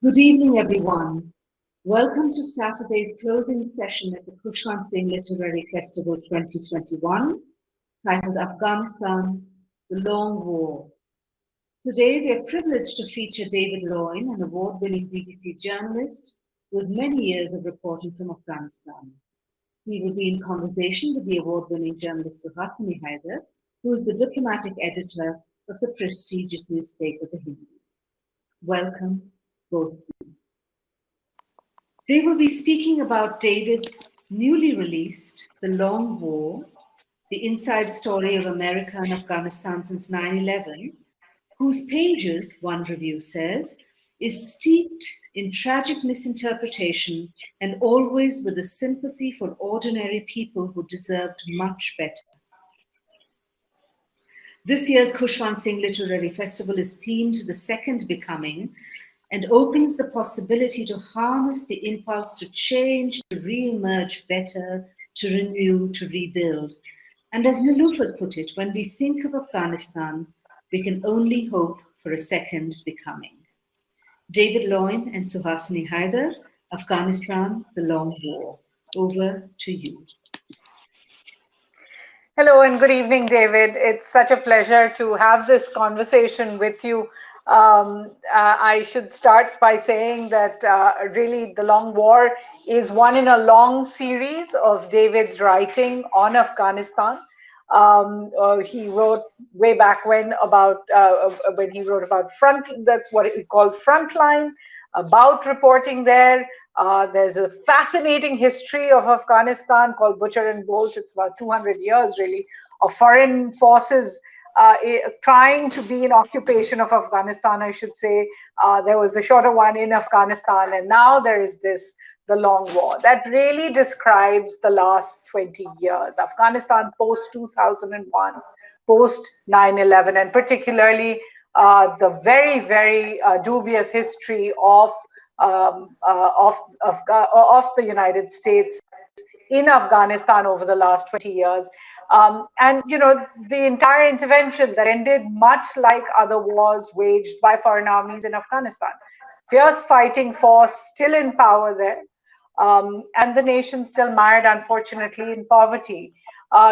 Good evening, everyone. Welcome to Saturday's closing session at the Khushwant Singh Literary Festival 2021, titled Afghanistan the Long War. Today, we are privileged to feature David Loyne, an award-winning BBC journalist with many years of reporting from Afghanistan. He will be in conversation with the award-winning journalist Suhasini Haider, who is the diplomatic editor of the prestigious newspaper The Hindu. Welcome, both of you. They will be speaking about David's newly released The Long War, the inside story of America and Afghanistan since 9/11, whose pages, one review says, is steeped in tragic misinterpretation and always with a sympathy for ordinary people who deserved much better. This year's Khushwant Singh Literary Festival is themed The Second Becoming and opens the possibility to harness the impulse to change, to re-emerge better, to renew, to rebuild. And as Niloufar put it, when we think of Afghanistan, we can only hope for a second becoming. David Loyne and Suhasini Haidar, Afghanistan the Long War. Over to you. Hello and good evening, David. It's such a pleasure to have this conversation with you. I should start by saying that really the Long War is one in a long series of David's writing on Afghanistan. He wrote way back when he wrote about what he called Frontline, about reporting there. There's a fascinating history of Afghanistan called Butcher and Bolt. It's about 200 years, really, of foreign forces trying to be in occupation of Afghanistan, I should say. There was the shorter one in Afghanistan, and now there is the Long War. That really describes the last 20 years. Afghanistan post 2001, post 9/11, and particularly the very, very dubious history of the United States in Afghanistan over the last 20 years. And, you know, the entire intervention that ended much like other wars waged by foreign armies in Afghanistan. Fierce fighting force still in power there, and the nation still mired, unfortunately, in poverty.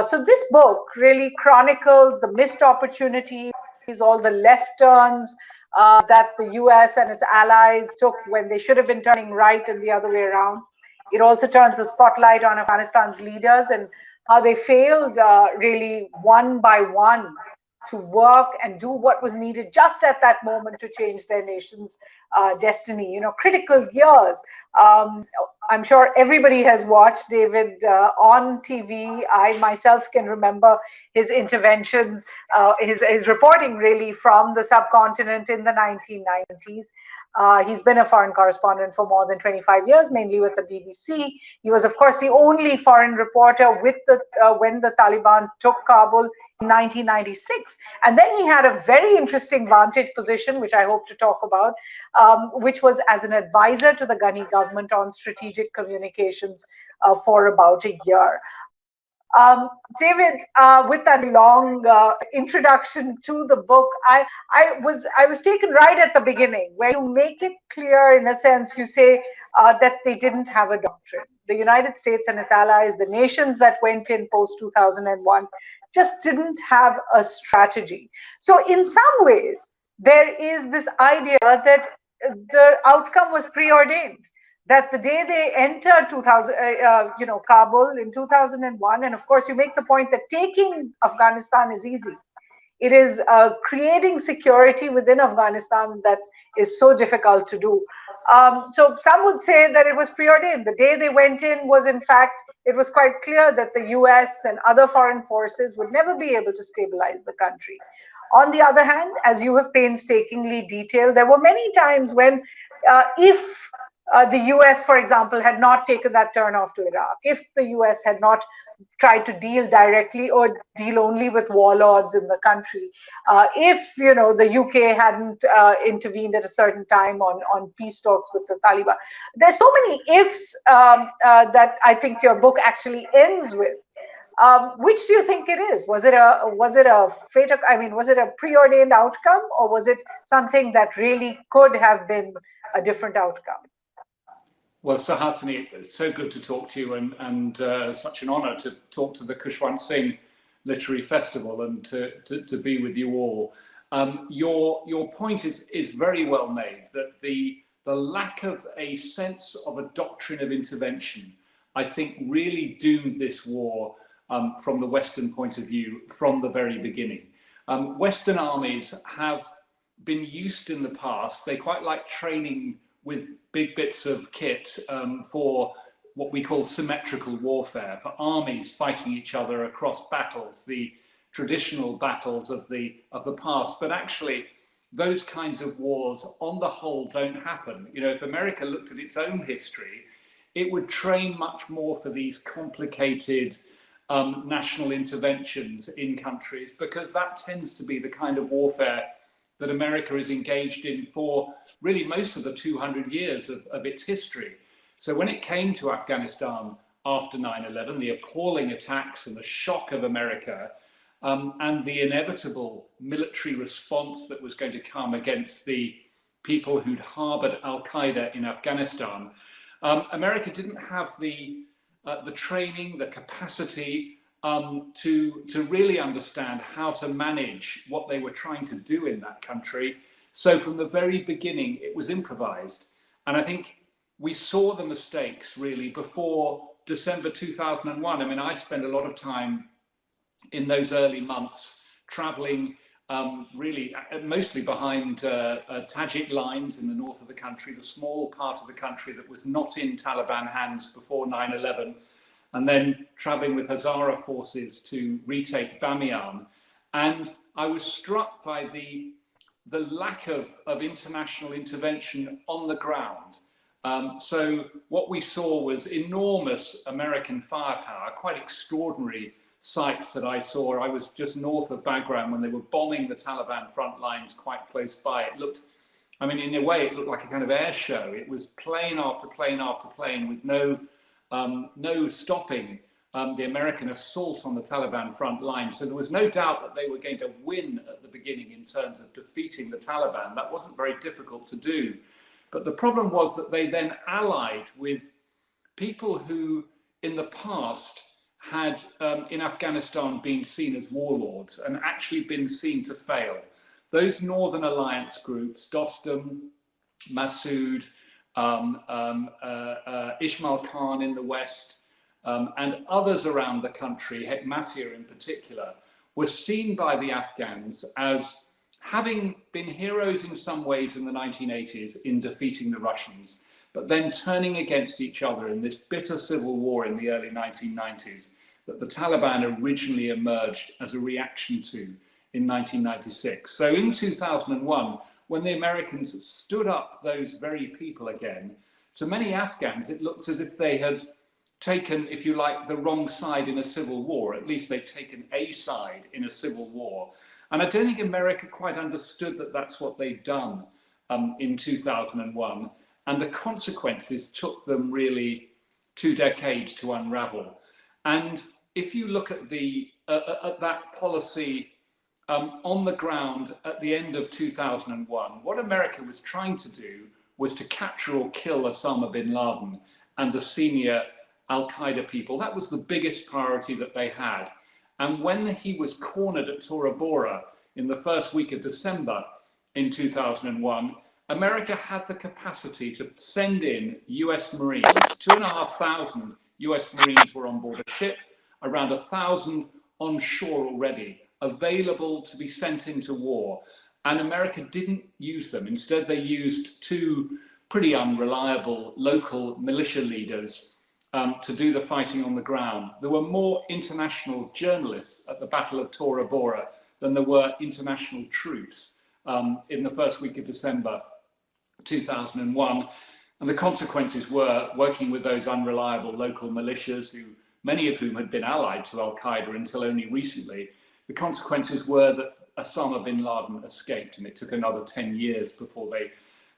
So this book really chronicles the missed opportunities, all the left turns that the US and its allies took when they should have been turning right and the other way around. It also turns the spotlight on Afghanistan's leaders and how they failed really one by one to work and do what was needed just at that moment to change their nation's destiny. You know, critical years. I'm sure everybody has watched David on TV. I myself can remember his interventions, his reporting really from the subcontinent in the 1990s. He's been a foreign correspondent for more than 25 years, mainly with the BBC. He was, of course, the only foreign reporter with when the Taliban took Kabul in 1996. And then he had a very interesting vantage position, which I hope to talk about, which was as an advisor to the Ghani government on strategic communications for about a year. David, with that long introduction to the book, I was taken right at the beginning, where you make it clear, in a sense, you say that they didn't have a doctrine. The United States and its allies, the nations that went in post 2001, just didn't have a strategy. So in some ways, there is this idea that the outcome was preordained. That the day they entered Kabul in 2001, and of course you make the point that taking Afghanistan is easy. It is creating security within Afghanistan that is so difficult to do. So some would say that it was preordained. The day they went in was, in fact, it was quite clear that the US and other foreign forces would never be able to stabilize the country. On the other hand, as you have painstakingly detailed, there were many times when if the US, for example, had not taken that turn off to Iraq, if the US had not tried to deal directly or deal only with warlords in the country, if the UK hadn't intervened at a certain time on peace talks with the Taliban, there's so many ifs that I think your book actually ends with. Which do you think it is? Was it a fate? I mean, was it a preordained outcome, or was it something that really could have been a different outcome? Well, Suhasini, it's so good to talk to you, and such an honor to talk to the Khushwant Singh Literary Festival and to be with you all. Your point is very well made, that the lack of a sense of a doctrine of intervention, I think, really doomed this war from the Western point of view from the very beginning. Western armies have been used in the past, they quite like training with big bits of kit for what we call symmetrical warfare, for armies fighting each other across battles, the traditional battles of the past. But actually, those kinds of wars, on the whole, don't happen. You know, if America looked at its own history, it would train much more for these complicated national interventions in countries, because that tends to be the kind of warfare that America is engaged in for really most of the 200 years of its history. So when it came to Afghanistan after 9/11, the appalling attacks and the shock of America, and the inevitable military response that was going to come against the people who'd harbored Al-Qaeda in Afghanistan, America didn't have the training, the capacity to really understand how to manage what they were trying to do in that country. So from the very beginning, it was improvised. And I think we saw the mistakes really before December 2001. I mean, I spent a lot of time in those early months traveling really mostly behind Tajik lines in the north of the country, the small part of the country that was not in Taliban hands before 9/11, and then traveling with Hazara forces to retake Bamiyan. And I was struck by the lack of international intervention on the ground. So what we saw was enormous American firepower, quite extraordinary sites that I saw. I was just north of Bagram when they were bombing the Taliban front lines quite close by. It looked, I mean, in a way, it looked like a kind of air show. It was plane after plane after plane with no stopping the American assault on the Taliban front line. So there was no doubt that they were going to win at the beginning in terms of defeating the Taliban. That wasn't very difficult to do. But the problem was that they then allied with people who in the past had in Afghanistan been seen as warlords and actually been seen to fail. Those Northern Alliance groups, Dostum, Massoud, Ismail Khan in the West, and others around the country, Hekmatyar in particular, were seen by the Afghans as having been heroes in some ways in the 1980s in defeating the Russians, but then turning against each other in this bitter civil war in the early 1990s that the Taliban originally emerged as a reaction to in 1996. So in 2001, when the Americans stood up those very people again, to many Afghans, it looked as if they had taken, if you like, the wrong side in a civil war. At least they'd taken a side in a civil war. And I don't think America quite understood that that's what they'd done in 2001. And the consequences took them really 2 decades to unravel. And if you look at at that policy on the ground at the end of 2001, what America was trying to do was to capture or kill Osama bin Laden and the senior Al-Qaeda people. That was the biggest priority that they had. And when he was cornered at Tora Bora in the first week of December in 2001, America had the capacity to send in US Marines. 2,500 US Marines were on board a ship, around 1,000 on shore already, available to be sent into war. And America didn't use them. Instead, they used 2 pretty unreliable local militia leaders to do the fighting on the ground. There were more international journalists at the Battle of Tora Bora than there were international troops in the first week of December 2001. And the consequences were working with those unreliable local militias, many of whom had been allied to Al-Qaeda until only recently. The consequences were that Osama bin Laden escaped, and it took another 10 years before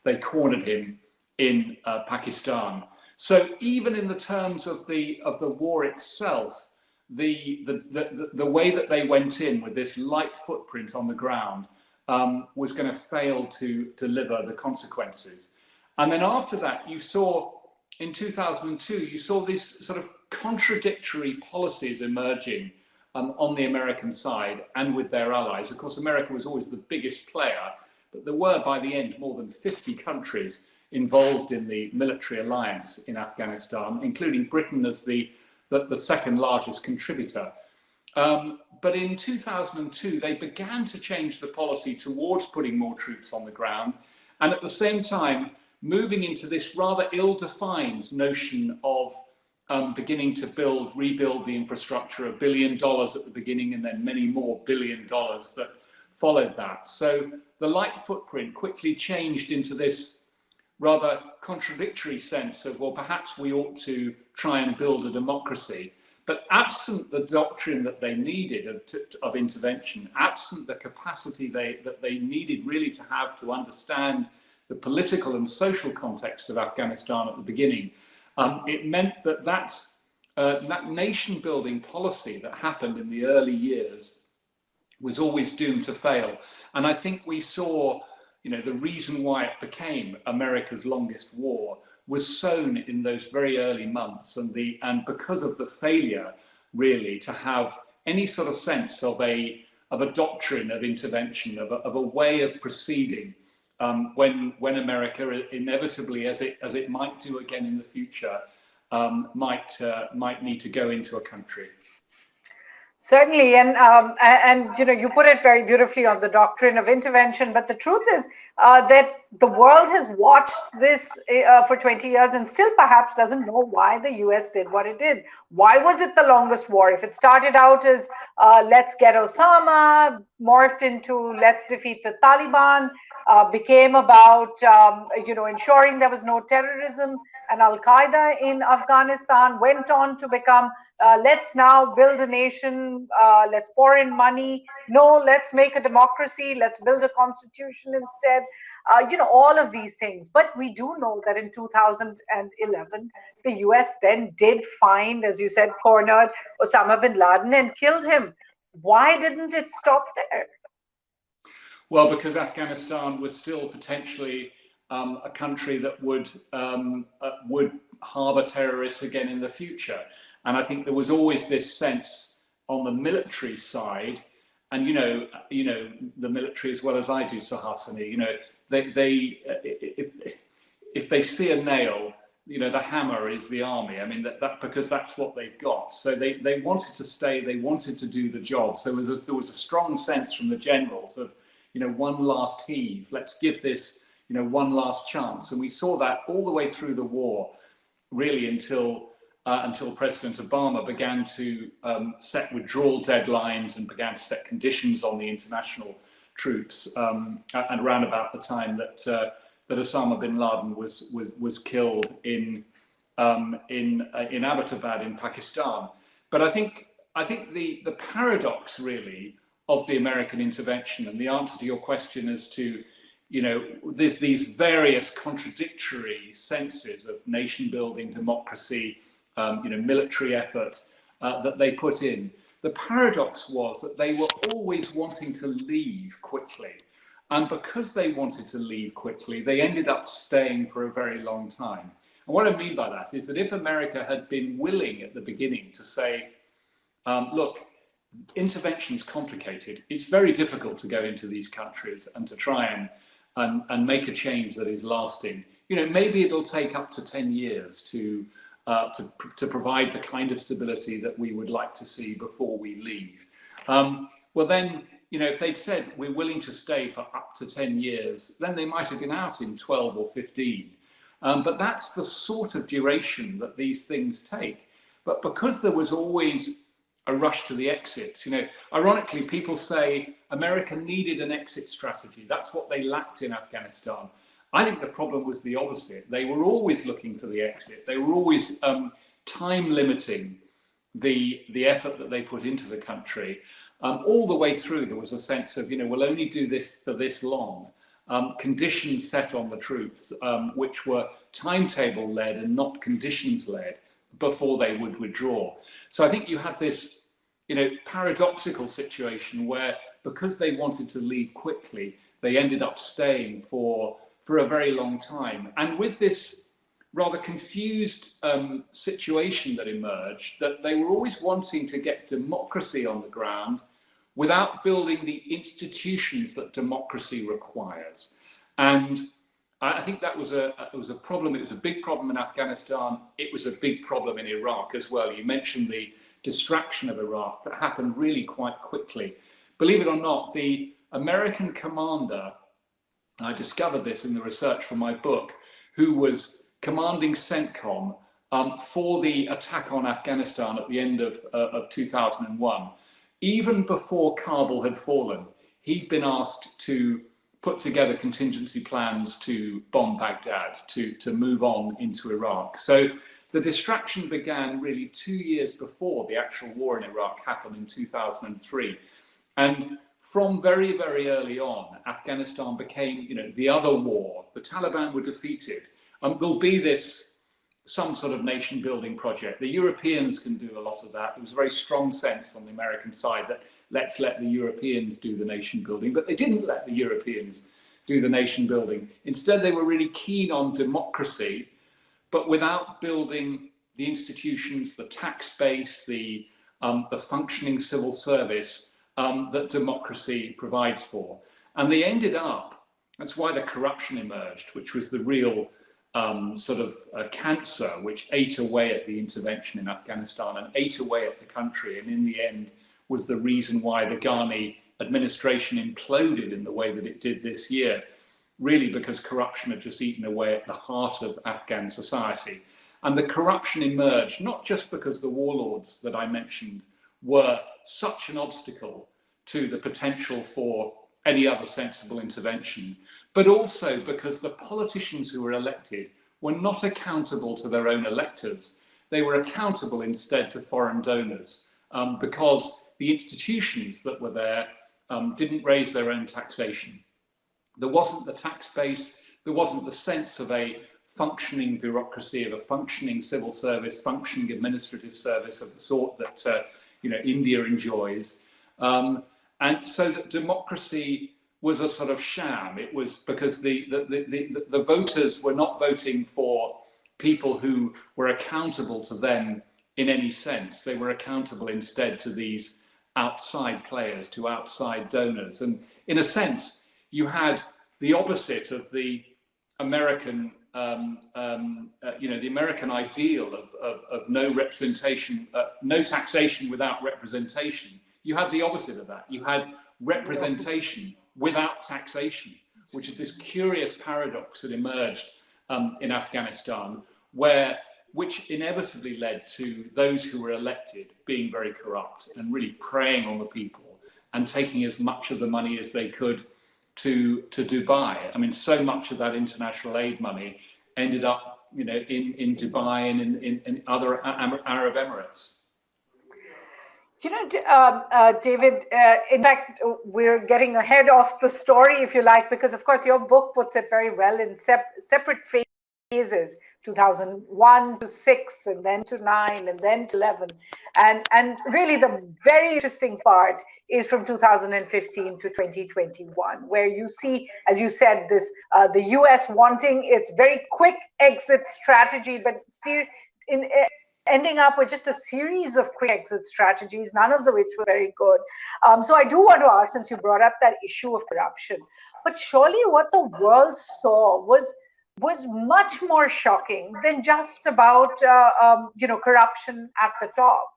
they cornered him in Pakistan. So even in the terms of the war itself, the way that they went in with this light footprint on the ground was going to fail to deliver the consequences. And then after that, you saw in 2002, you saw these sort of contradictory policies emerging on the American side and with their allies. Of course, America was always the biggest player, but there were by the end more than 50 countries involved in the military alliance in Afghanistan, including Britain as the second largest contributor. But in 2002, they began to change the policy towards putting more troops on the ground, and at the same time, moving into this rather ill-defined notion of beginning to rebuild the infrastructure, $1 billion at the beginning, and then many more $1 billion that followed that. So the light footprint quickly changed into this rather contradictory sense of, well, perhaps we ought to try and build a democracy. But absent the doctrine that they needed of intervention, absent the capacity that they needed really to have to understand the political and social context of Afghanistan at the beginning, it meant that nation building policy that happened in the early years was always doomed to fail. And I think we saw, the reason why it became America's longest war was sown in those very early months, and because of the failure really to have any sort of sense of a doctrine of intervention, of a way of proceeding, when America inevitably, as it might do again in the future, might need to go into a country. Certainly, and you put it very beautifully on the doctrine of intervention. But the truth is that the world has watched this for 20 years and still perhaps doesn't know why the US did what it did. Why was it the longest war? If it started out as let's get Osama, morphed into let's defeat the Taliban, became about ensuring there was no terrorism and Al-Qaeda in Afghanistan, went on to become let's now build a nation, let's pour in money, no, let's make a democracy, let's build a constitution instead, all of these things. But we do know that in 2011, the US then did find, as you said, cornered Osama bin Laden and killed him. Why didn't it stop there? Well, because Afghanistan was still potentially a country that would harbour terrorists again in the future. And I think there was always this sense on the military side, and the military as well as I do, Suhasini, if they see a nail, the hammer is the army. I mean, that because that's what they've got. So they wanted to stay, they wanted to do the job. So there was a strong sense from the generals of, one last heave, let's give this, one last chance. And we saw that all the way through the war, really until President Obama began to set withdrawal deadlines and began to set conditions on the international troops, and around about the time that Osama bin Laden was killed in Abbottabad in Pakistan. But I think the paradox really of the American intervention, and the answer to your question as to there's these various contradictory senses of nation building, democracy, military effort that they put in. The paradox was that they were always wanting to leave quickly. And because they wanted to leave quickly, they ended up staying for a very long time. And what I mean by that is that if America had been willing at the beginning to say, look, intervention's complicated. It's very difficult to go into these countries and to try and make a change that is lasting. Maybe it'll take up to 10 years to provide the kind of stability that we would like to see before we leave. Well, then, if they'd said we're willing to stay for up to 10 years, then they might have been out in 12 or 15. But that's the sort of duration that these things take. But because there was always a rush to the exits, ironically, people say America needed an exit strategy. That's what they lacked in Afghanistan. I think the problem was the opposite. They were always looking for the exit. They were always time limiting the effort that they put into the country. All the way through, there was a sense of, we'll only do this for this long. Conditions set on the troops, which were timetable led and not conditions led before they would withdraw. So I think you have this, paradoxical situation where, because they wanted to leave quickly, they ended up staying for a very long time. And with this rather confused situation that emerged, that they were always wanting to get democracy on the ground without building the institutions that democracy requires. And I think that was a problem. It was a big problem in Afghanistan. It was a big problem in Iraq as well. You mentioned the distraction of Iraq that happened really quite quickly. Believe it or not, the American commander, and I discovered this in the research for my book, who was commanding CENTCOM for the attack on Afghanistan at the end of 2001, even before Kabul had fallen, he'd been asked to put together contingency plans to bomb Baghdad, to move on into Iraq. So the distraction began really 2 years before the actual war in Iraq happened in 2003. And from very, very early on, Afghanistan became, the other war. The Taliban were defeated. There'll be some sort of nation building project. The Europeans can do a lot of that. There was a very strong sense on the American side that let's let the Europeans do the nation building, but they didn't let the Europeans do the nation building. Instead, they were really keen on democracy, but without building the institutions, the tax base, the functioning civil service that democracy provides for. And they ended up, that's why the corruption emerged, which was the real sort of cancer which ate away at the intervention in Afghanistan and ate away at the country, and in the end was the reason why the Ghani administration imploded in the way that it did this year, really because corruption had just eaten away at the heart of Afghan society. And the corruption emerged not just because the warlords that I mentioned were such an obstacle to the potential for any other sensible intervention, but also because the politicians who were elected were not accountable to their own electors. They were accountable instead to foreign donors because the institutions that were there didn't raise their own taxation. There wasn't the tax base, there wasn't the sense of a functioning bureaucracy, of a functioning civil service, functioning administrative service of the sort that India enjoys. And so that democracy was a sort of sham. It was because the voters were not voting for people who were accountable to them in any sense. They were accountable instead to these outside players, to outside donors. And in a sense, you had the opposite of the American, the American ideal of no representation, no taxation without representation. You had the opposite of that. You had representation without taxation, which is this curious paradox that emerged in Afghanistan, which inevitably led to those who were elected being very corrupt and really preying on the people and taking as much of the money as they could to Dubai. I mean, so much of that international aid money ended up, in Dubai and in other Arab Emirates. David, in fact, we're getting ahead of the story, if you like, because, of course, your book puts it very well in separate phases, 2001 to 6, and then to 9, and then to 11. And really, the very interesting part is from 2015 to 2021, where you see, as you said, this the US wanting its very quick exit strategy, but ending up with just a series of quick exit strategies, none of which were very good. So I do want to ask, since you brought up that issue of corruption, but surely what the world saw was much more shocking than just about corruption at the top.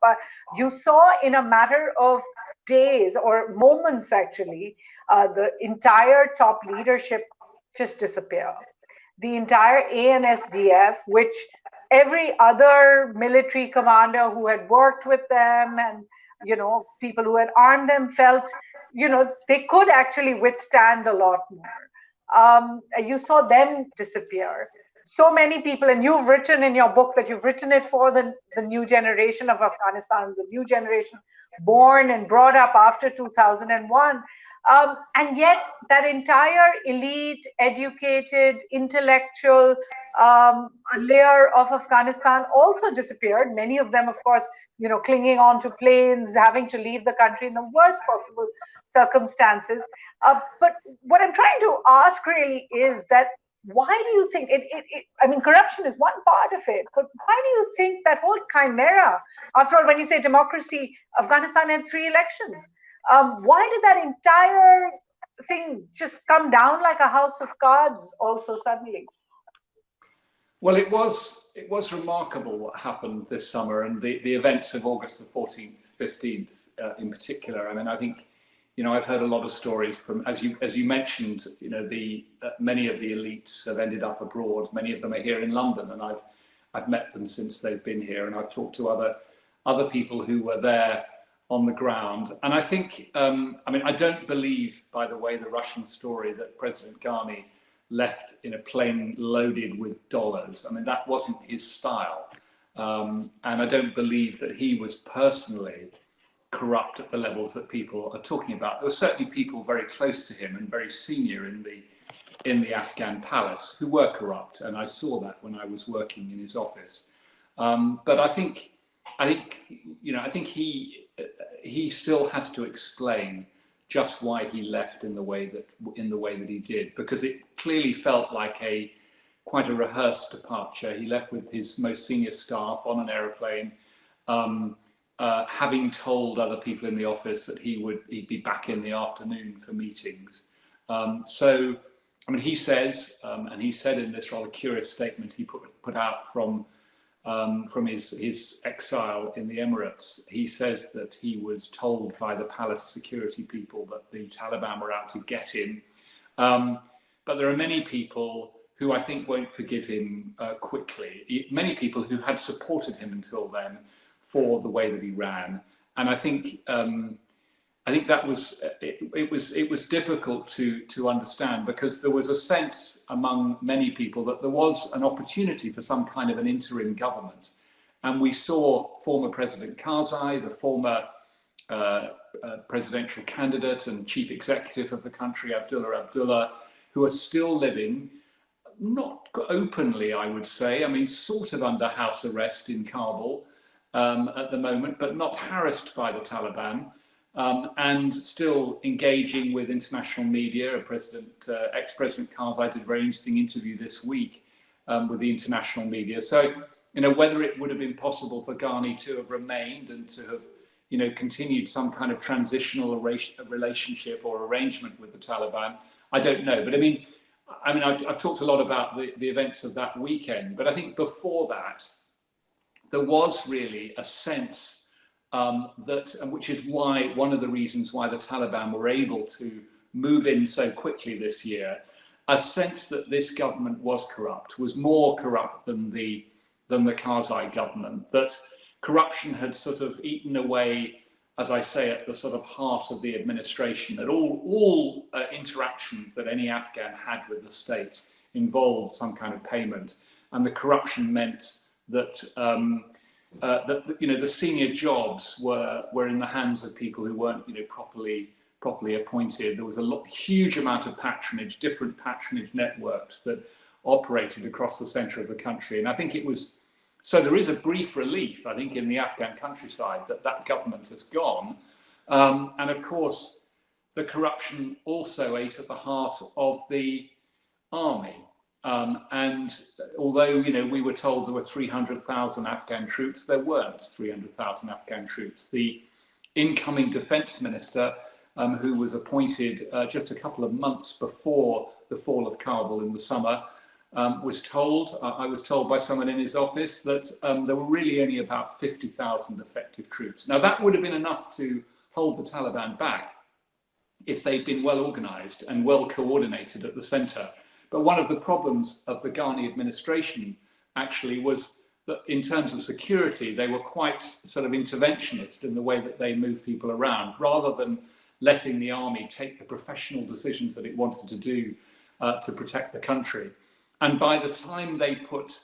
You saw in a matter of days or moments, actually, the entire top leadership just disappear. The entire ANSDF, which every other military commander who had worked with them and people who had armed them felt they could actually withstand a lot more. You saw them disappear. So many people, and you've written in your book that you've written it for the new generation of Afghanistan, the new generation born and brought up after 2001. And yet that entire elite, educated, intellectual layer of Afghanistan also disappeared. Many of them, of course, clinging on to planes, having to leave the country in the worst possible circumstances. But what I'm trying to ask really is that why do you think I mean, corruption is one part of it, but why do you think that whole chimera, after all, when you say democracy, Afghanistan had 3 elections. Why did that entire thing just come down like a house of cards also suddenly? Well, it was remarkable what happened this summer, and the events of August the 14th, 15th in particular. I mean, I think, I've heard a lot of stories from, as you mentioned, many of the elites have ended up abroad. Many of them are here in London, and I've met them since they've been here, and I've talked to other people who were there on the ground. And I think, I don't believe, by the way, the Russian story that President Ghani left in a plane loaded with dollars. I mean, that wasn't his style. And I don't believe that he was personally corrupt at the levels that people are talking about. There were certainly people very close to him and very senior in the Afghan palace who were corrupt, and I saw that when I was working in his office. But I think he still has to explain just why he left in the way that he did, because it clearly felt like quite a rehearsed departure. He left with his most senior staff on an aeroplane, having told other people in the office that he'd be back in the afternoon for meetings. So, I mean, he says, and he said in this rather curious statement he put out from his exile in the Emirates, he says that he was told by the palace security people that the Taliban were out to get him. But there are many people who I think won't forgive him quickly. Many people who had supported him until then for the way that he ran, and I think that was it was difficult to understand, because there was a sense among many people that there was an opportunity for some kind of an interim government, and we saw former President Karzai, the former presidential candidate and chief executive of the country, Abdullah, who are still living, not openly, I would say, I mean, sort of under house arrest in Kabul at the moment, but not harassed by the Taliban. And still engaging with international media. Ex-President Karzai did a very interesting interview this week with the international media. So, whether it would have been possible for Ghani to have remained and to have, continued some kind of transitional relationship or arrangement with the Taliban, I don't know. But I've talked a lot about the events of that weekend, but I think before that, there was really a sense which is why one of the reasons why the Taliban were able to move in so quickly this year, a sense that this government was corrupt, was more corrupt than the Karzai government, that corruption had sort of eaten away, as I say, at the sort of heart of the administration, that all interactions that any Afghan had with the state involved some kind of payment, and the corruption meant that the senior jobs were in the hands of people who weren't properly appointed. There was a huge amount of patronage, different patronage networks that operated across the centre of the country, and I think so there is a brief relief, I think, in the Afghan countryside that government has gone, and of course the corruption also ate at the heart of the army. And although we were told there were 300,000 Afghan troops, there weren't 300,000 Afghan troops. The incoming defence minister, who was appointed just a couple of months before the fall of Kabul in the summer, I was told by someone in his office that there were really only about 50,000 effective troops. Now that would have been enough to hold the Taliban back if they'd been well organised and well coordinated at the centre. But one of the problems of the Ghani administration actually was that in terms of security, they were quite sort of interventionist in the way that they moved people around, rather than letting the army take the professional decisions that it wanted to do to protect the country. And by the time they put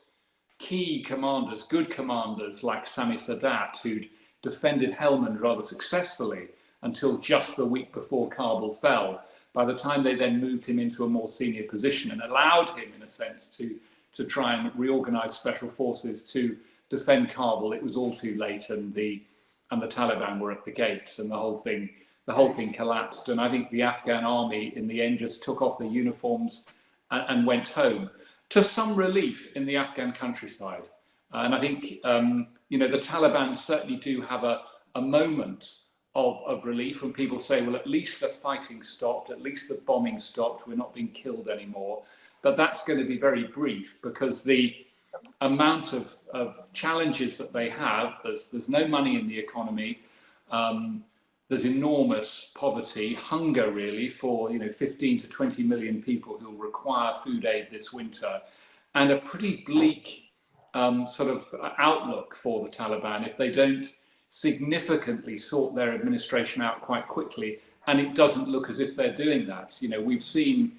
key commanders, good commanders like Sami Sadat, who'd defended Helmand rather successfully until just the week before Kabul fell, by the time they then moved him into a more senior position and allowed him, in a sense, to try and reorganize special forces to defend Kabul, it was all too late, and the Taliban were at the gates, and the whole thing collapsed. And I think the Afghan army, in the end, just took off their uniforms and went home, to some relief in the Afghan countryside. And I think the Taliban certainly do have a moment of relief when people say, well, at least the fighting stopped, at least the bombing stopped, we're not being killed anymore. But that's going to be very brief, because the amount of challenges that they have, there's no money in the economy, there's enormous poverty, hunger really, for 15 to 20 million people who will require food aid this winter, and a pretty bleak sort of outlook for the Taliban if they don't significantly sort their administration out quite quickly. And it doesn't look as if they're doing that. We've seen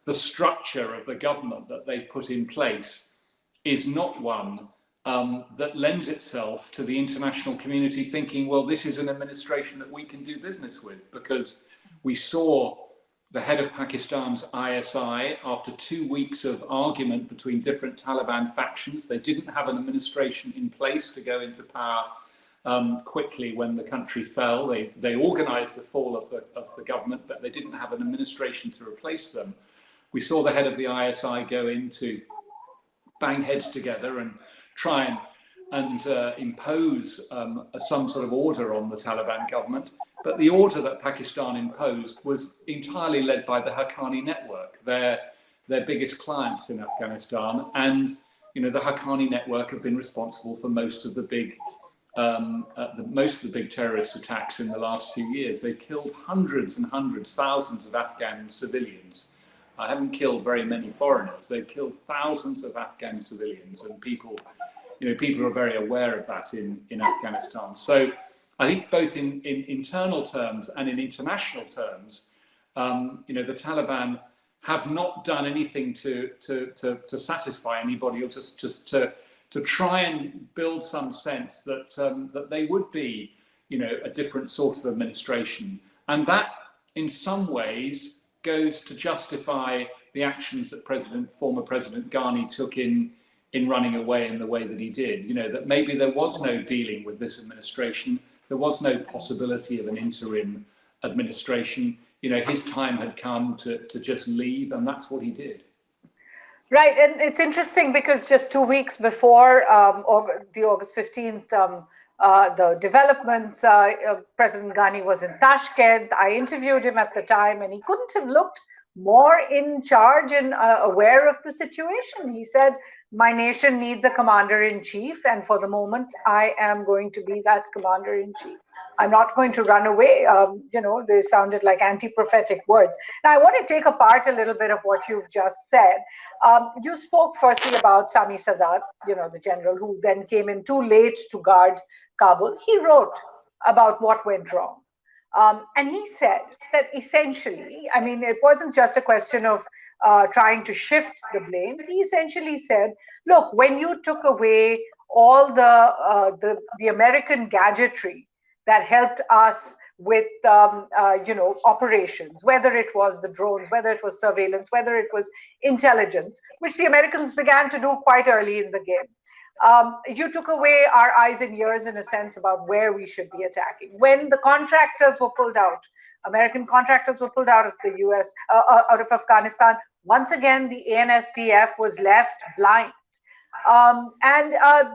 the structure of the government that they put in place is not one that lends itself to the international community thinking, well, this is an administration that we can do business with, because we saw the head of Pakistan's ISI, after 2 weeks of argument between different Taliban factions, they didn't have an administration in place to go into power quickly when the country fell. They organized the fall of the government, but they didn't have an administration to replace them. We saw the head of the ISI go in to bang heads together and try and impose some sort of order on the Taliban government. But the order that Pakistan imposed was entirely led by the Haqqani network, their biggest clients in Afghanistan. And the Haqqani network have been responsible for most of the big terrorist attacks in the last few years. They've killed hundreds and hundreds, thousands of Afghan civilians. I haven't killed very many foreigners. They've killed thousands of Afghan civilians, and people are very aware of that in Afghanistan. So I think both in internal terms and in international terms, the Taliban have not done anything to satisfy anybody, or just to try and build some sense that they would be, a different sort of administration, and that in some ways goes to justify the actions that former President Ghani took in running away in the way that he did. That maybe there was no dealing with this administration. There was no possibility of an interim administration. His time had come to just leave, and that's what he did. Right, and it's interesting because just 2 weeks before the August 15th, the developments, President Ghani was in Tashkent. I interviewed him at the time, and he couldn't have looked more in charge and aware of the situation. He said, my nation needs a commander-in-chief, and for the moment, I am going to be that commander-in-chief. I'm not going to run away. They sounded like anti-prophetic words. Now, I want to take apart a little bit of what you've just said. You spoke firstly about Sami Sadat, the general who then came in too late to guard Kabul. He wrote about what went wrong. And he said that essentially, it wasn't just a question of trying to shift the blame. He essentially said, look, when you took away all the American gadgetry that helped us with operations, whether it was the drones, whether it was surveillance, whether it was intelligence, which the Americans began to do quite early in the game. You took away our eyes and ears, in a sense, about where we should be attacking. When the contractors were pulled out, American contractors were pulled out of the US, out of Afghanistan, once again, the ANSTF was left blind. And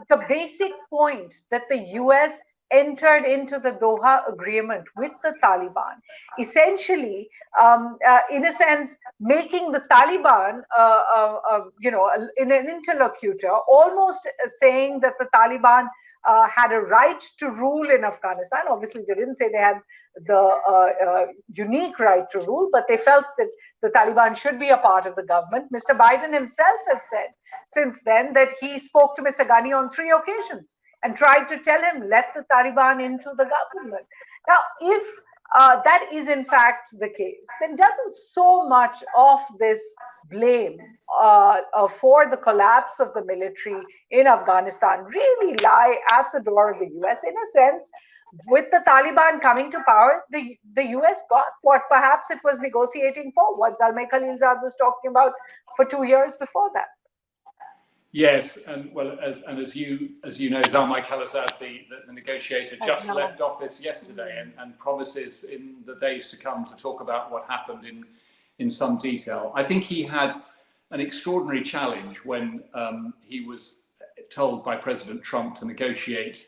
the basic point that the US entered into the Doha Agreement with the Taliban, essentially, in a sense, making the Taliban, in an interlocutor, almost saying that the Taliban had a right to rule in Afghanistan. Obviously, they didn't say they had the unique right to rule, but they felt that the Taliban should be a part of the government. Mr. Biden himself has said since then that he spoke to Mr. Ghani on 3 occasions and tried to tell him, let the Taliban into the government. Now, if that is in fact the case, then doesn't so much of this blame for the collapse of the military in Afghanistan really lie at the door of the US? In a sense, with the Taliban coming to power, the US got what perhaps it was negotiating for, what Zalmay Khalilzad was talking about for 2 years before that. Yes, and well, as you know, Zalmay Khalilzad, the negotiator, just left office yesterday, and promises in the days to come to talk about what happened in some detail. I think he had an extraordinary challenge when he was told by President Trump to negotiate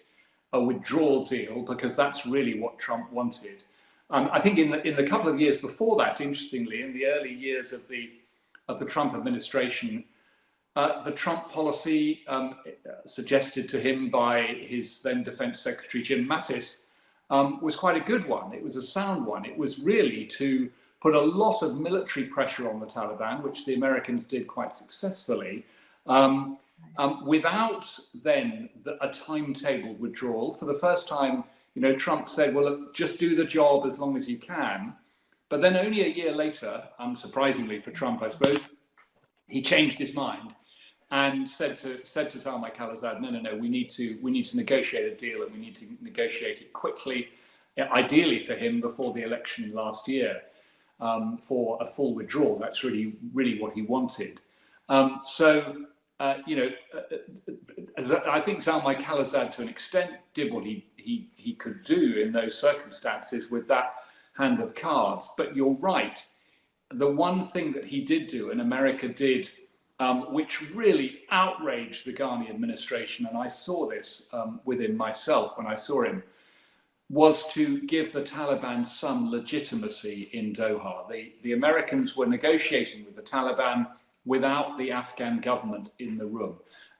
a withdrawal deal, because that's really what Trump wanted. I think in the couple of years before that, interestingly, in the early years of the Trump administration, the Trump policy suggested to him by his then Defense Secretary Jim Mattis was quite a good one. It was a sound one. It was really to put a lot of military pressure on the Taliban, which the Americans did quite successfully, without then a timetabled withdrawal. For the first time, Trump said, well, look, just do the job as long as you can. But then only a year later, unsurprisingly for Trump, I suppose, he changed his mind. and said to Zalmay Khalilzad, no, we need to negotiate a deal, and we need to negotiate it quickly, ideally for him before the election last year, for a full withdrawal. That's really what he wanted. I think Zalmay Khalilzad, to an extent, did what he could do in those circumstances with that hand of cards. But you're right. The one thing that he did do, and America did, which really outraged the Ghani administration, and I saw this within myself when I saw him, was to give the Taliban some legitimacy in Doha. The Americans were negotiating with the Taliban without the Afghan government in the room.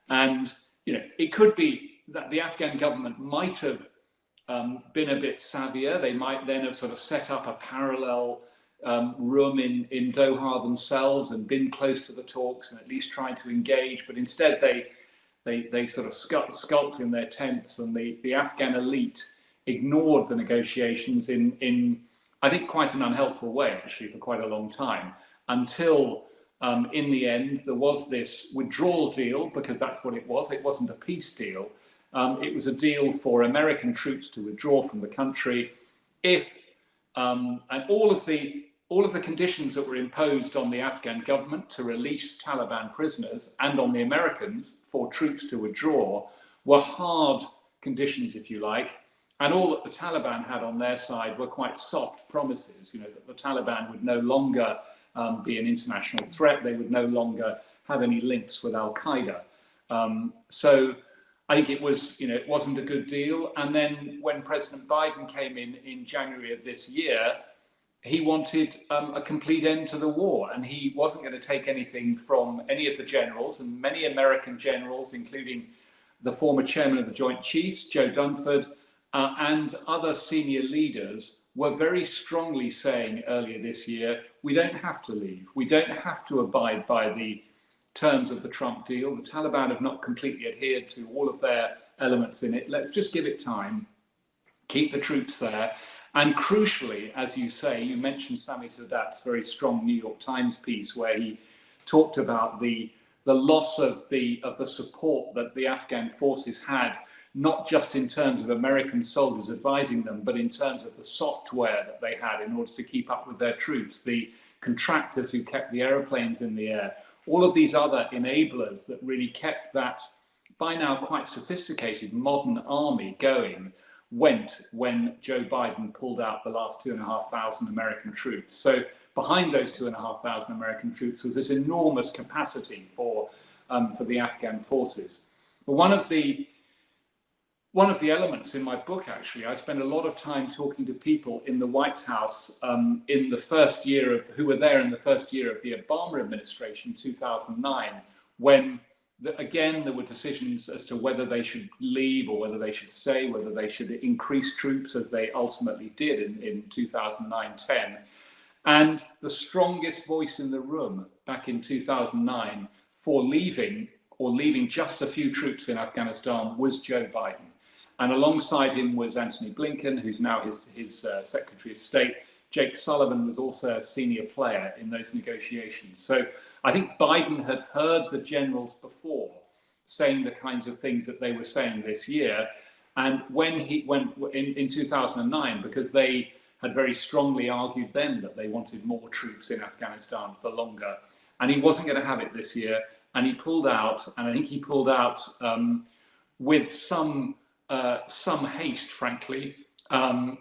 And, it could be that the Afghan government might have been a bit savvier. They might then have sort of set up a parallel room in Doha themselves and been close to the talks and at least tried to engage. But instead they sort of skulked in their tents, and the Afghan elite ignored the negotiations in I think quite an unhelpful way, actually, for quite a long time, until in the end there was this withdrawal deal, because that's what it was. It wasn't a peace deal. It was a deal for American troops to withdraw from the country if and all of the conditions that were imposed on the Afghan government to release Taliban prisoners and on the Americans for troops to withdraw were hard conditions, if you like. And all that the Taliban had on their side were quite soft promises, that the Taliban would no longer be an international threat. They would no longer have any links with Al-Qaeda. So I think it was, it wasn't a good deal. And then when President Biden came in January of this year, he wanted a complete end to the war, and he wasn't going to take anything from any of the generals. And many American generals, including the former chairman of the Joint Chiefs, Joe Dunford, and other senior leaders, were very strongly saying earlier this year, we don't have to leave. We don't have to abide by the terms of the Trump deal. The Taliban have not completely adhered to all of their elements in it. Let's just give it time, keep the troops there. And crucially, as you say, you mentioned Sami Sadat's very strong New York Times piece, where he talked about the loss of the support that the Afghan forces had, not just in terms of American soldiers advising them, but in terms of the software that they had in order to keep up with their troops, the contractors who kept the aeroplanes in the air, all of these other enablers that really kept that by now quite sophisticated modern army going, went when Joe Biden pulled out the last 2,500 American troops. So behind those 2,500 American troops was this enormous capacity for the Afghan forces. But one of the elements in my book, actually, I spend a lot of time talking to people in the White House in the first year who were there in the first year of the Obama administration, 2009, when again there were decisions as to whether they should leave or whether they should stay, whether they should increase troops, as they ultimately did in 2009-10. And the strongest voice in the room back in 2009 for leaving just a few troops in Afghanistan was Joe Biden. And alongside him was Antony Blinken, who's now his Secretary of State. Jake Sullivan was also a senior player in those negotiations. So I think Biden had heard the generals before saying the kinds of things that they were saying this year. And when he went in 2009, because they had very strongly argued then that they wanted more troops in Afghanistan for longer, and he wasn't going to have it this year, and he pulled out, and I think he pulled out with some haste, frankly,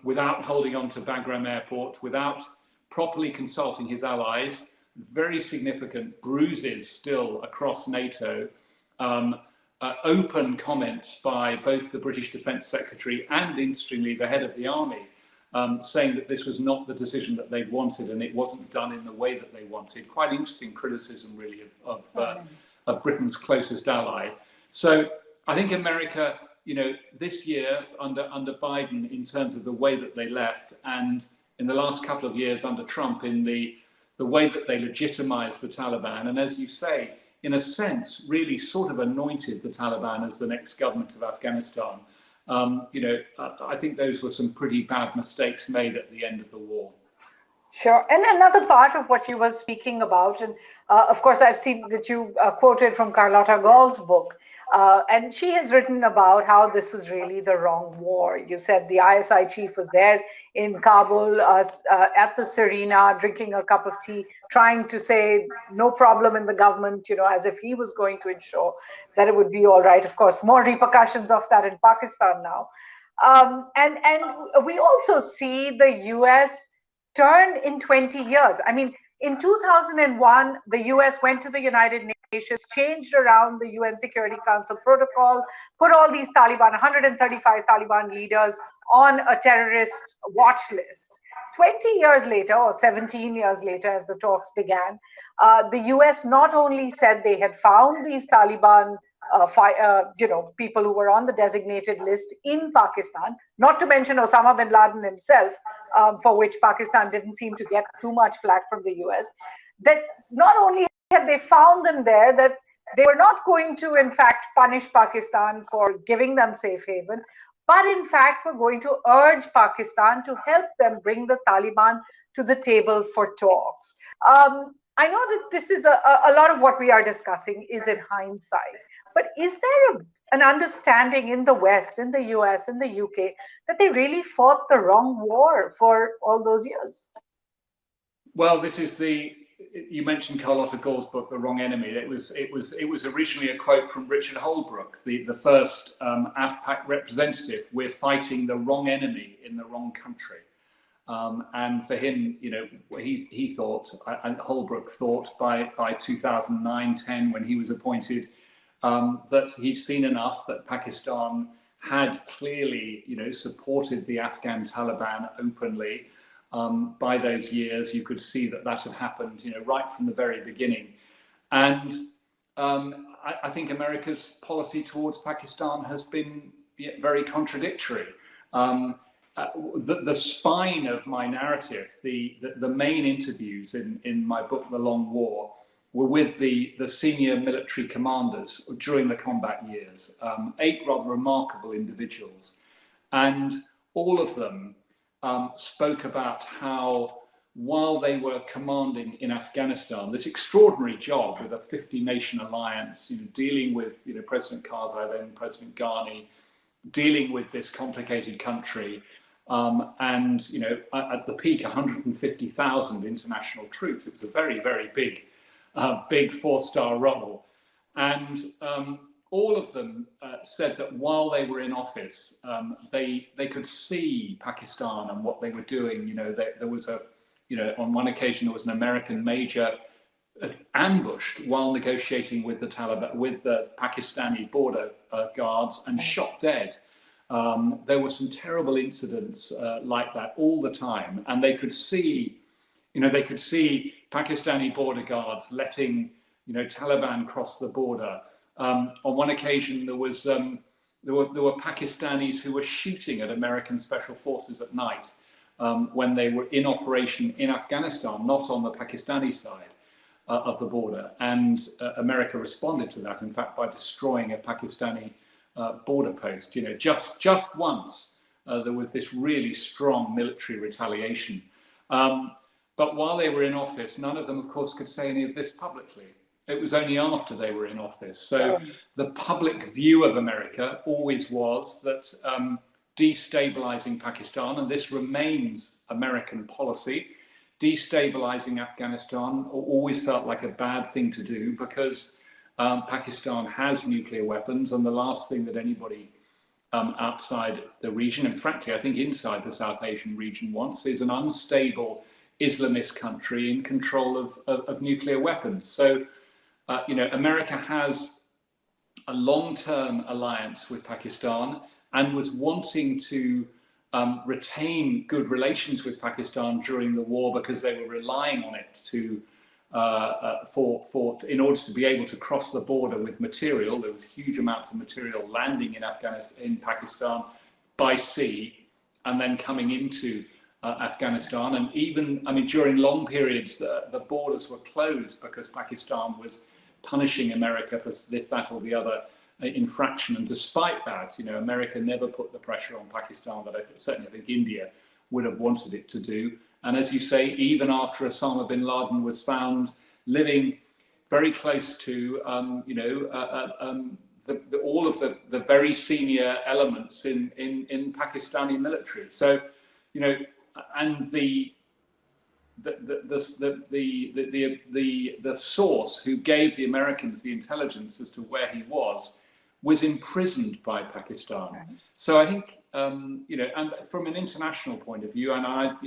without holding on to Bagram Airport, without properly consulting his allies, very significant bruises still across NATO, open comments by both the British Defence Secretary and, interestingly, the head of the army, saying that this was not the decision that they wanted and it wasn't done in the way that they wanted. Quite interesting criticism, really, of Britain's closest ally. So I think America, this year under Biden, in terms of the way that they left, and in the last couple of years under Trump, in the way that they legitimized the Taliban, and as you say, in a sense, really sort of anointed the Taliban as the next government of Afghanistan. I think those were some pretty bad mistakes made at the end of the war. Sure. And another part of what you were speaking about, and of course, I've seen that you quoted from Carlotta Gall's book, and she has written about how this was really the wrong war. You said the ISI chief was there in Kabul at the Serena, drinking a cup of tea, trying to say no problem in the government, as if he was going to ensure that it would be all right. Of course, more repercussions of that in Pakistan now. And we also see the US turn in 20 years. I mean, in 2001, the US went to the United Nations, changed around the UN Security Council protocol, put all these Taliban, 135 Taliban leaders on a terrorist watch list. 20 years later, or 17 years later, as the talks began, the US not only said they had found these Taliban people who were on the designated list in Pakistan, not to mention Osama bin Laden himself, for which Pakistan didn't seem to get too much flack from the US, that not only had they found them there, that they were not going to, in fact, punish Pakistan for giving them safe haven, but in fact were going to urge Pakistan to help them bring the Taliban to the table for talks. I know that this is a lot of what we are discussing is in hindsight, but is there an understanding in the West, in the US, in the UK, that they really fought the wrong war for all those years? Well, this is you mentioned Carlotta Gall's book, The Wrong Enemy. It was originally a quote from Richard Holbrooke, the first AFPAC representative. We're fighting the wrong enemy in the wrong country. And for him, he thought, and Holbrooke thought by 2009-10, when he was appointed, that he'd seen enough, that Pakistan had clearly, supported the Afghan Taliban openly. By those years, you could see that had happened, right from the very beginning. And I think America's policy towards Pakistan has been very contradictory. The spine of my narrative, the main interviews in my book, The Long War, were with the senior military commanders during the combat years, 8 rather remarkable individuals. And all of them spoke about how, while they were commanding in Afghanistan, this extraordinary job with a 50-nation alliance, dealing with President Karzai, then President Ghani, dealing with this complicated country, and at the peak 150,000 international troops. It was a very, very big 4-star role. And all of them said that while they were in office, they could see Pakistan and what they were doing. There was on one occasion there was an American major ambushed while negotiating with the Taliban, with the Pakistani border guards, and shot dead. There were some terrible incidents like that all the time, and they could see, Pakistani border guards letting, Taliban cross the border. On one occasion, there were Pakistanis who were shooting at American special forces at night when they were in operation in Afghanistan, not on the Pakistani side of the border. And America responded to that, in fact, by destroying a Pakistani border post. Just once there was this really strong military retaliation. But while they were in office, none of them, of course, could say any of this publicly. It was only after they were in office. So the public view of America always was that destabilizing Pakistan, and this remains American policy, destabilizing Afghanistan always felt like a bad thing to do, because Pakistan has nuclear weapons, and the last thing that anybody outside the region, and frankly, I think inside the South Asian region, wants is an unstable Islamist country in control of nuclear weapons. So, America has a long-term alliance with Pakistan and was wanting to retain good relations with Pakistan during the war, because they were relying on it to in order to be able to cross the border with material. There was huge amounts of material landing in Pakistan by sea and then coming into Afghanistan. And even, during long periods, the borders were closed because Pakistan was punishing America for this, that, or the other infraction. And despite that, America never put the pressure on Pakistan that I certainly think India would have wanted it to do. And as you say, even after Osama bin Laden was found living very close to, all of the very senior elements in Pakistani military. So, and the source who gave the Americans the intelligence as to where he was imprisoned by Pakistan. So I think, and from an international point of view, and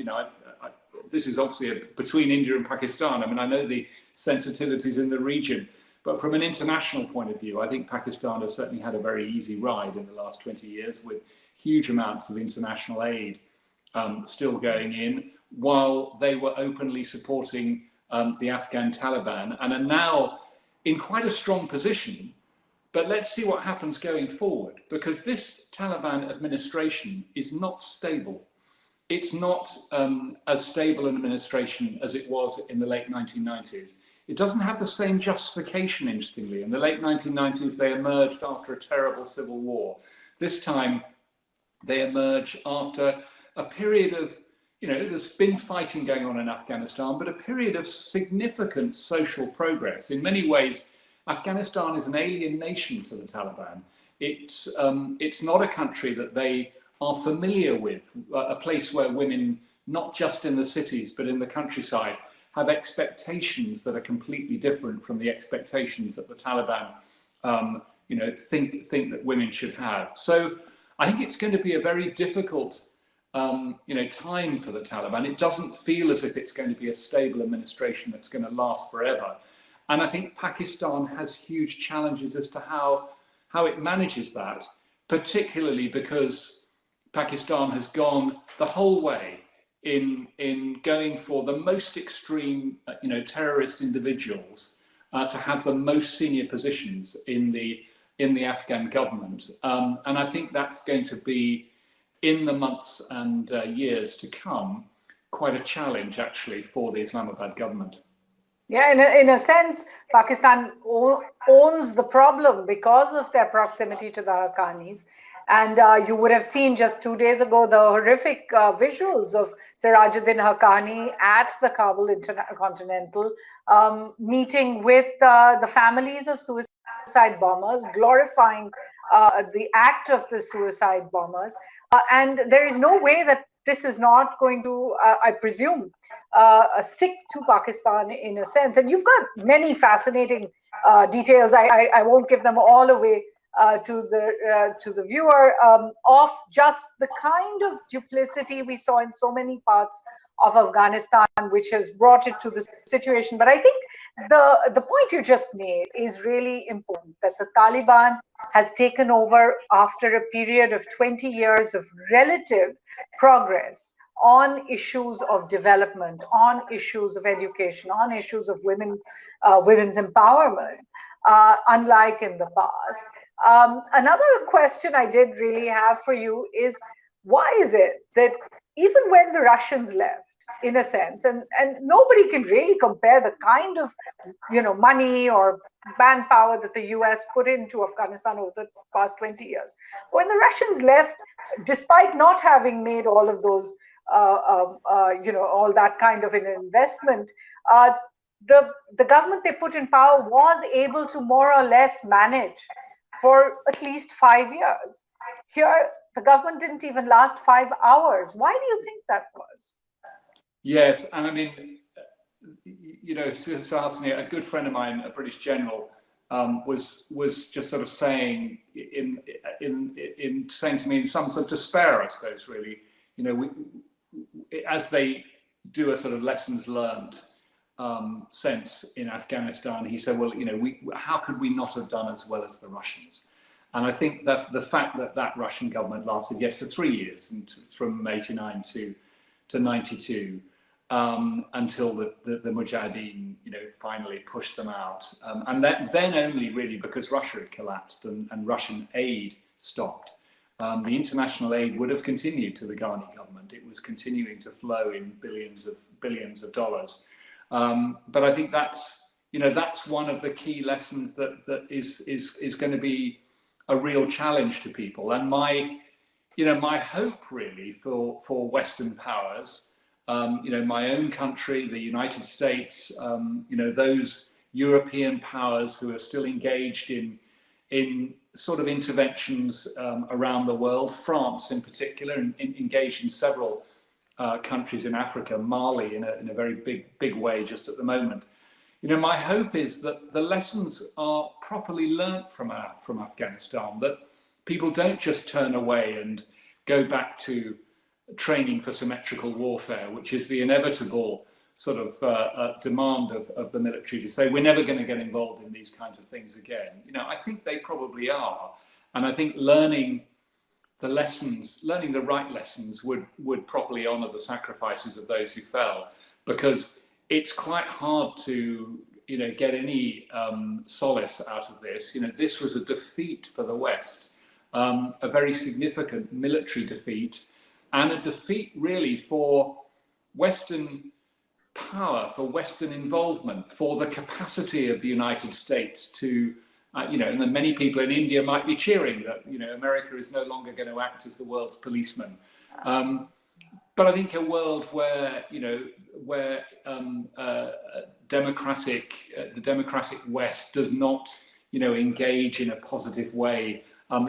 this is obviously between India and Pakistan. I mean, I know the sensitivities in the region, but from an international point of view, I think Pakistan has certainly had a very easy ride in the last 20 years with huge amounts of international aid still going in, while they were openly supporting the Afghan Taliban and are now in quite a strong position. But let's see what happens going forward, because this Taliban administration is not stable. It's not as stable an administration as it was in the late 1990s. It doesn't have the same justification, interestingly. In the late 1990s, they emerged after a terrible civil war. This time, they emerge after a period of, there's been fighting going on in Afghanistan, but a period of significant social progress. In many ways, Afghanistan is an alien nation to the Taliban. It's not a country that they are familiar with, a place where women, not just in the cities, but in the countryside, have expectations that are completely different from the expectations that the Taliban, think that women should have. So I think it's going to be a very difficult, time for the Taliban. It doesn't feel as if it's going to be a stable administration that's going to last forever. And I think Pakistan has huge challenges as to how it manages that, particularly because Pakistan has gone the whole way in going for the most extreme, terrorist individuals to have the most senior positions in the Afghan government, and I think that's going to be, in the months and years to come, quite a challenge actually for the Islamabad government. Yeah, in a sense, Pakistan owns the problem because of their proximity to the Haqqanis. And you would have seen just 2 days ago the horrific visuals of Sirajuddin Haqqani at the Kabul Continental, meeting with the families of suicide bombers, glorifying the act of the suicide bombers. And there is no way that this is not going to, I presume, stick to Pakistan in a sense. And you've got many fascinating details. I won't give them all away to the viewer, of just the kind of duplicity we saw in so many parts of Afghanistan, which has brought it to this situation. But I think the point you just made is really important, that the Taliban has taken over after a period of 20 years of relative progress on issues of development, on issues of education, on issues of women's empowerment, unlike in the past. Another question I did really have for you is, why is it that even when the Russians left, in a sense, and nobody can really compare the kind of money or manpower that the US put into Afghanistan over the past 20 years. When the Russians left, despite not having made all of those, all that kind of an investment, the government they put in power was able to more or less manage for at least 5 years. Here, the government didn't even last 5 hours. Why do you think that was? Yes, and I mean, Suhasini, a good friend of mine, a British general, was just sort of saying saying to me in some sort of despair, I suppose, really, as they do a sort of lessons learned sense in Afghanistan, he said, well, how could we not have done as well as the Russians? And I think that the fact that Russian government lasted, yes, for 3 years, and from 89 to 92, until the Mujahideen, finally pushed them out. And then only really because Russia had collapsed and Russian aid stopped. The international aid would have continued to the Ghani government. It was continuing to flow in billions of dollars. But I think that's one of the key lessons that is going to be a real challenge to people. And my hope really for Western powers my own country, the United States, those European powers who are still engaged in sort of interventions around the world, France in particular, and engaged in several countries in Africa, Mali in a very big way just at the moment. My hope is that the lessons are properly learnt from Afghanistan, that people don't just turn away and go back to training for symmetrical warfare, which is the inevitable sort of demand of the military to say, we're never going to get involved in these kinds of things again. I think they probably are. And I think learning the right lessons would properly honour the sacrifices of those who fell, because it's quite hard to get any solace out of this. This was a defeat for the West, a very significant military defeat, and a defeat really for Western power, for Western involvement, for the capacity of the United States to, and then many people in India might be cheering that, America is no longer going to act as the world's policeman. But I think a world where, the democratic West does not, engage in a positive way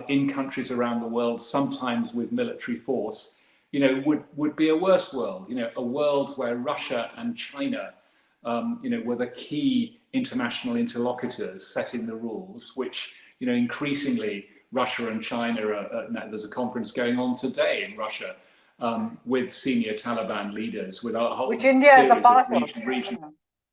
in countries around the world, sometimes with military force, would be a worse world. A world where Russia and China, were the key international interlocutors setting the rules, which, increasingly Russia and China there's a conference going on today in Russia with senior Taliban leaders, with a whole which India is a series part of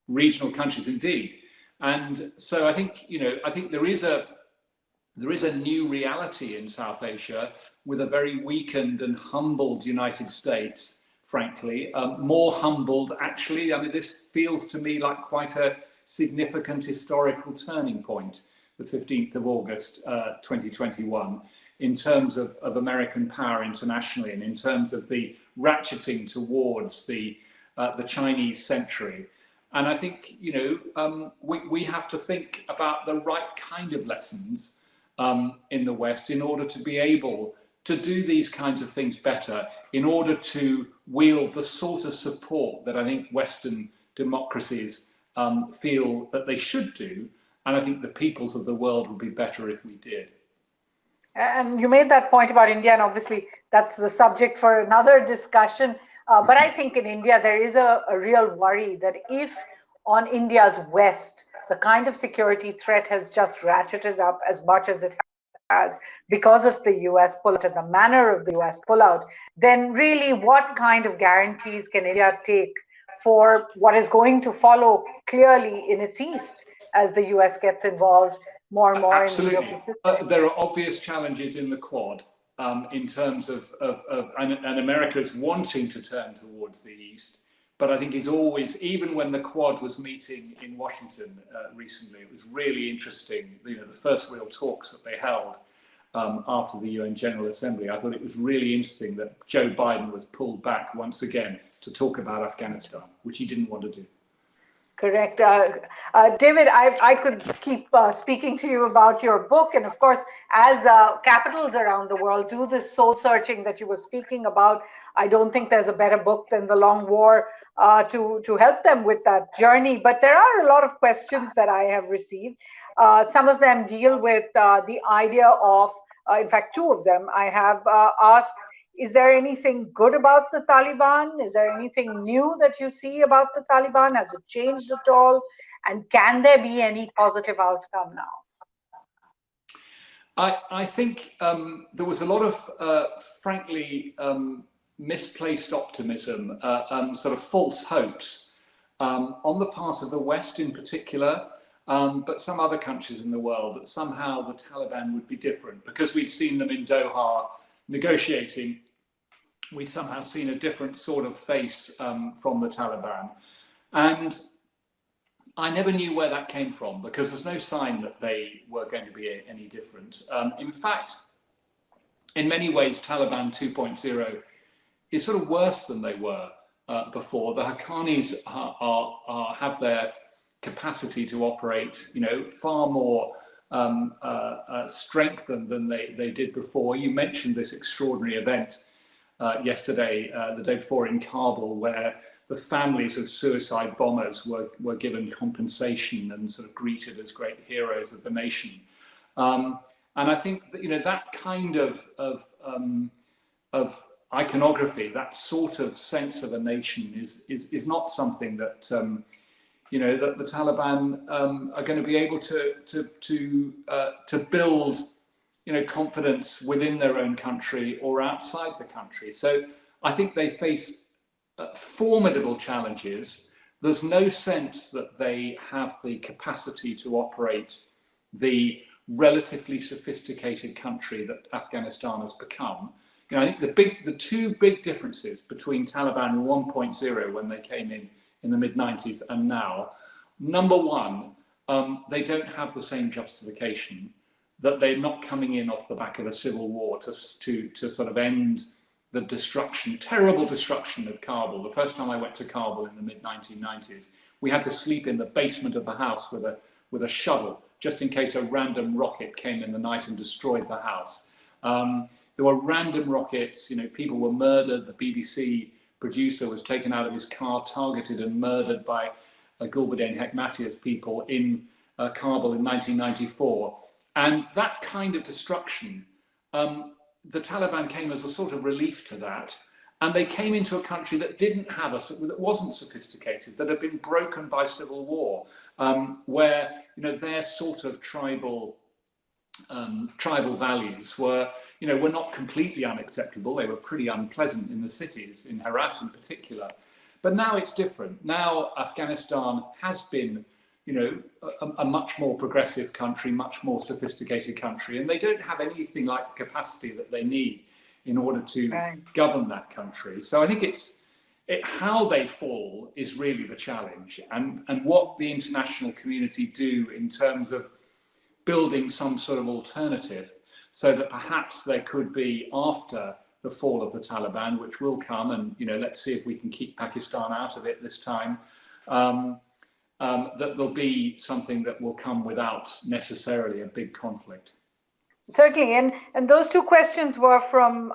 regional countries, indeed. And so I think, I think there is a new reality in South Asia, with a very weakened and humbled United States, frankly, more humbled actually. I mean, this feels to me like quite a significant historical turning point, the 15th of August, 2021, in terms of American power internationally, and in terms of the ratcheting towards the Chinese century. And I think, we have to think about the right kind of lessons in the West in order to be able to do these kinds of things better, in order to wield the sort of support that I think Western democracies feel that they should do. And I think the peoples of the world would be better if we did. And you made that point about India, and obviously that's the subject for another discussion. But I think in India, there is a real worry that if on India's West, the kind of security threat has just ratcheted up as much as it has because of the US pullout and the manner of the US pullout, then really what kind of guarantees can India take for what is going to follow clearly in its east as the US gets involved more and more? Absolutely. In the Indo-Pacific? There are obvious challenges in the Quad in terms of and America's wanting to turn towards the east. But I think it's always, even when the Quad was meeting in Washington recently, it was really interesting, the first real talks that they held after the UN General Assembly. I thought it was really interesting that Joe Biden was pulled back once again to talk about Afghanistan, which he didn't want to do. Correct. David, I could keep speaking to you about your book. And of course, as capitals around the world do this soul searching that you were speaking about, I don't think there's a better book than The Long War to help them with that journey. But there are a lot of questions that I have received. Some of them deal with the idea of, in fact, two of them I have asked, is there anything good about the Taliban? Is there anything new that you see about the Taliban? Has it changed at all? And can there be any positive outcome now? I think there was a lot of, frankly, misplaced optimism, sort of false hopes on the part of the West in particular, but some other countries in the world, that somehow the Taliban would be different. Because we'd seen them in Doha negotiating, we'd somehow seen a different sort of face from the Taliban. And I never knew where that came from, because there's no sign that they were going to be any different. In fact, in many ways, Taliban 2.0 is sort of worse than they were before. The Haqqanis have their capacity to operate, far more strengthened than they did before. You mentioned this extraordinary event yesterday, the day before in Kabul, where the families of suicide bombers were given compensation and sort of greeted as great heroes of the nation. And I think that, you know, that kind of iconography, that sort of sense of a nation is not something that, you know, that the Taliban are going to be able to build, you know, confidence within their own country or outside the country. So I think they face formidable challenges. There's no sense that they have the capacity to operate the relatively sophisticated country that Afghanistan has become. You know, I think the two big differences between Taliban 1.0 when they came in the mid-90s and now, number one, they don't have the same justification, that they're not coming in off the back of a civil war to sort of end the destruction, terrible destruction of Kabul. The first time I went to Kabul in the mid-1990s, we had to sleep in the basement of the house with a shovel, just in case a random rocket came in the night and destroyed the house. There were random rockets, you know, people were murdered. The BBC producer was taken out of his car, targeted and murdered by Gulbuddin Hekmatyar's people in Kabul in 1994. And that kind of destruction, the Taliban came as a sort of relief to that. And they came into a country that didn't have that wasn't sophisticated, that had been broken by civil war, where, you know, their sort of tribal values were not completely unacceptable. They were pretty unpleasant in the cities, in Herat in particular. But now it's different. Now Afghanistan has been, you know, a much more progressive country, much more sophisticated country, and they don't have anything like the capacity that they need in order to govern that country. So I think how they fall is really the challenge, and what the international community do in terms of building some sort of alternative, so that perhaps there could be, after the fall of the Taliban, which will come, and, you know, let's see if we can keep Pakistan out of it this time, that there'll be something that will come without necessarily a big conflict. Certainly, and those two questions were from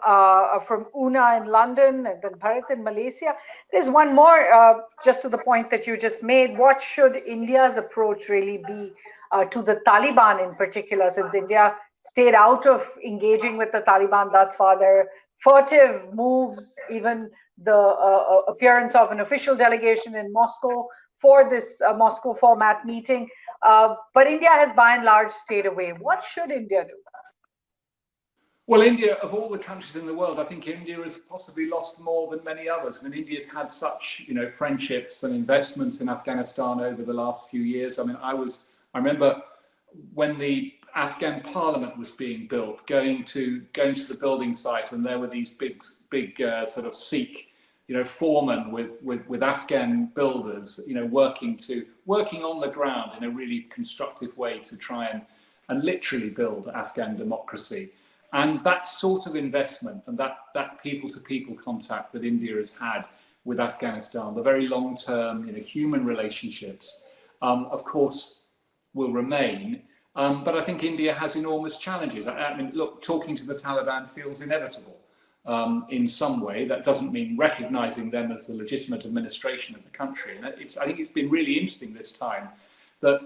Una in London and then Bharat in Malaysia. There's one more, just to the point that you just made. What should India's approach really be to the Taliban in particular, since India stayed out of engaging with the Taliban thus far? Their furtive moves, even the appearance of an official delegation in Moscow for this Moscow format meeting. But India has by and large stayed away. What should India do? Well, India, of all the countries in the world, I think India has possibly lost more than many others. I mean, India's had such, you know, friendships and investments in Afghanistan over the last few years. I mean, I remember when the Afghan parliament was being built, going to the building site, and there were these big sort of Sikh, you know, foremen with Afghan builders, you know, working on the ground in a really constructive way to try and literally build Afghan democracy. And that sort of investment and that people-to-people contact that India has had with Afghanistan, the very long-term, you know, human relationships, of course, will remain. But I think India has enormous challenges. I mean, look, talking to the Taliban feels inevitable in some way. That doesn't mean recognizing them as the legitimate administration of the country. And I think it's been really interesting this time that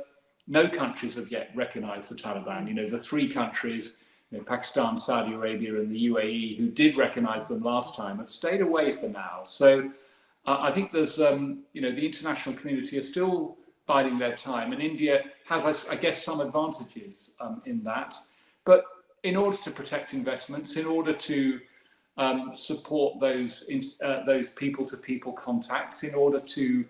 no countries have yet recognized the Taliban. You know, the three countries, you know, Pakistan, Saudi Arabia, and the UAE, who did recognize them last time, have stayed away for now. So I think there's, you know, the international community is still biding their time, and India has, I guess, some advantages in that. But in order to protect investments, in order to support those people-to-people contacts, in order to,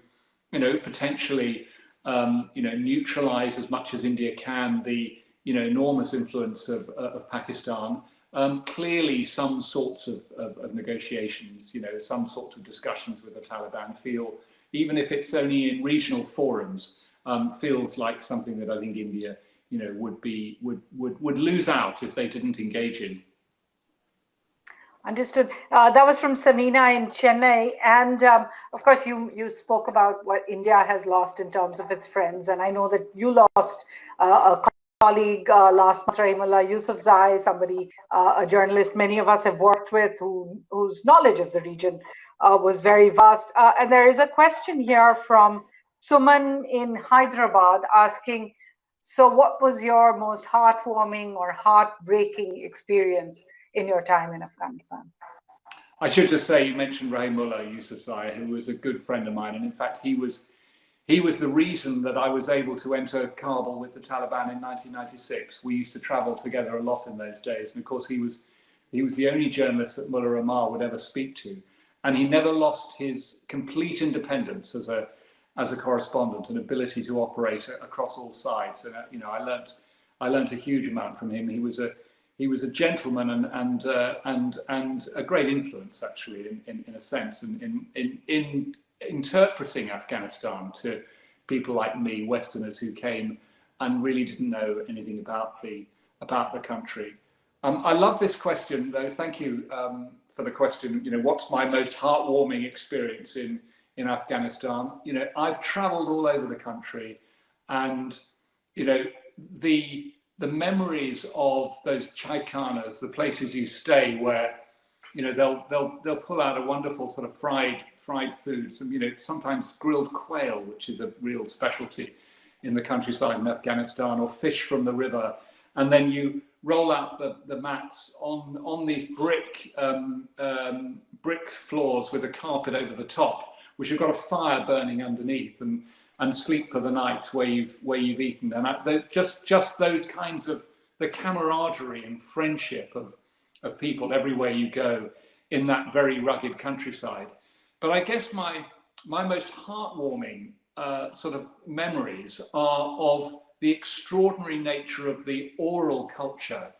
you know, potentially, you know, neutralize as much as India can the, you know, enormous influence of Pakistan. Clearly, some sorts of negotiations, you know, some sorts of discussions with the Taliban feel, even if it's only in regional forums, feels like something that I think India, you know, would lose out if they didn't engage in. Understood. That was from Samina in Chennai, and of course, you spoke about what India has lost in terms of its friends, and I know that you lost a colleague last month, Rahimullah Yousafzai, somebody, a journalist many of us have worked with, whose knowledge of the region was very vast. And there is a question here from Suman in Hyderabad asking, so what was your most heartwarming or heartbreaking experience in your time in Afghanistan? I should just say, you mentioned Rahimullah Yousafzai, who was a good friend of mine, and in fact he was the reason that I was able to enter Kabul with the Taliban in 1996. We used to travel together a lot in those days, and of course he was the only journalist that Mullah Omar would ever speak to, and he never lost his complete independence as a correspondent and ability to operate across all sides. And you know, I learnt a huge amount from him. He was a gentleman and a great influence, actually, in a sense, in interpreting Afghanistan to people like me, Westerners who came and really didn't know anything about the country. I love this question, though. Thank you for the question. You know, what's my most heartwarming experience in Afghanistan? You know, I've travelled all over the country, and you know, the memories of those chaikhanas, the places you stay, where you know they'll pull out a wonderful sort of fried food, some, you know, sometimes grilled quail, which is a real specialty in the countryside in Afghanistan, or fish from the river, and then you roll out the mats on these brick floors with a carpet over the top, which have got a fire burning underneath, and sleep for the night where you've eaten. And just those kinds of the camaraderie and friendship of people everywhere you go in that very rugged countryside. But I guess my most heartwarming sort of memories are of the extraordinary nature of the oral culture.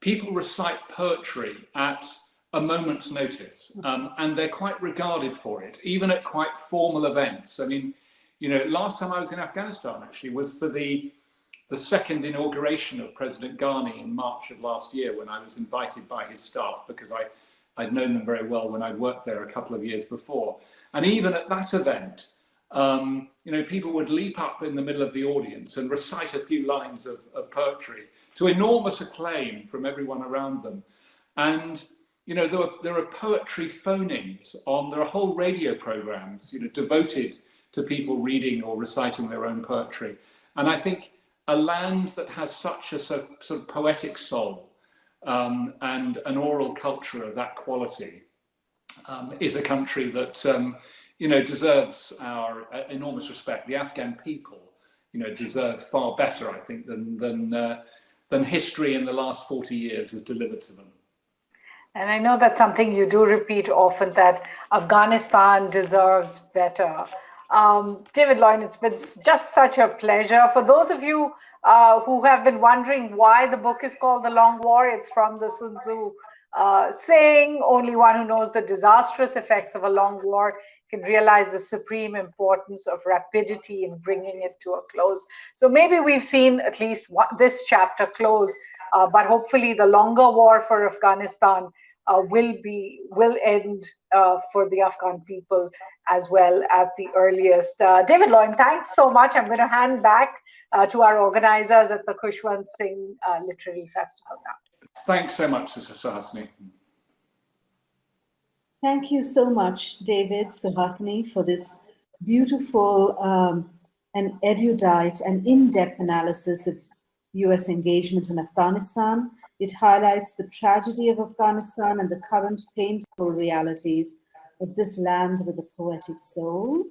People recite poetry at a moment's notice, and they're quite regarded for it, even at quite formal events. I mean, you know, last time I was in Afghanistan actually was for the second inauguration of President Ghani in March of last year, when I was invited by his staff, because I'd known them very well when I'd worked there a couple of years before. And even at that event, you know, people would leap up in the middle of the audience and recite a few lines of poetry to enormous acclaim from everyone around them. And you know, there are poetry phonings on. There are whole radio programs, you know, devoted to people reading or reciting their own poetry. And I think a land that has such a sort of poetic soul and an oral culture of that quality is a country that you know, deserves our enormous respect. The Afghan people, you know, deserve far better, I think, than history in the last 40 years has delivered to them. And I know that's something you do repeat often, that Afghanistan deserves better. David Lloyd, it's been just such a pleasure. For those of you who have been wondering why the book is called The Long War, it's from the Sun Tzu saying, only one who knows the disastrous effects of a long war can realize the supreme importance of rapidity in bringing it to a close. So maybe we've seen at least this chapter close, but hopefully the longer war for Afghanistan will end for the Afghan people as well at the earliest. David Lloyd, thanks so much. I'm going to hand back to our organizers at the Khushwant Singh Literary Festival now. Thanks so much, Suhasini. Thank you so much, David, Suhasini, for this beautiful and erudite and in-depth analysis of US engagement in Afghanistan. It highlights the tragedy of Afghanistan and the current painful realities of this land with a poetic soul.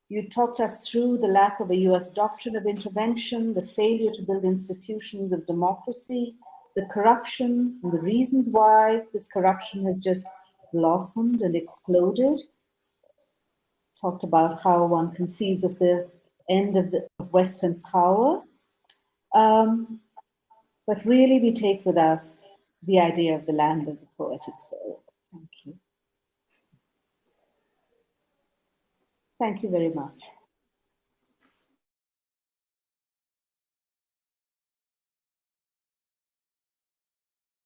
You talked us through the lack of a US doctrine of intervention, the failure to build institutions of democracy, the corruption, and the reasons why this corruption has just blossomed and exploded. Talked about how one conceives of the end of Western power. But really we take with us the idea of the land of the poetic soul. Thank you. Thank you very much.